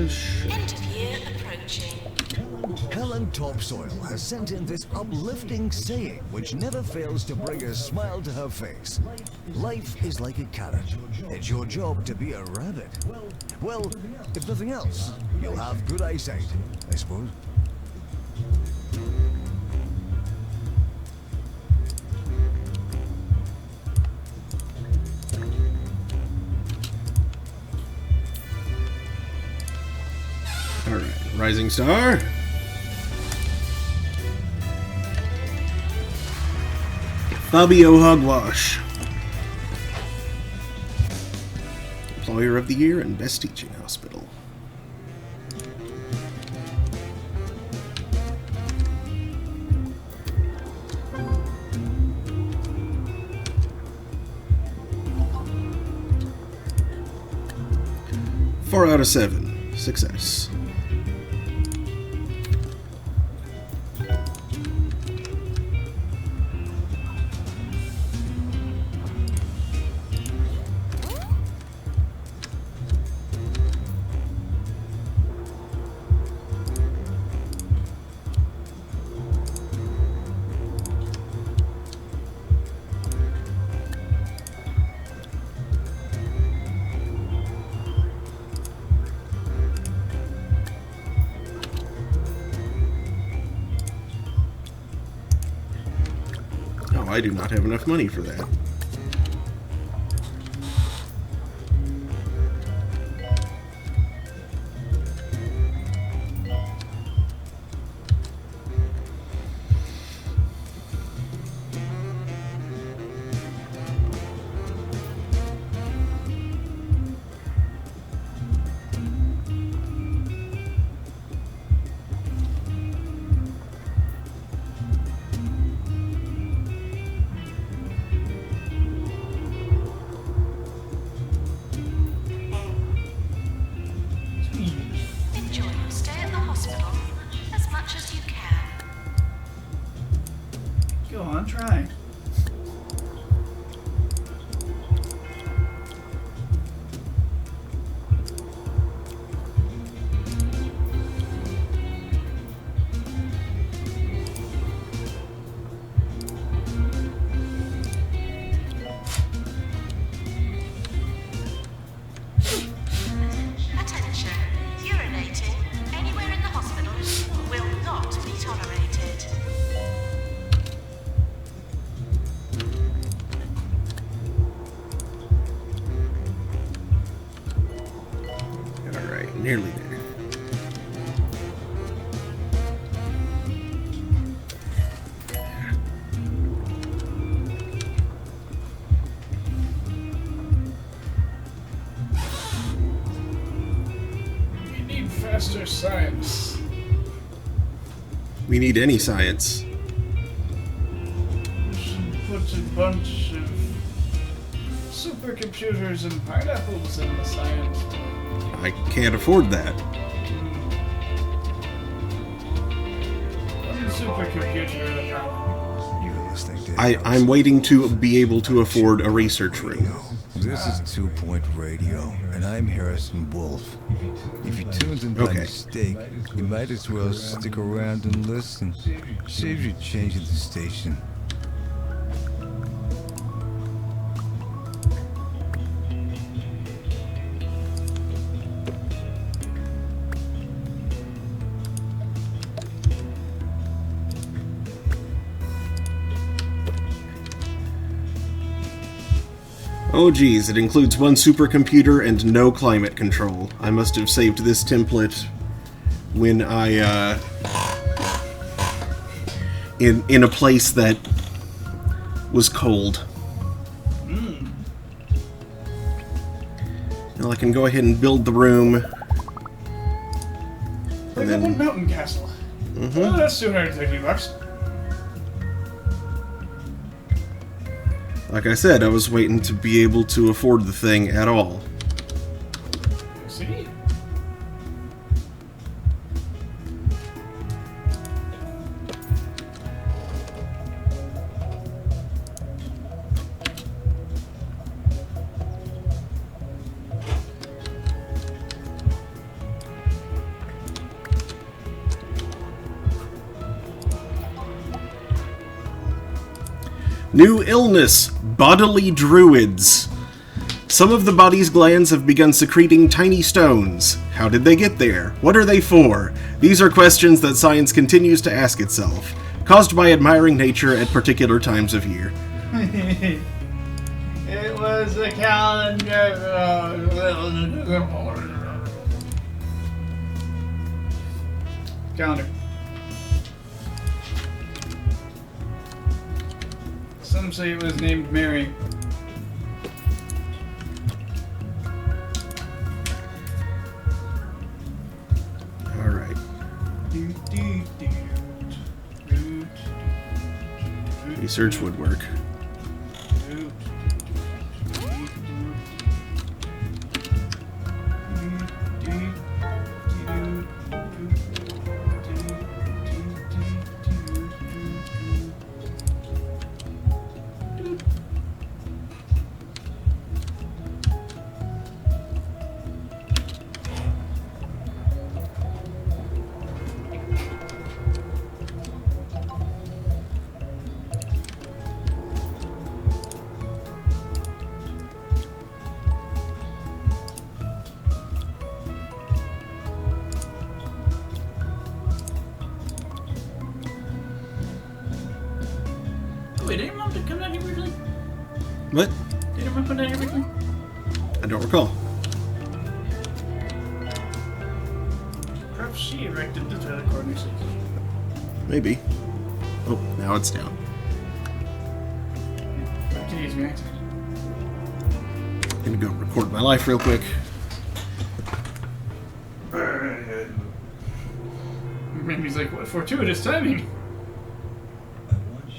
English. End of year approaching. Helen Topsoil has sent in this uplifting saying which never fails to bring a smile to her face. Life is like a carrot. It's your job to be a rabbit. Well, if nothing else, you'll have good eyesight, I suppose. Alright, Rising Star. Fabio Hogwash. Employer of the Year and Best Teaching Hospital. Four out of 7. Success. I do not have enough money for that. Enjoy your stay at the hospital as much as you can. Go on, try. Attention, urinating anywhere in the hospital will not be tolerated. Alright, nearly there. We need faster science. We need any science. We should put a bunch of supercomputers and pineapples in the science. I can't afford that. One supercomputer at a time. You're listening to I'm waiting to be able to afford a research room. This is 2 Point Radio, and I'm Harrison Wolf. If you tuned in by Okay. mistake, you might as well stick around and listen. Saves you changing the station. Oh geez, it includes one supercomputer and no climate control. I must have saved this template when I, in a place that was cold. Now I can go ahead and build the room. Like And the one then, mountain castle. Oh, that's $250. like I said, I was waiting to be able to afford the thing at all. See? New illness, bodily druids. Some of the body's glands have begun secreting tiny stones. How did they get there? What are they for? These are questions that science continues to ask itself, caused by admiring nature at particular times of year. It was a calendar. Calendar. Some say it was named Mary. All right. Research woodwork. Wait, did your mom come down here originally? What? Did your mom come down here originally? I don't recall. Perhaps she erected the toilet corner seat. Maybe. Oh, now it's down. Back to these reactors. Gonna go record my life real quick. Maybe's like, what fortuitous timing?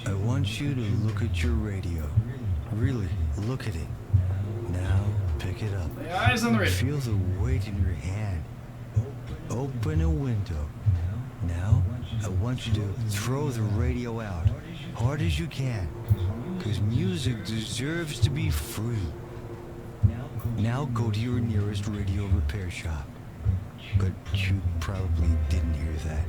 I want you to look at your radio. Really, look at it. Now, pick it up. My eyes on the radio. Feel the weight in your hand. Open a window. Now, I want you to throw the radio out, hard as you can, because music deserves to be free. Now go to your nearest radio repair shop. But you probably didn't hear that.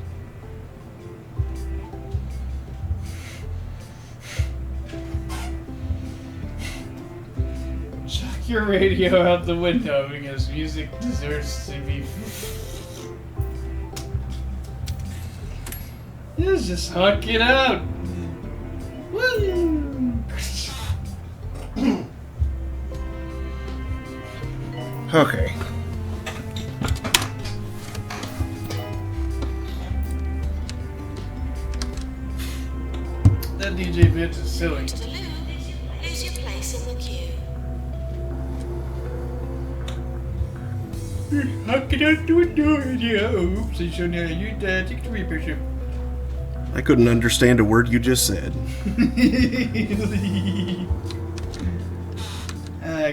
Chuck your radio out the window because music deserves to be. Let's just huck it out. Woo! Okay. That DJ bitch is silly. To the loo, lose your place in the queue. Huck it out the window, radio. Oops, so now you take the reaper ship. I couldn't understand a word you just said.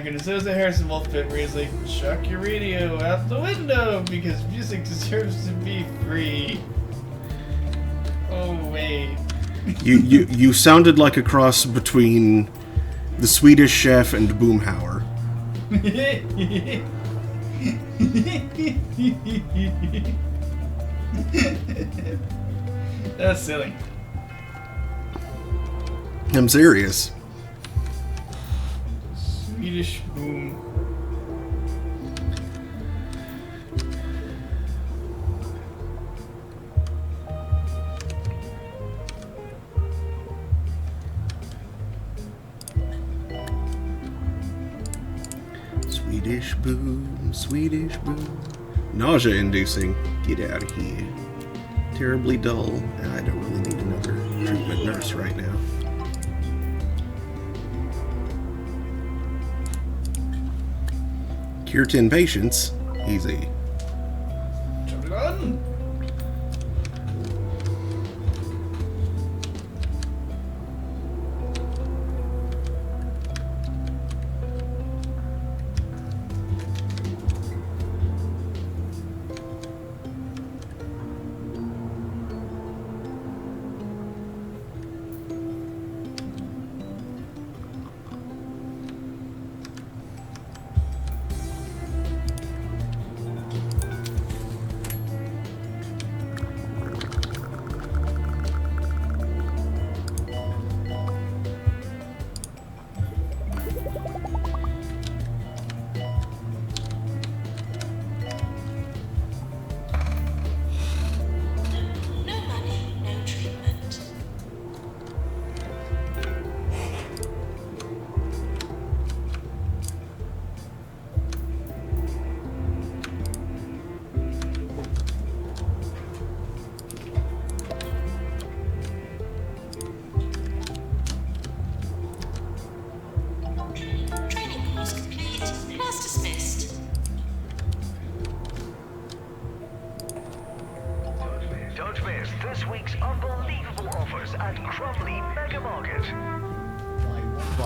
Gonna says the Harrison Wolf bit where he's like, chuck your radio out the window because music deserves to be free. Oh wait. You sounded like a cross between the Swedish Chef and Boomhauer. That's silly. I'm serious. Swedish boom. Swedish boom, Swedish boom. Nausea inducing. Get out of here. Terribly dull. I don't really need another treatment nurse right now. Cure 10 patients. Easy. Turn it on.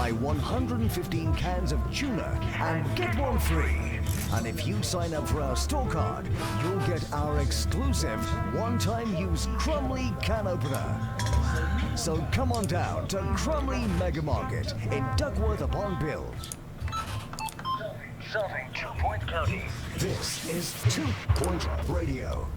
buy 115 cans of tuna and get one free. And if you sign up for our store card, you'll get our exclusive one-time use Crumley can opener. So come on down to Crumley Mega Market in Duckworth upon Bill. Serving 2 Point County. This is 2 Point Radio.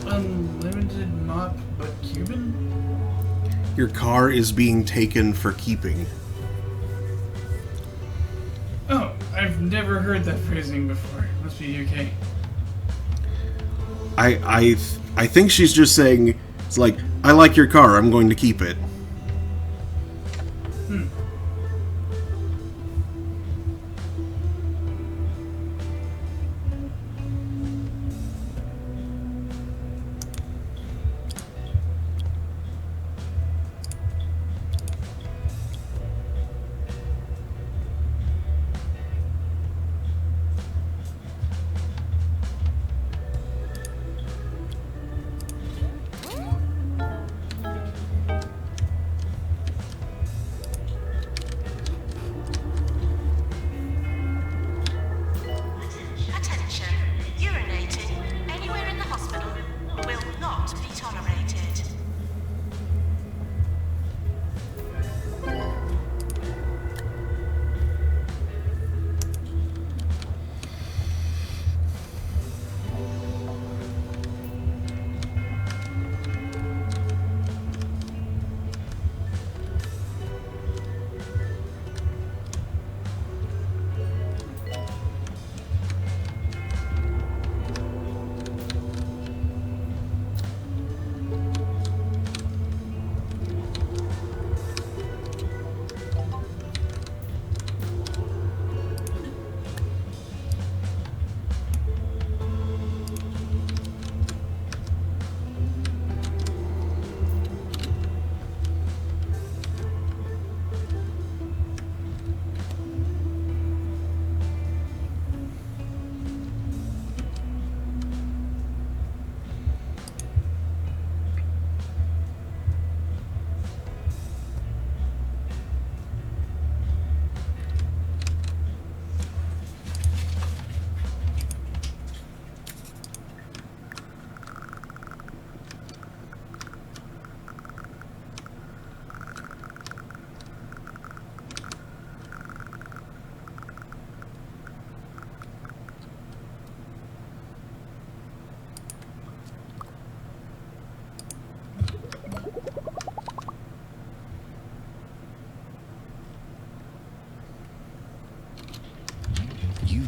Unlimited mop, but Cuban? Your car is being taken for keeping. Oh, I've never heard that phrasing before. Must be UK. I think she's just saying, it's like, I like your car, I'm going to keep it.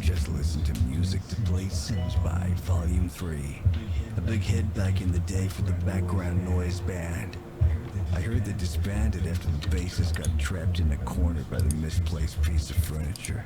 just listened to Music to Play Sims by Volume 3. A big hit back in the day for the background noise band. I heard they disbanded after the bassist got trapped in a corner by the misplaced piece of furniture.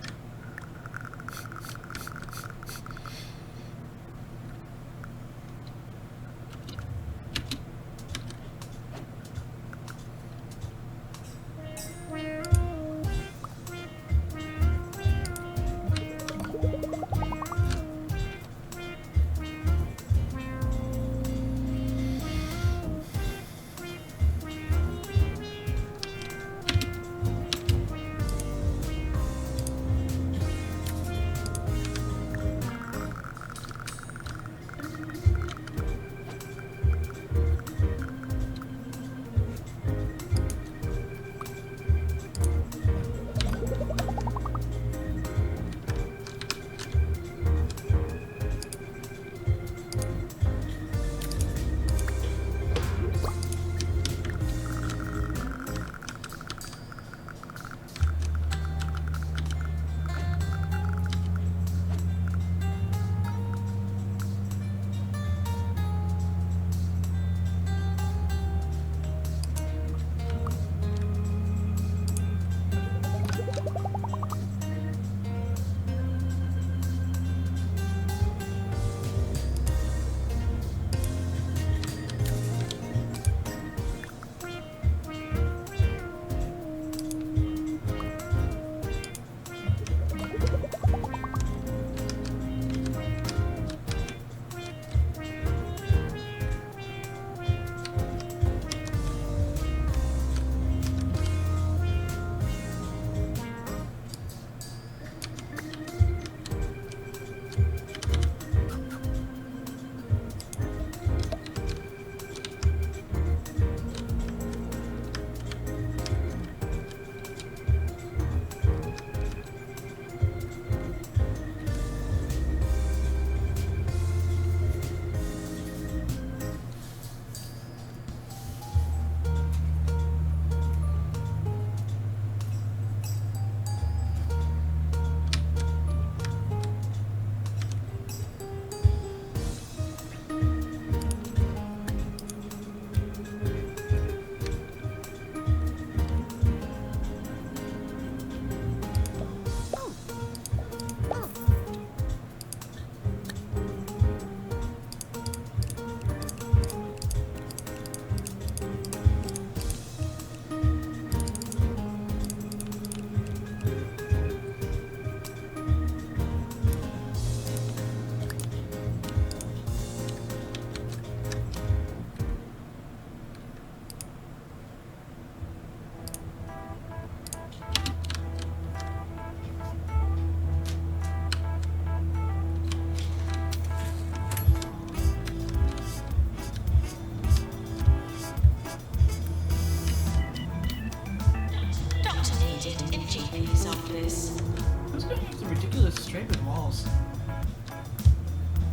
striped walls.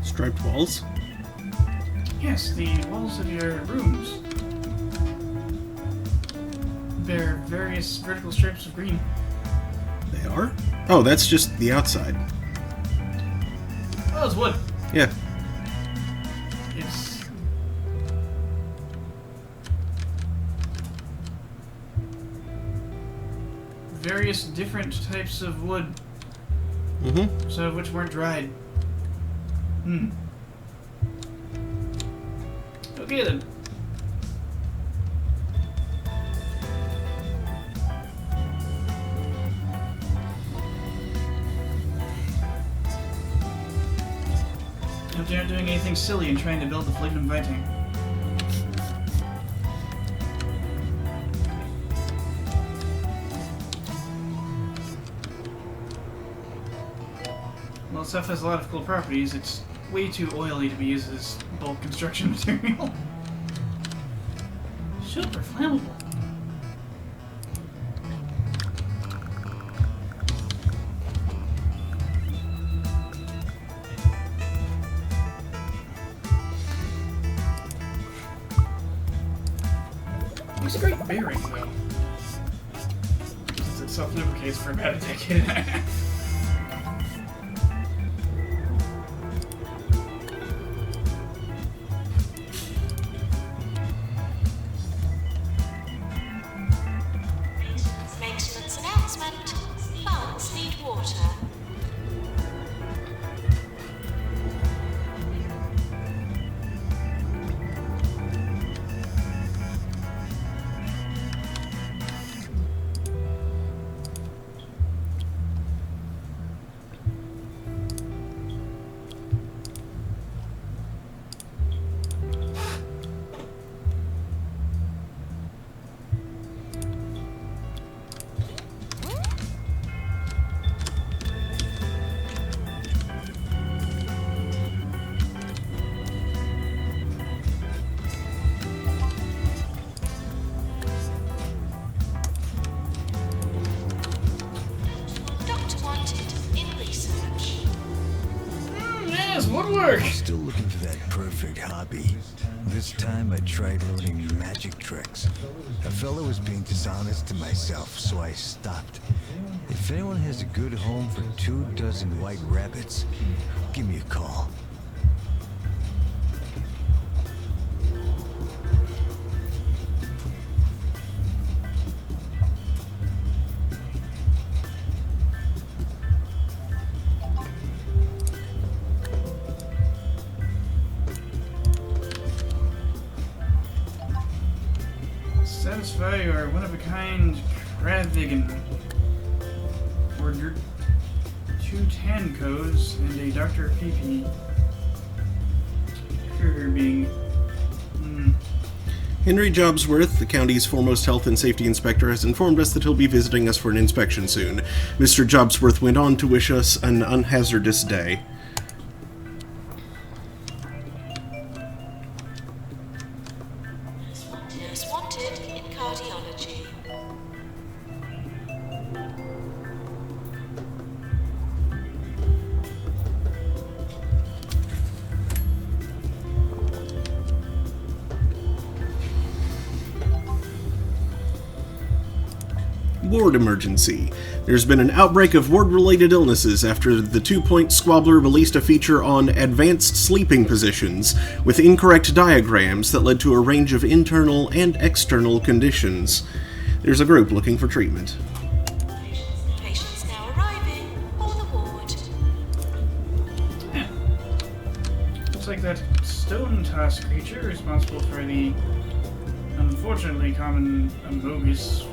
Striped walls? Yes, the walls of your rooms bear various vertical stripes of green. They are? Oh, that's just the outside. Oh, it's wood. Yeah. It's... various different types of wood. Mm-hmm. Some of which weren't dried. Okay then. Hope you're not doing anything silly and trying to build the Flignum Viting. Well, stuff has a lot of cool properties. It's way too oily to be used as bulk construction material. Super flammable. It's a great bearing, though. Since it self-lubricates for about a decade and a half. Woodwork! Still looking for that perfect hobby. This time I tried learning magic tricks. A fellow was being dishonest to myself, so I stopped. If anyone has a good home for 24 white rabbits, give me a call. Satisfy your one-of-a-kind Kravvigan. Ordered 2 Tankos and a Dr. PP. Curbing. Henry Jobsworth, the county's foremost health and safety inspector, has informed us that he'll be visiting us for an inspection soon. Mr. Jobsworth went on to wish us an unhazardous day. Nurse wanted in cardiology. Ward emergency. There's been an outbreak of ward-related illnesses after the 2-Point Squabbler released a feature on advanced sleeping positions with incorrect diagrams that led to a range of internal and external conditions. There's a group looking for treatment. Patients now arriving on the ward. Yeah. Looks like that stone toss creature responsible for the unfortunately common Amogus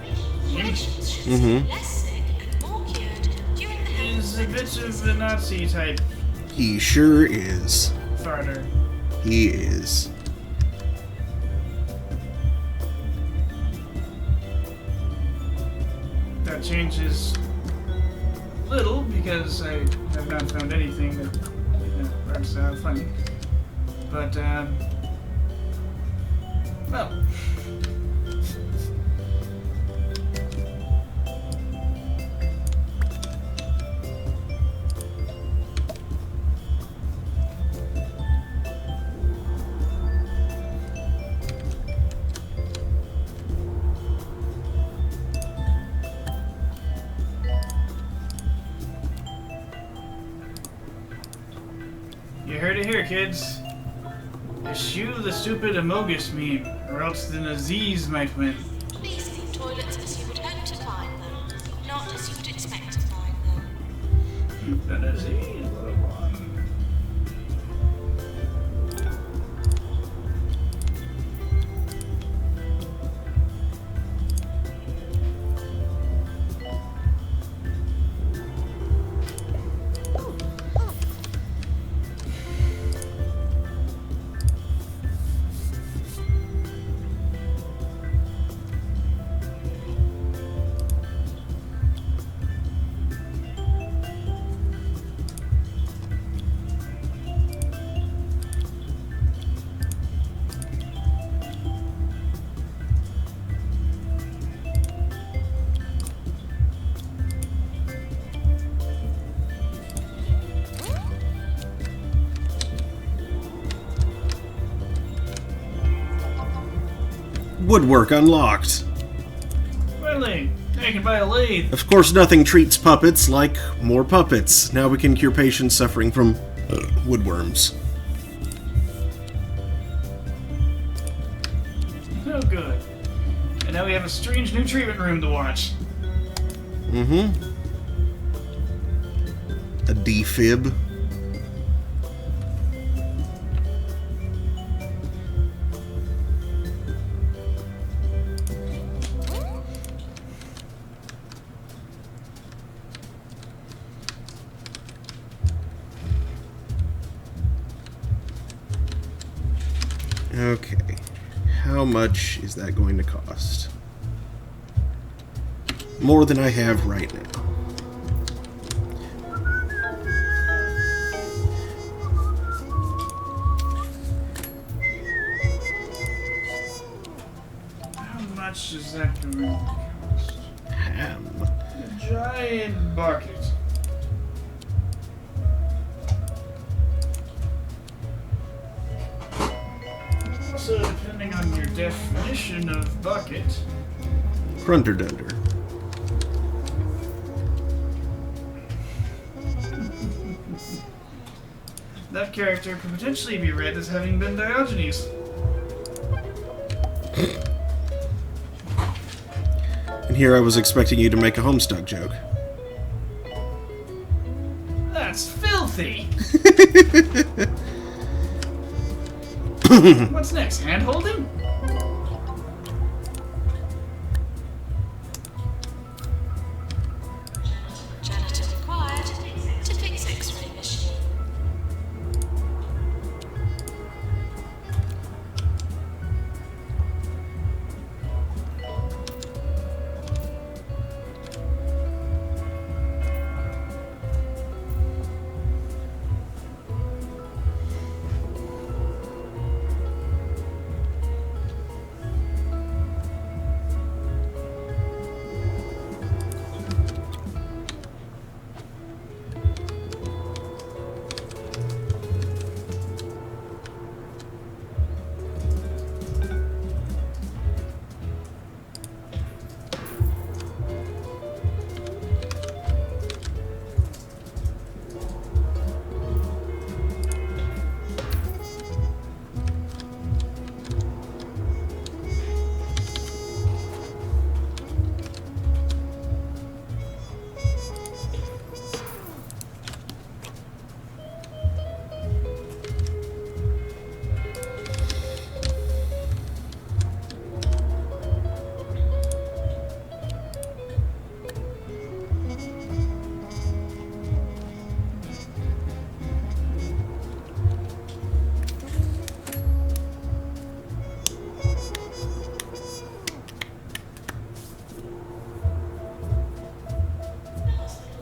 Patients should seem less sick and more cured during the health is a bit of the Nazi type He sure is. farter. He is. That changes little because I have not found anything that that's funny. But well, you heard it here, kids. Eschew the stupid Amogus meme, or else the Nazis might win. Please clean toilets as you would hope to find them, not as you would expect to find them. The Nazis would have won. Woodwork unlocked. Finally, now you can buy a lathe. Of course, nothing treats puppets like more puppets. Now we can cure patients suffering from woodworms. Oh, good. And now we have a strange new treatment room to watch. Mm-hmm. A defib. Okay, how much is that going to cost? More than I have right now. How much is that going to cost? Ham. A giant bucket. also, depending on your definition of bucket, Grunterdunder. that character could potentially be read as having been Diogenes. And here I was expecting you to make a Homestuck joke. That's filthy! What's next? Hand holding? Janitor required to fix X-ray machine.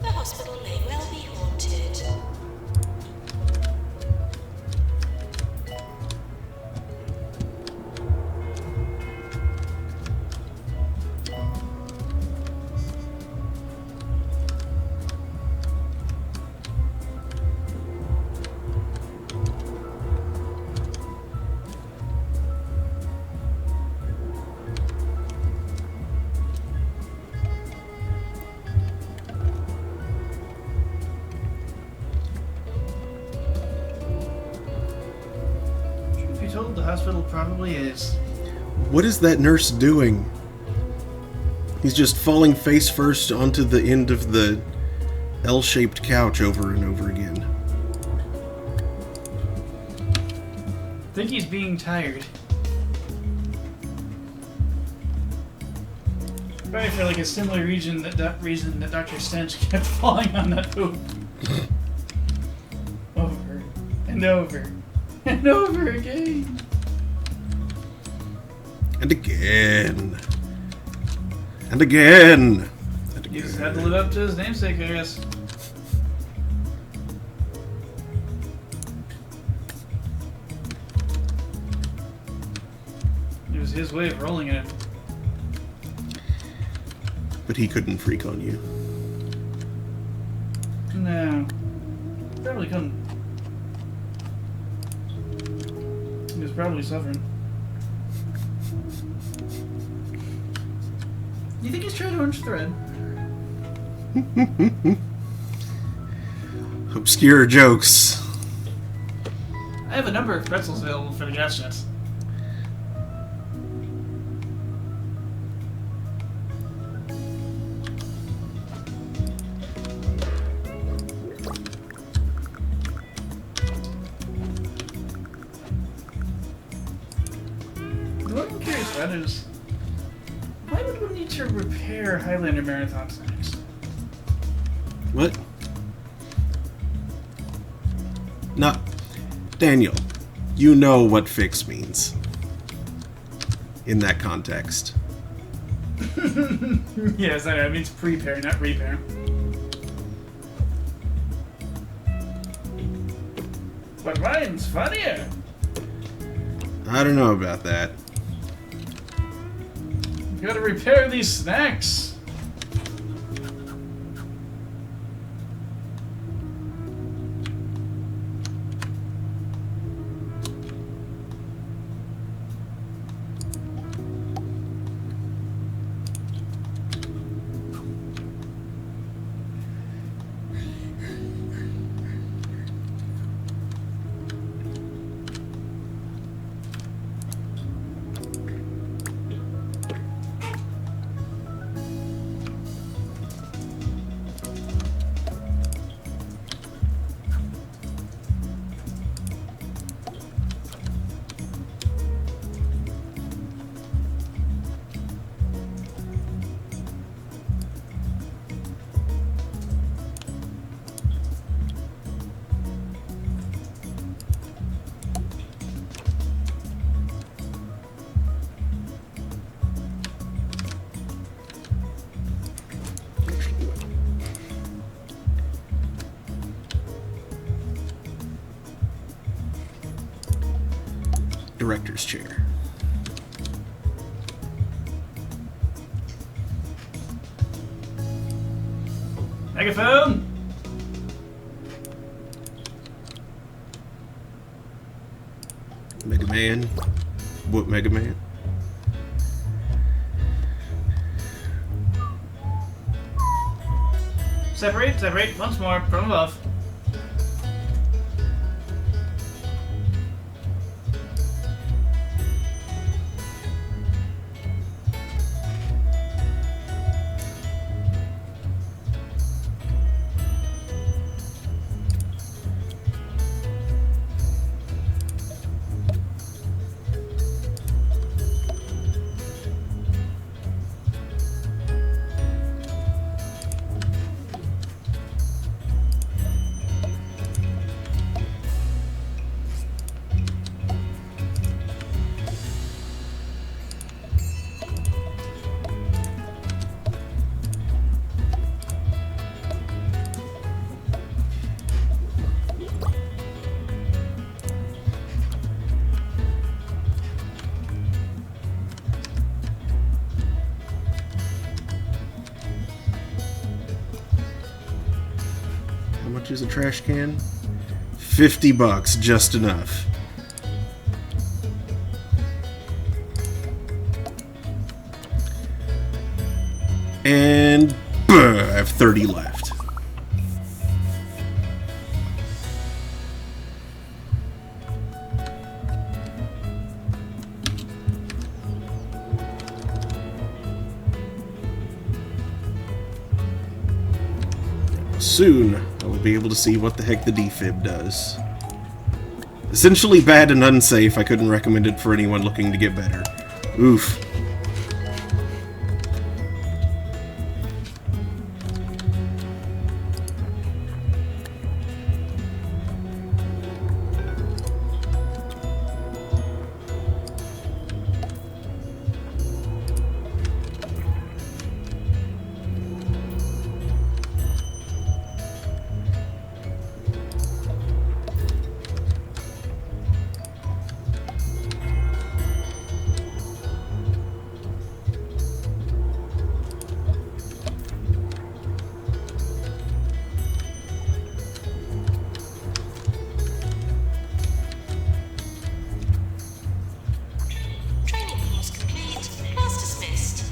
The hospital may well be haunted. Truth be told, the hospital probably is. What is that nurse doing? He's just falling face first onto the end of the L-shaped couch over and over again. I think he's being tired. Probably for like a similar reason that Dr. Stench kept falling on that poop. Over and over and over again. And again. And again. And He just again. had to live up to his namesake, I guess. It was his way of rolling it. But he couldn't freak on you. No. Probably couldn't. He was probably suffering. You think he's trying to orange thread? Obscure jokes. I have a number of pretzels available for the gas jets. What I'm curious about is, why would one need to repair Highlander Marathon snacks? What? No. Daniel, you know what fix means. In that context. Yes, I know. It means prepare, not repair. But mine's funnier. I don't know about that. You gotta repair these snacks. director's chair. Megaphone! Mega Man. What Mega Man? Separate, once more, from above. How much is a trash can? $50, just enough. And I have 30 left. Soon, I will be able to see what the heck the defib does. Essentially bad and unsafe, I couldn't recommend it for anyone looking to get better. Oof. Training course complete. Class dismissed.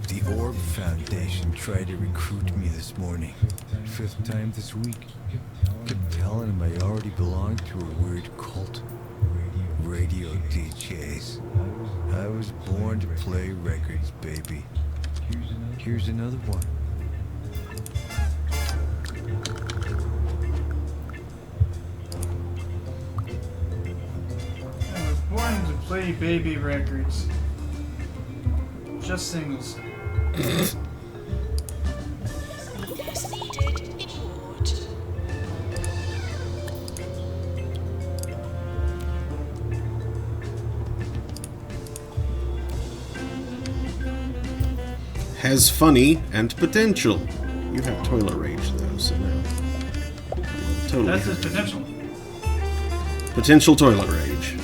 The Orb Foundation tried to recruit me this morning. 5th time this week. Kept telling him I already belonged to a weird cult. Radio DJs. I was born to play records, baby. Here's another one. I was born to play baby records. Just singles. As needed in ward. Has funny and potential. You have toilet rage though, so now. Totally. That's his potential. Potential toilet rage.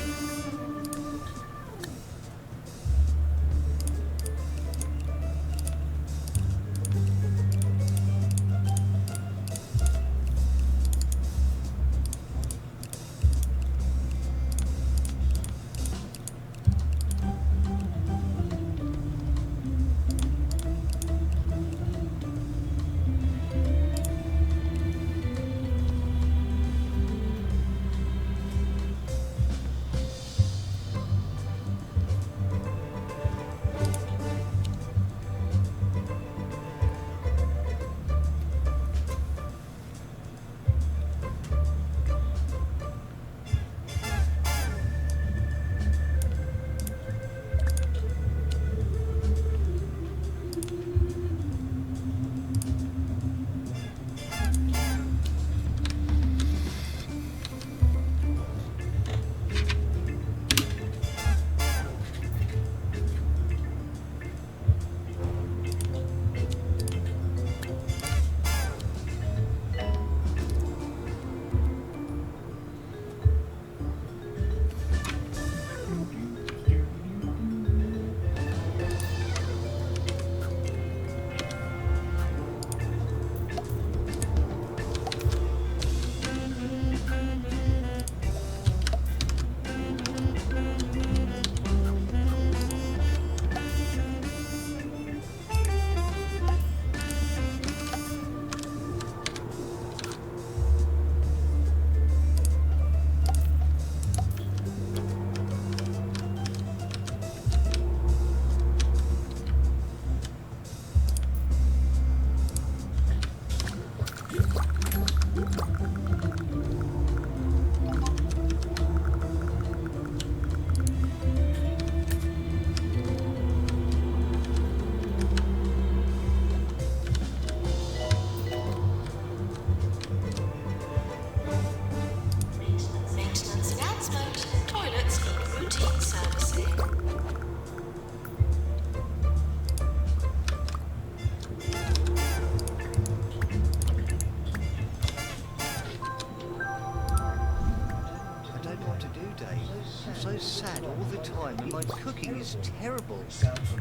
just sad all the time and my cooking is terrible.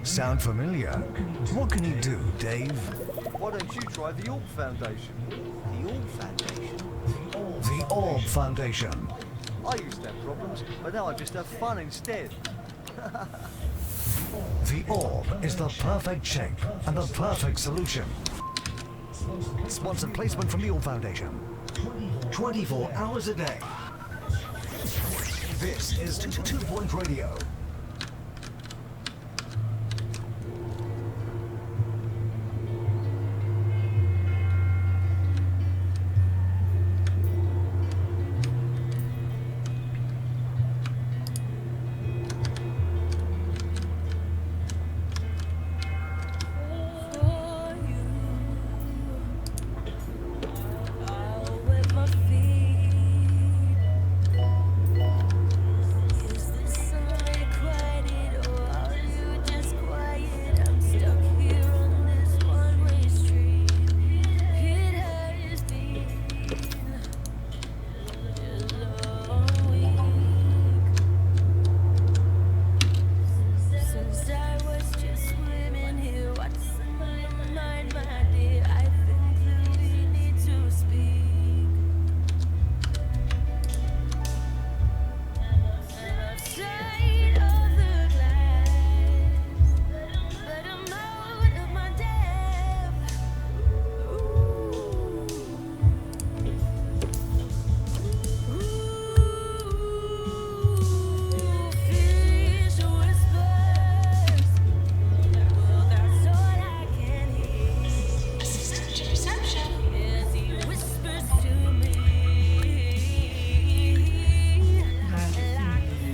Sound familiar? What can you do, Dave? Why don't you try the Orb Foundation? The Orb Foundation? The Orb Foundation. I used to have problems, but now I just have fun instead. The Orb is the perfect shape and the perfect solution. Sponsored placement from the Orb Foundation. 24 hours a day. This is 2 Point Radio.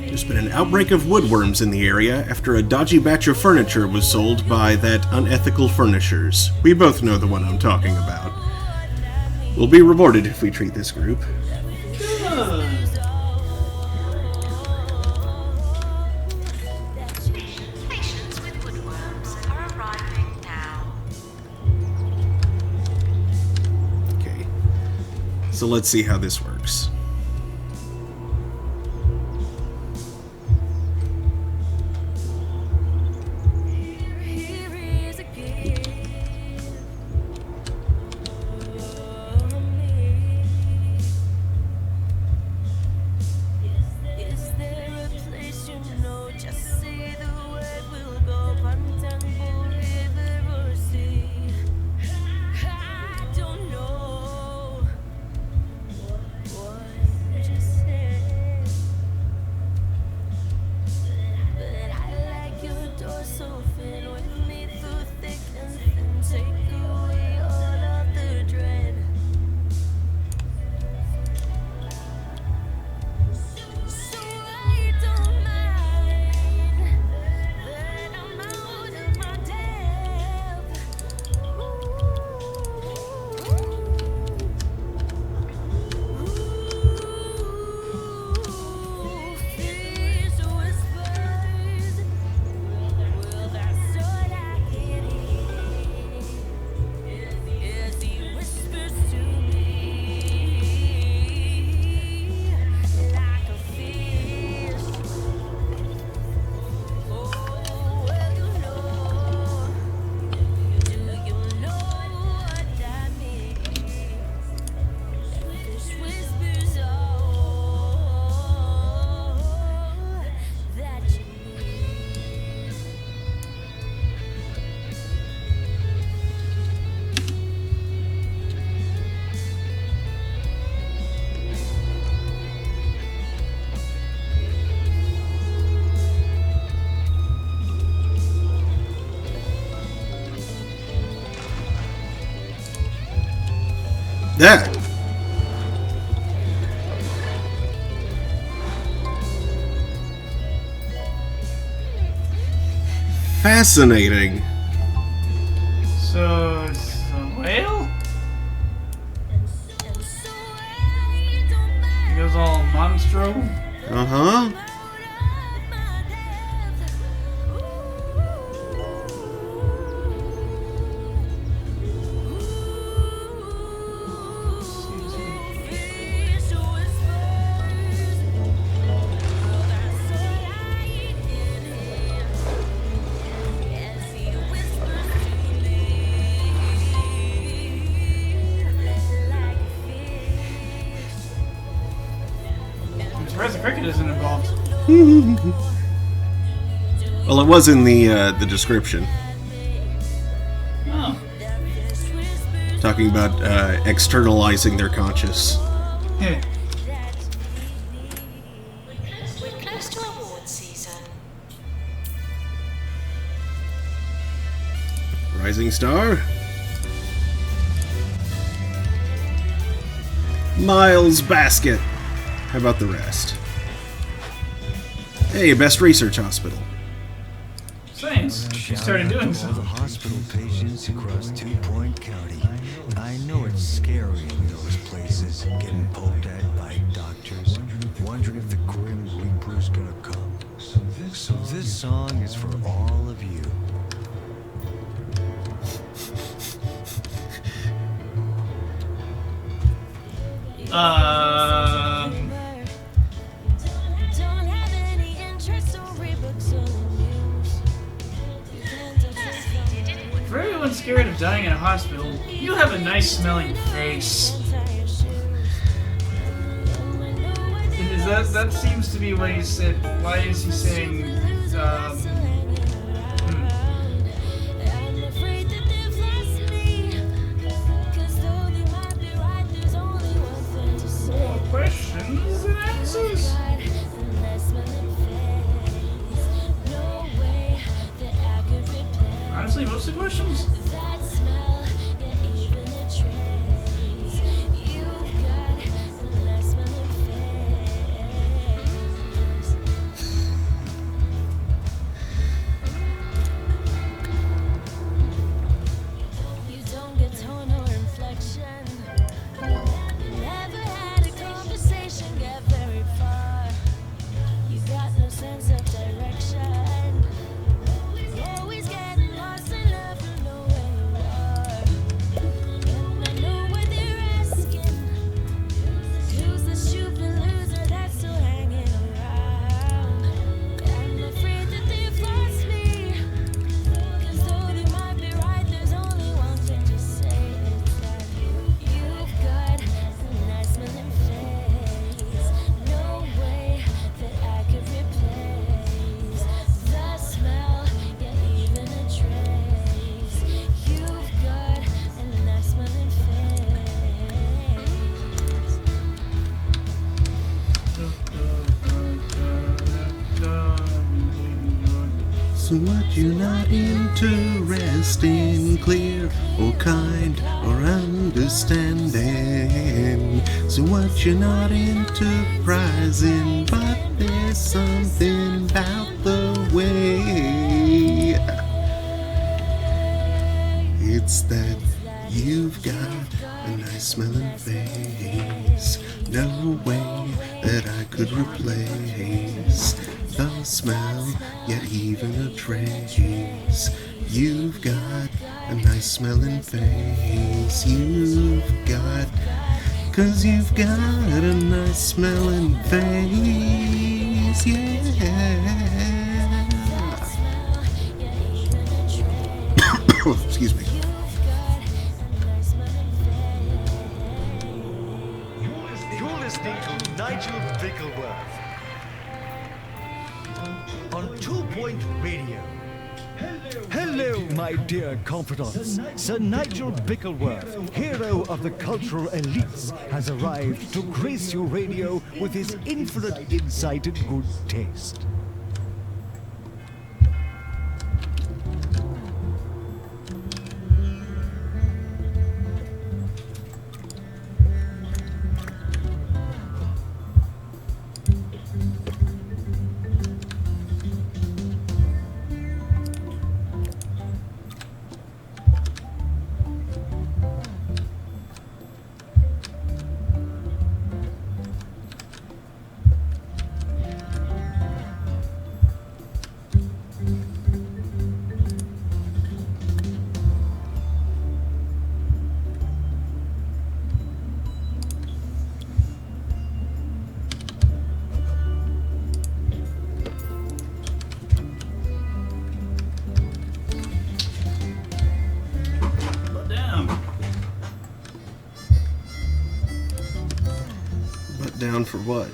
There's been an outbreak of woodworms in the area after a dodgy batch of furniture was sold by that Unethical Furnishers. We both know the one I'm talking about. We'll be rewarded if we treat this group. Patients with woodworms are arriving now. Okay. So let's see how this works. That. Fascinating. So it's a whale? It goes all monstro. Uh-huh. isn't involved. Well, it was in the description. Oh. Talking about externalizing their conscious. Hey. We're close to award season. Rising Star. Miles Basket. How about the rest? Hey, Best Research Hospital. Thanks. She started doing All the something. hospital patients across Two Point County. I know it's scary in those places, getting poked at by doctors, wondering if the Grim Reaper's gonna come. So this song is for all of you. For everyone scared of dying in a hospital, you have a nice smelling face. That seems to be what he said. Why is he saying, More questions than answers? Honestly, most of the questions? So what you not interesting, clear or kind or understanding? So what you're not enterprising, but there's something about the way. It's that you've got a nice smelling face. No way that I could replace the smell, yet even a trace. You've got a nice smelling face. You've got, 'cause you've got a nice smelling face. Yeah. Excuse me. You're listening to Nigel Bickleworth on 2 Point Radio. Hello, my dear confidants. Sir Nigel Bickleworth, hero of the cultural elites, has arrived to grace your radio with his infinite insight and good taste. Down for what?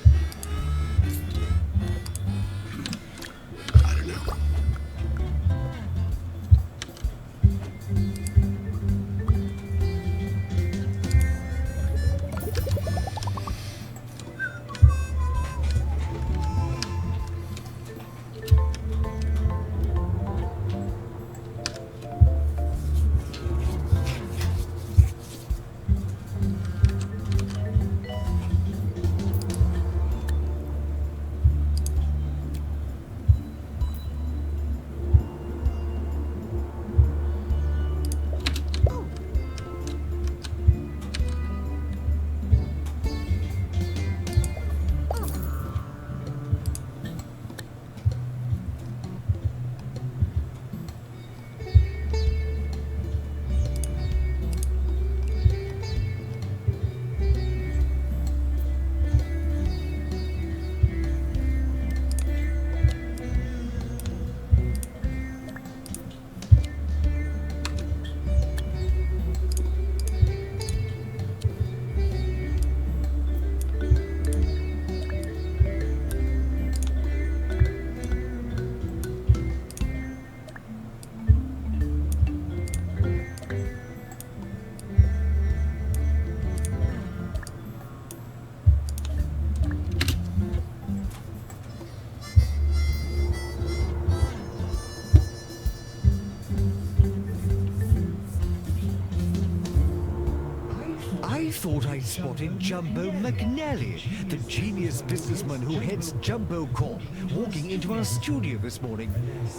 I thought I'd spotted Jumbo McNally, the genius businessman who heads Jumbo Corp, walking into our studio this morning.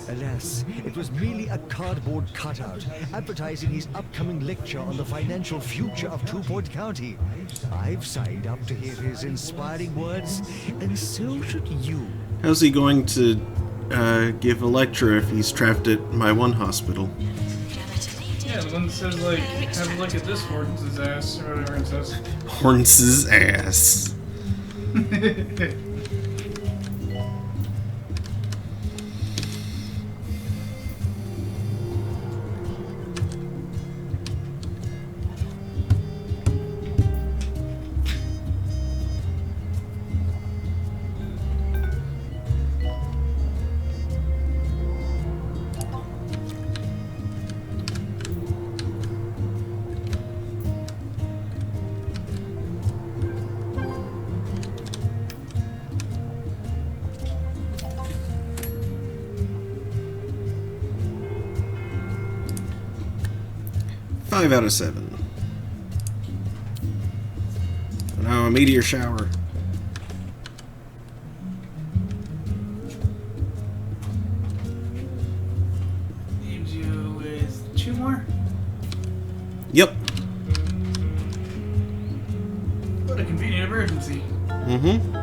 Alas, it was merely a cardboard cutout advertising his upcoming lecture on the financial future of Two Point County. I've signed up to hear his inspiring words, and so should you. How's he going to give a lecture if he's trapped at my one hospital? Yeah, the one that says, like, have a look at this Horton's ass, or whatever it says. Horns' ass. Five out of 7. Now a meteor shower. Leaves you with 2 more? Yep. What a convenient emergency. Mm-hmm.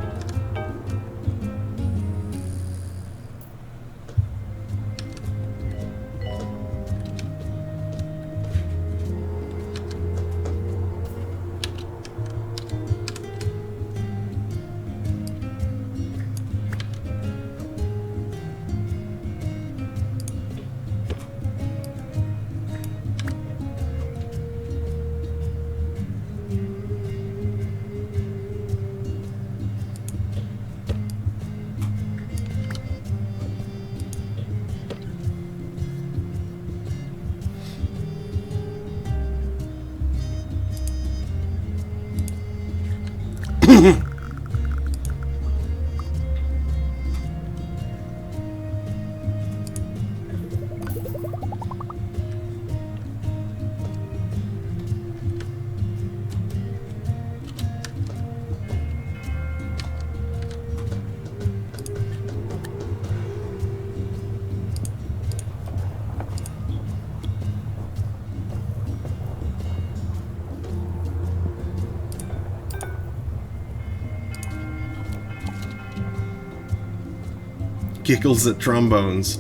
Giggles at trombones.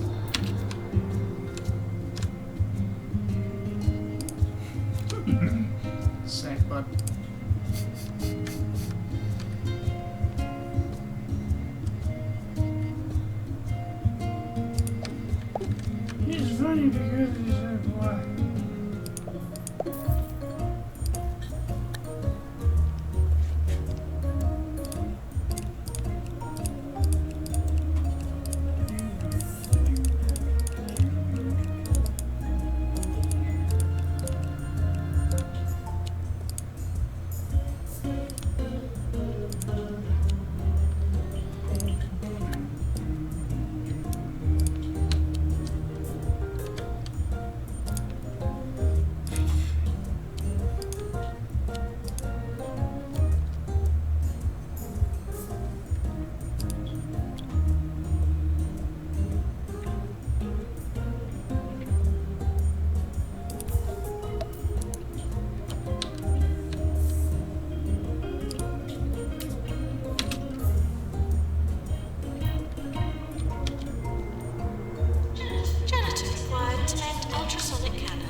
Sack butt. It's funny because he's a boy. Janitor required to mend ultrasonic cannon.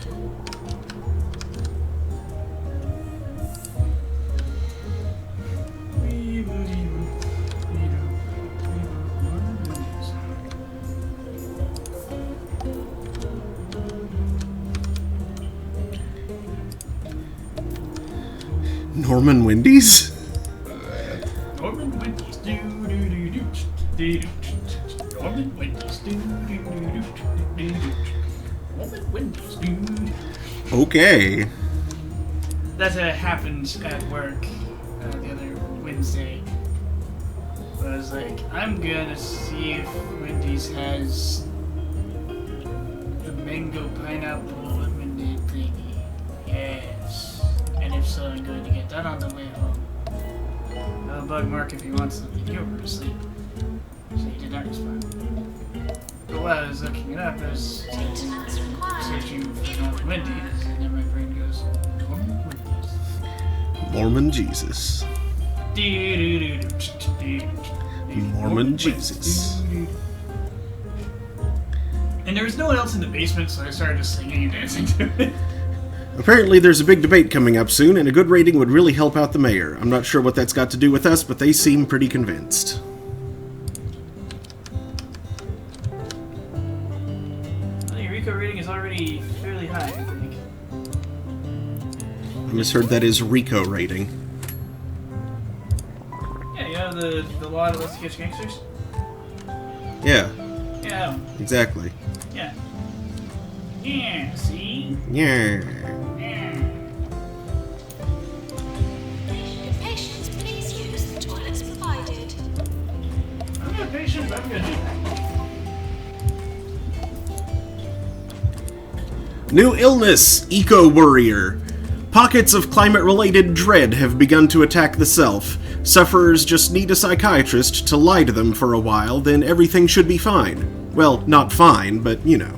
Norman Wendy's? Norman Wendy's. Norman Wendy's. Norman Wendy's. Okay. That happened at work the other Wednesday. I was like, I'm gonna see if Wendy's has the mango pineapple lemonade thingy. Yes. And if so I'm going to get that on the way home. I'll bug Mark if he wants something. You were asleep, so he did not respond. But while I was looking it up, I was Maintenance required. searching for Norman Wendy's, and then my brain goes, Norman Wendy's. Mormon Jesus. Mormon Jesus. And there was no one else in the basement, so I started just singing and dancing to it. Apparently there's a big debate coming up soon, and a good rating would really help out the mayor. I'm not sure what that's got to do with us, but they seem pretty convinced. Well, your Rico rating is already fairly high, I think. I misheard that is Rico rating. Yeah, you know the law to Let's Catch Gangsters? Yeah, Yeah, exactly. yeah. Yeah, see? Yeah. Yeah. Patients, please use the toilets provided. I'm not patient, but I'm gonna do that. New illness, Eco-Worrier. Pockets of climate-related dread have begun to attack the self. Sufferers just need a psychiatrist to lie to them for a while, then everything should be fine. Well, not fine, but you know.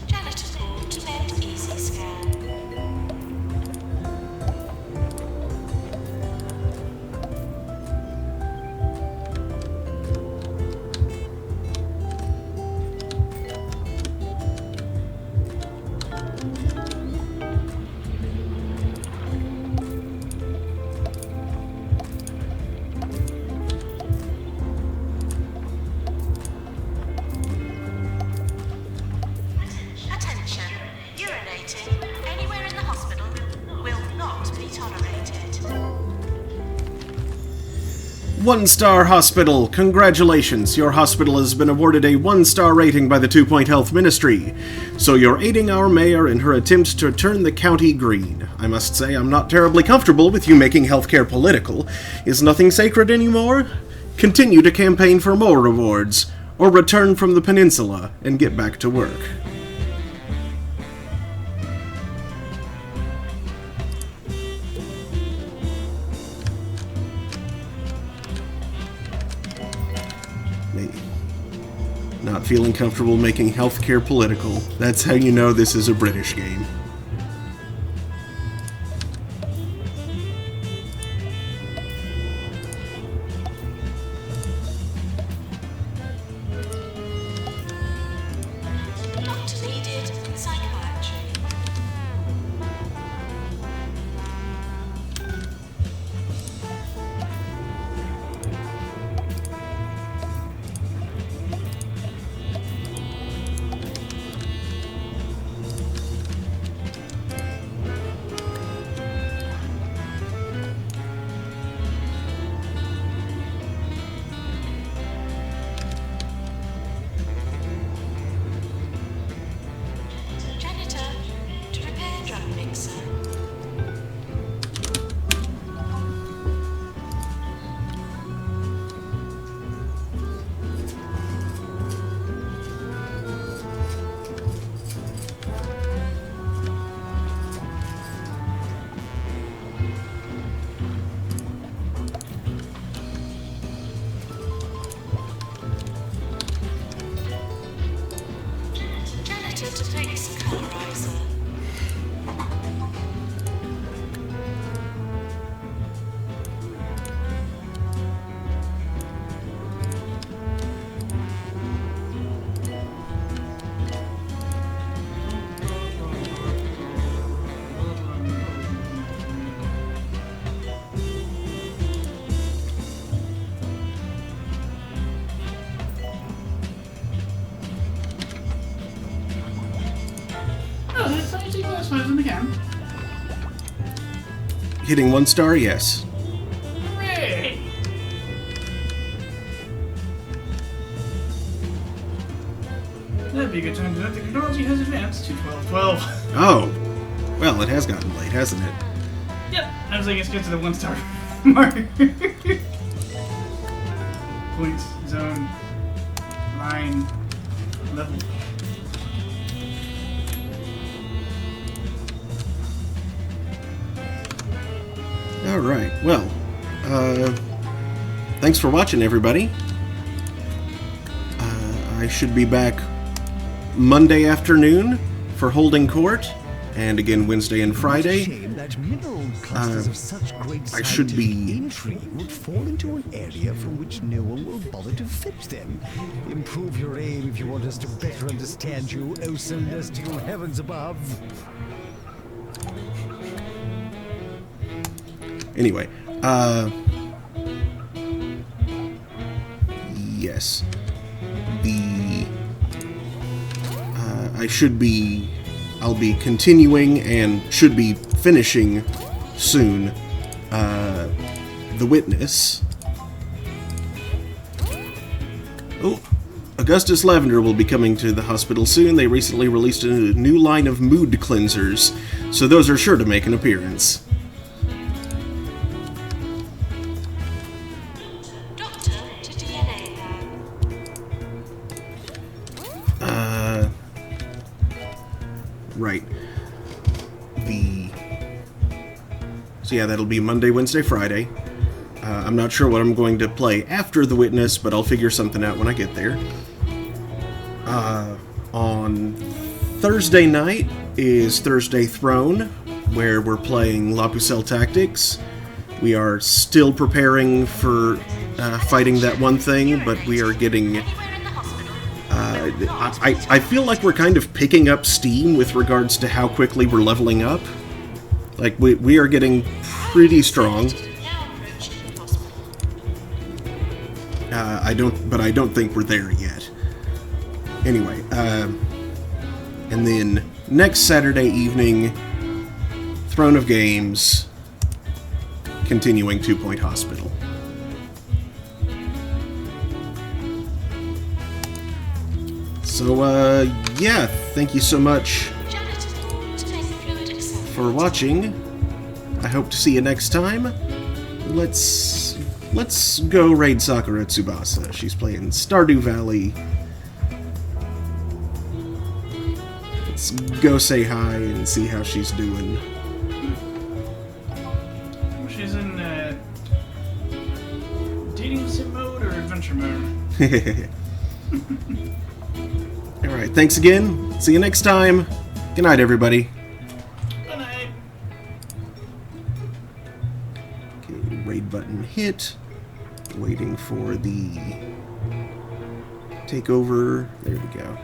Janitor called to bed easy scan. Attention, urinating anywhere in the hospital will not be tolerated. One-star hospital. Congratulations, your hospital has been awarded a one-star rating by the 2 Point Health Ministry. So you're aiding our mayor in her attempts to turn the county green. I must say I'm not terribly comfortable with you making healthcare political. Is nothing sacred anymore? Continue to campaign for more rewards, or return from the peninsula and get back to work. Me. Not feeling comfortable making healthcare political. That's how you know this is a British game. Doctor needed in psychiatry. Janitor to repair drug mixer. Janitor to fix colorizer. take last fives when they can. Hitting 1 star, yes. Hooray! That'd be a good time to note the technology has advanced to 12-12. Oh, well, it has gotten late, hasn't it? Yep, I was like, let's get to the 1 star mark. Points, zone, line, level. Alright, well, thanks for watching, everybody. I should be back Monday afternoon for holding court, and again Wednesday and Friday. Shame that mineral clusters of such great I should be- scientific intrigue would fall into an area from which no one will bother to fetch them. Improve your aim if you want us to better understand you, O celestial heavens above. Anyway, yes. I'll be continuing and should be finishing soon, The Witness. Oh, Augustus Lavender will be coming to the hospital soon. They recently released a new line of mood cleansers, so those are sure to make an appearance. Doctor to DNA lab. Right. So yeah, that'll be Monday, Wednesday, Friday. I'm not sure what I'm going to play after The Witness, but I'll figure something out when I get there. On Thursday night is Thursday Throne, where we're playing La Pucelle Tactics. We are still preparing for fighting that one thing, but we are getting... Anywhere in the hospital. I feel like we're kind of picking up steam with regards to how quickly we're leveling up. Like, we are getting pretty strong. Now approaching the hospital. I don't think we're there yet. Anyway, and then next Saturday evening, Throne of Games, continuing 2 Point Hospital. So, yeah, thank you so much Janitor's board to make fluid accept. for watching. I hope to see you next time. Let's go raid Sakura Tsubasa. She's playing Stardew Valley. Let's go say hi and see how she's doing. She's in dating sim mode or adventure mode? Alright, thanks again. See you next time. Good night, everybody. Good night. Okay, raid button hit. Waiting for the takeover. There we go.